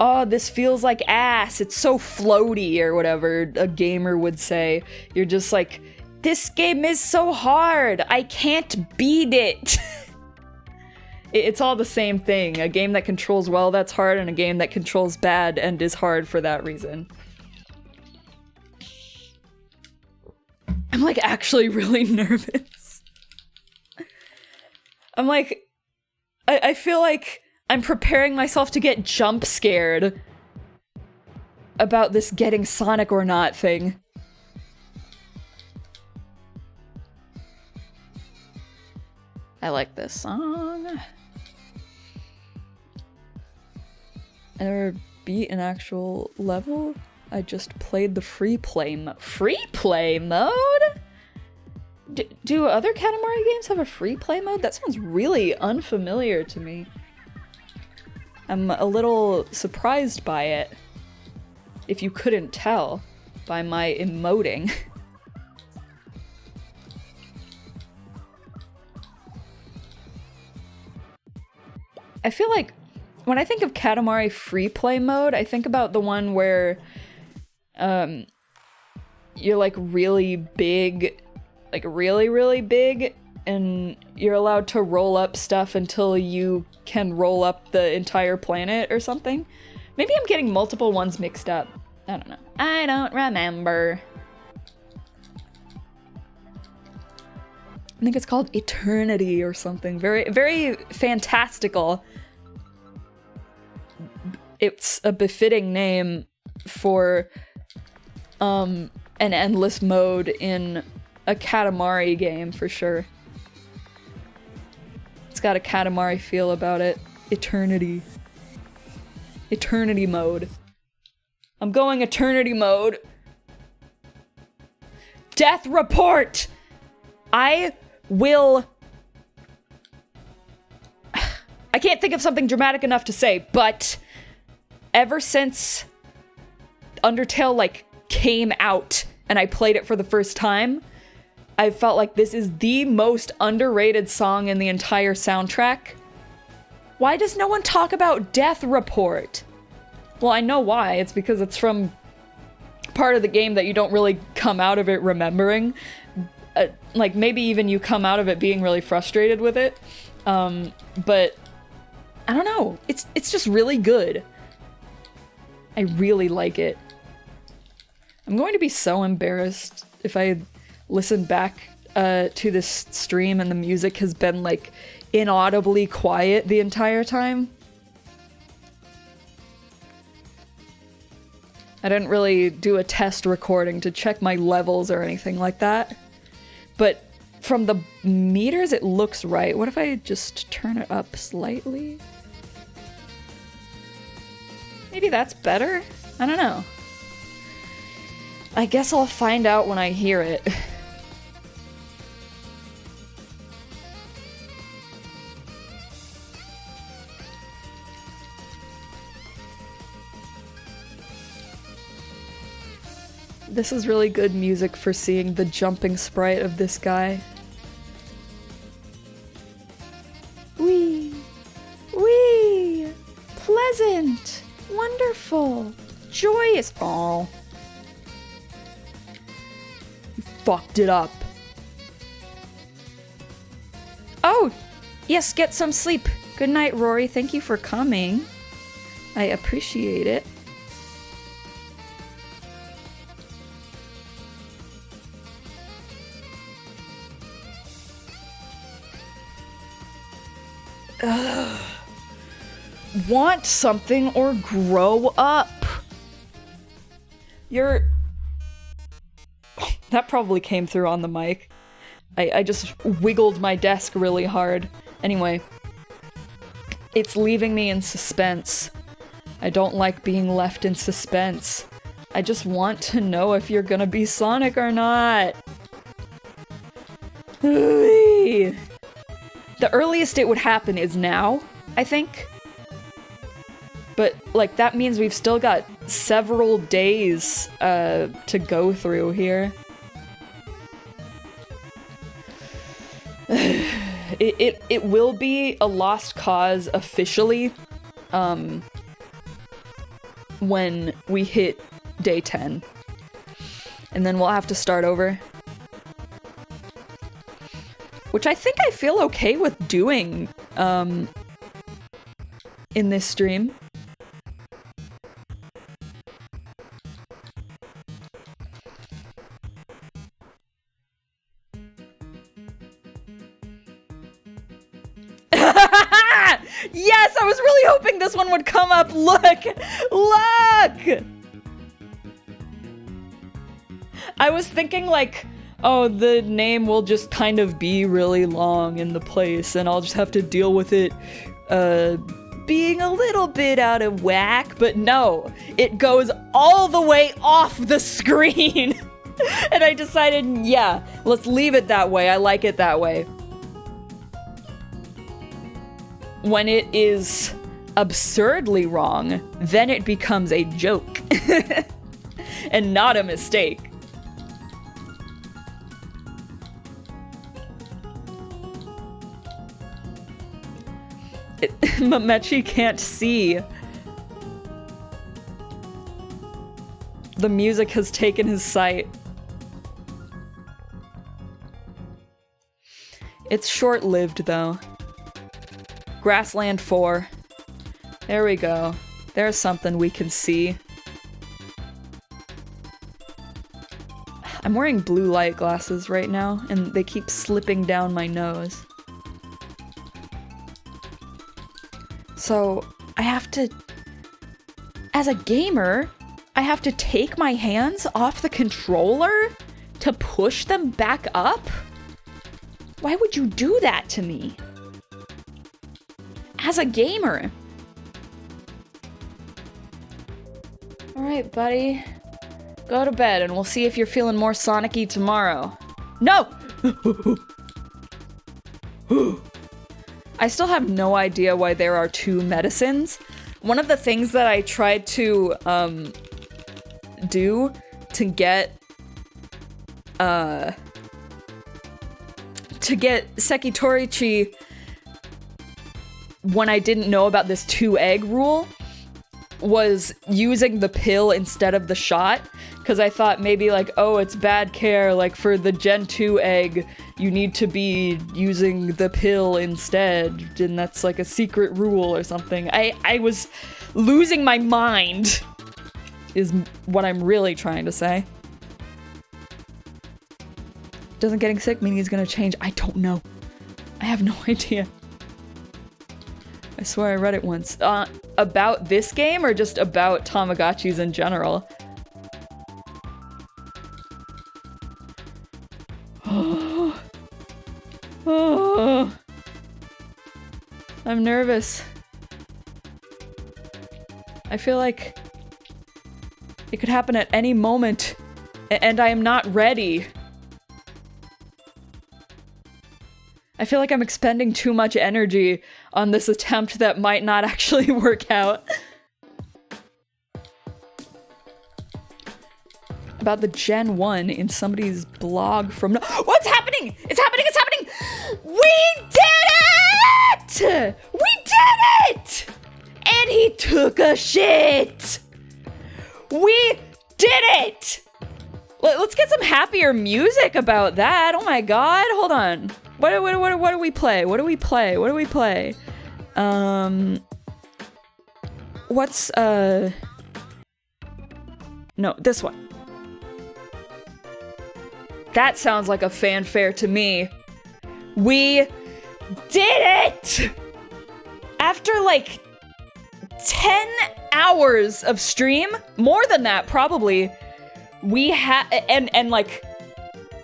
oh, this feels like ass, it's so floaty, or whatever a gamer would say. You're just like, this game is so hard, I can't beat it. It's all the same thing. A game that controls well, that's hard, and a game that controls bad and is hard for that reason. I'm like actually really nervous. I'm like, I feel like I'm preparing myself to get jump scared about this getting Sonic or not thing. I like this song. I never beat an actual level. I just played the free play mode. Free play mode? Do other Katamari games have a free play mode? That sounds really unfamiliar to me. I'm a little surprised by it, if you couldn't tell by my emoting. I feel like when I think of Katamari free play mode, I think about the one where you're like really big, like really big, and you're allowed to roll up stuff until you can roll up the entire planet or something. Maybe I'm getting multiple ones mixed up. I don't know. I don't remember. I think it's called Eternity or something. Very fantastical. It's a befitting name for an endless mode in a Katamari game, for sure. It's got a Katamari feel about it. Eternity. Eternity mode. I'm going Eternity mode. Death report! I will... I can't think of something dramatic enough to say, but ever since Undertale, like, came out and I played it for the first time, I felt like this is the most underrated song in the entire soundtrack. Why does no one talk about Death Report? Well, I know why. It's because it's from part of the game that you don't really come out of it remembering. Like, maybe even you come out of it being really frustrated with it. But I don't know. It's just really good. I really like it. I'm going to be so embarrassed if I listen back to this stream and the music has been, like, inaudibly quiet the entire time. I didn't really do a test recording to check my levels or anything like that. But from the meters, it looks right. What if I just turn it up slightly? Maybe that's better? I don't know. I guess I'll find out when I hear it. This is really good music for seeing the jumping sprite of this guy. Wee! Wee! Pleasant! Wonderful! Joyous! Aw. You fucked it up. Oh! Yes, get some sleep. Good night, Rory. Thank you for coming. I appreciate it. Ugh. Want something or grow up. That probably came through on the mic. I just wiggled my desk really hard. Anyway. It's leaving me in suspense. I don't like being left in suspense. I just want to know if you're gonna be Sonic or not. The earliest it would happen is now, I think. But, like, that means we've still got several days to go through here. It will be a lost cause officially when we hit day 10. And then we'll have to start over. Which I think I feel okay with doing in this stream. Yes, I was really hoping this one would come up. Look! Look! I was thinking like, oh, the name will just kind of be really long in the place and I'll just have to deal with it being a little bit out of whack, but no, it goes all the way off the screen. And I decided, yeah, let's leave it that way. I like it that way. When it is absurdly wrong, then it becomes a joke. And not a mistake. Mamechi can't see. The music has taken his sight. It's short-lived, though. Grassland 4. There we go. There's something we can see. I'm wearing blue light glasses right now, and they keep slipping down my nose. So, I have to... As a gamer, I have to take my hands off the controller to push them back up? Why would you do that to me? As a gamer. Alright, buddy. Go to bed and we'll see if you're feeling more Sonic-y tomorrow. No! I still have no idea why there are 2 medicines. One of the things that I tried to, do to get Sekitorichi when I didn't know about this 2-egg rule was using the pill instead of the shot, because I thought maybe like, oh, it's bad care, like for the Gen 2 egg, you need to be using the pill instead, and that's like a secret rule or something. I was losing my mind, is what I'm really trying to say. Doesn't getting sick mean he's gonna change? I don't know. I have no idea. I swear I read it once. About this game or just about Tamagotchis in general? Oh. I'm nervous. I feel like it could happen at any moment, and I am not ready. I feel like I'm expending too much energy on this attempt that might not actually work out. About the Gen 1 in somebody's blog from... What's happening? It's happening! It's happening! We did it! We did it! And he took a shit! We did it! Let's get some happier music about that. Oh my god, hold on. What do we play? What do we play? What do we play? What's, no, this one. That sounds like a fanfare to me. We did it! After like 10 hours of stream, more than that probably, we had, and like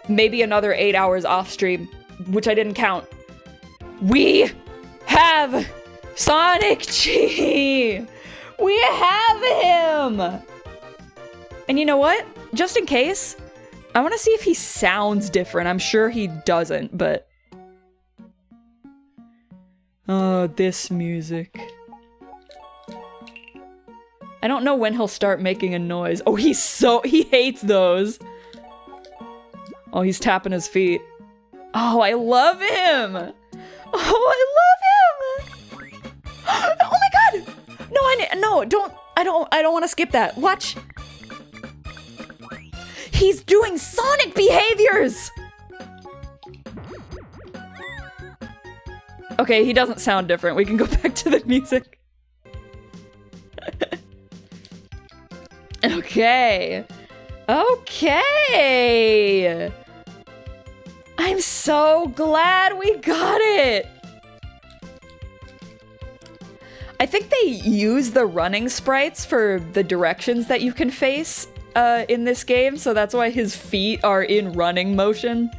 maybe another 8 hours off stream, which I didn't count. We have Sonic Chi! We have him! And you know what? Just in case, I want to see if he sounds different. I'm sure he doesn't, but... Oh, this music. I don't know when he'll start making a noise. Oh, he hates those. Oh, he's tapping his feet. Oh, I love him! Oh, I love him! Oh my god! No, I don't want to skip that. Watch. He's doing Sonic behaviors! Okay, he doesn't sound different. We can go back to the music. Okay. Okay! I'm so glad we got it! I think they use the running sprites for the directions that you can face in this game, so that's why his feet are in running motion.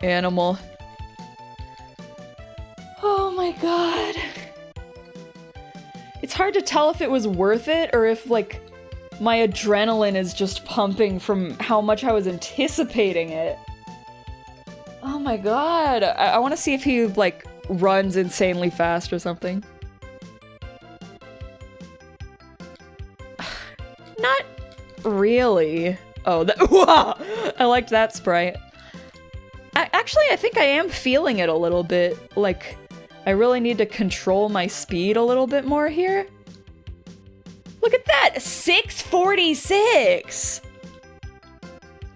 Animal. Oh my god. It's hard to tell if it was worth it or if, like, my adrenaline is just pumping from how much I was anticipating it. Oh my god. I want to see if he, like, runs insanely fast or something. Not really. Oh, wow! I liked that sprite. Actually, I think I am feeling it a little bit. Like, I really need to control my speed a little bit more here. Look at that! 646!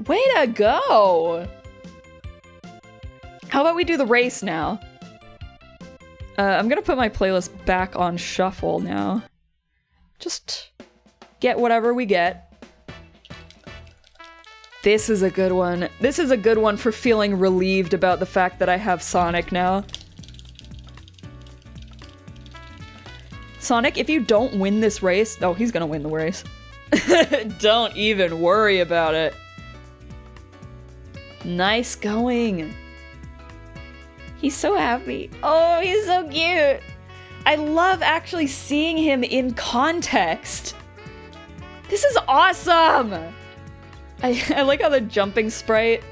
Way to go! How about we do the race now? I'm gonna put my playlist back on shuffle now. Just get whatever we get. This is a good one. This is a good one for feeling relieved about the fact that I have Sonic now. Sonic, if you don't win this race... Oh, he's gonna win the race. Don't even worry about it. Nice going. He's so happy. Oh, he's so cute. I love actually seeing him in context. This is awesome! I like how the jumping sprite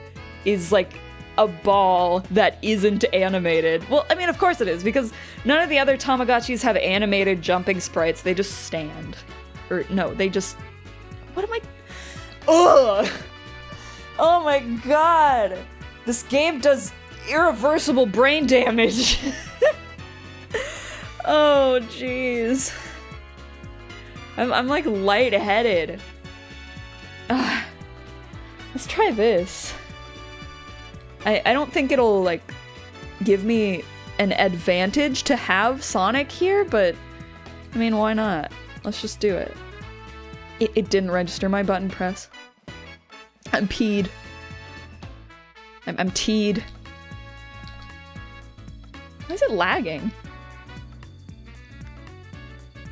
is like a ball that isn't animated. Well, I mean, of course it is, because none of the other Tamagotchis have animated jumping sprites. They just stand. Or, no, they just... What am I... Ugh! Oh my god! This game does irreversible brain damage. Oh, jeez. I'm like lightheaded. Ugh. Let's try this. I don't think it'll, like, give me an advantage to have Sonic here, but, I mean, why not? Let's just do it. It didn't register my button press. I'm peed. I'm teed. Why is it lagging?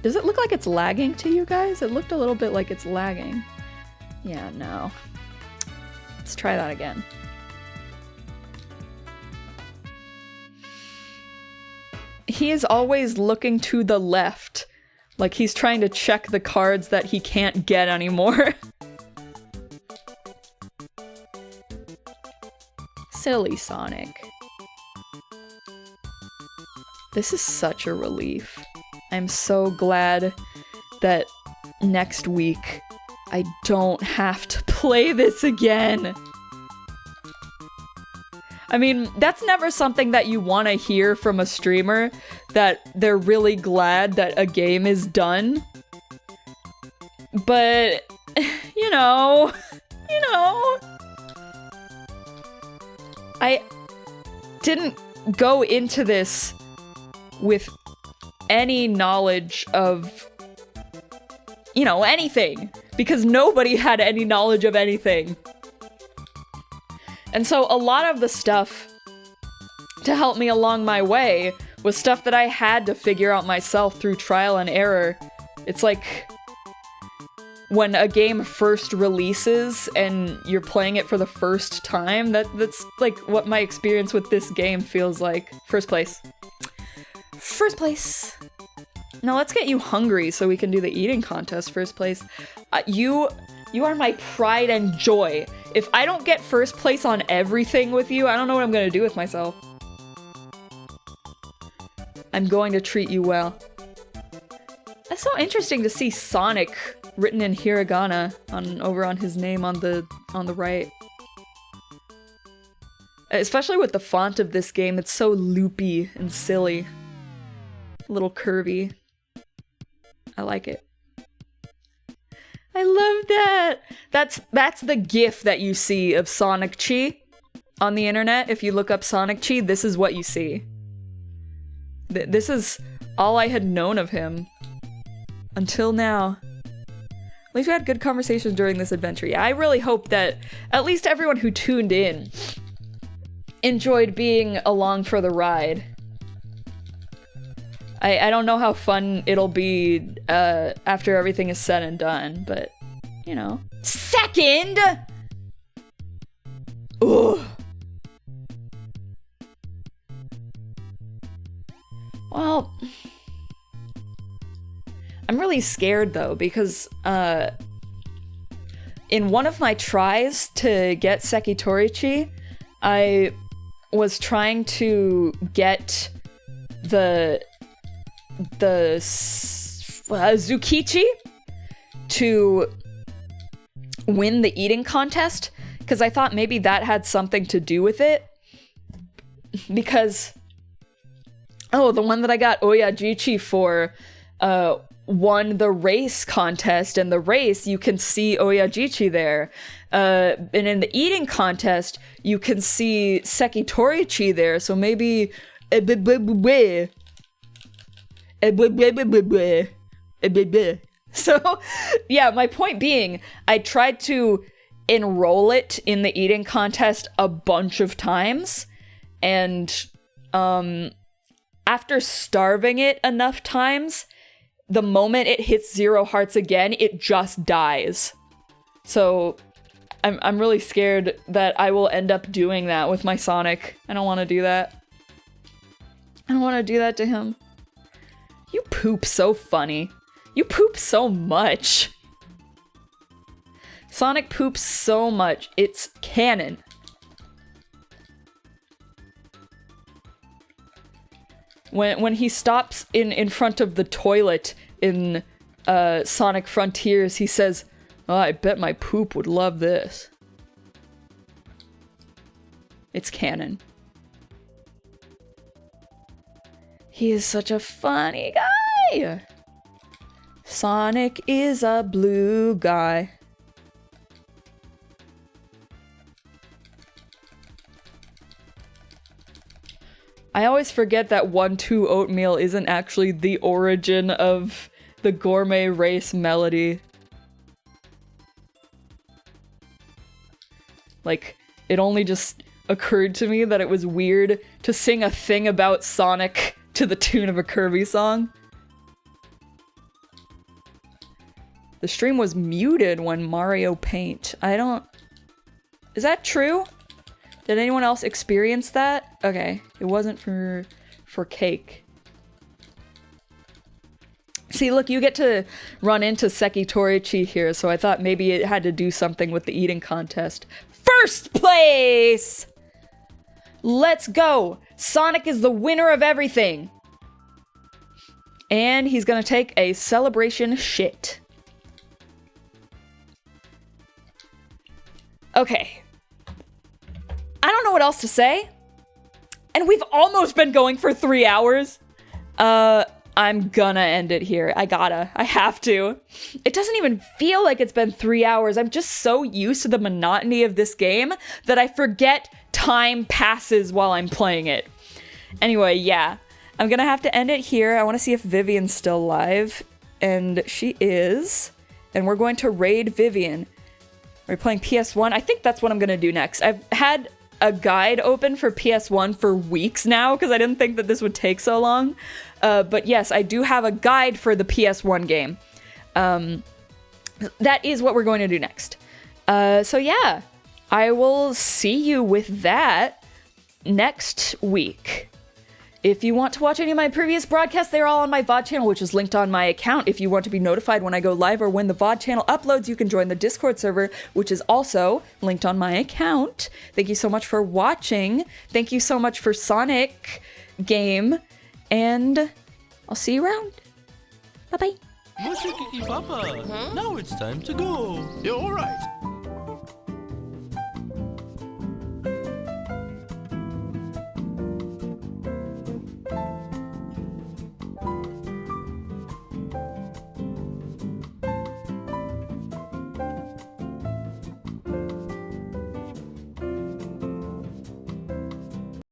Does it look like it's lagging to you guys? It looked a little bit like it's lagging. Yeah, no. Let's try that again. He is always looking to the left, like he's trying to check the cards that he can't get anymore. Silly Sonic. This is such a relief. I'm so glad that next week I don't have to play this again. I mean, that's never something that you want to hear from a streamer, that they're really glad that a game is done. But, you know, I didn't go into this with any knowledge of, you know, anything, because nobody had any knowledge of anything. And so a lot of the stuff to help me along my way was stuff that I had to figure out myself through trial and error. It's like when a game first releases and you're playing it for the first time, that's like what my experience with this game feels like. First place. First place. Now let's get you hungry so we can do the eating contest. First place. You are my pride and joy. If I don't get first place on everything with you, I don't know what I'm gonna do with myself. I'm going to treat you well. That's so interesting to see Sonic written in hiragana over on his name on the right. Especially with the font of this game, it's so loopy and silly. A little curvy. I like it. I love that! That's the gif that you see of Sonic Chi on the internet. If you look up Sonic Chi, this is what you see. This is all I had known of him. Until now. At least we had good conversations during this adventure. Yeah, I really hope that at least everyone who tuned in enjoyed being along for the ride. I don't know how fun it'll be after everything is said and done, but, you know. Second! Ugh. Well, I'm really scared though, because in one of my tries to get Sekitorichi, I was trying to get the Zukichi to win the eating contest, because I thought maybe that had something to do with it. Because, oh, the one that I got Oyajichi for won the race contest, and the race, you can see Oyajichi there. And in the eating contest, you can see Sekitorichi there, so maybe... So, yeah, my point being, I tried to enroll it in the eating contest a bunch of times, and after starving it enough times, the moment it hits 0 hearts again, it just dies. So, I'm really scared that I will end up doing that with my Sonic. I don't want to do that. I don't want to do that to him. You poop so funny. You poop so much. Sonic poops so much. It's canon. When he stops in front of the toilet in Sonic Frontiers, he says, "Oh, I bet my poop would love this." It's canon. He is such a funny guy! Sonic is a blue guy. I always forget that 1-2 oatmeal isn't actually the origin of the gourmet race melody. Like, it only just occurred to me that it was weird to sing a thing about Sonic to the tune of a Kirby song. The stream was muted when Mario Paint. Is that true? Did anyone else experience that? Okay, it wasn't for Cake. See, look, you get to run into Sekitorichi here, so I thought maybe it had to do something with the eating contest. First place! Let's go! Sonic is the winner of everything! And he's gonna take a celebration shit. Okay. I don't know what else to say. And we've almost been going for 3 hours. I'm gonna end it here. I have to. It doesn't even feel like it's been 3 hours. I'm just so used to the monotony of this game that I forget time passes while I'm playing it. Anyway, yeah. I'm gonna have to end it here. I want to see if Vivian's still alive. And she is. And we're going to raid Vivian. Are we playing PS1? I think that's what I'm gonna do next. I've had a guide open for PS1 for weeks now because I didn't think that this would take so long. But yes, I do have a guide for the PS1 game. That is what we're going to do next. So yeah, I will see you with that next week. If you want to watch any of my previous broadcasts, they're all on my VOD channel, which is linked on my account. If you want to be notified when I go live or when the VOD channel uploads, you can join the Discord server, which is also linked on my account. Thank you so much for watching. Thank you so much for Sonic game, and I'll see you around. Bye-bye. Papa, now it's time to go. You're all right.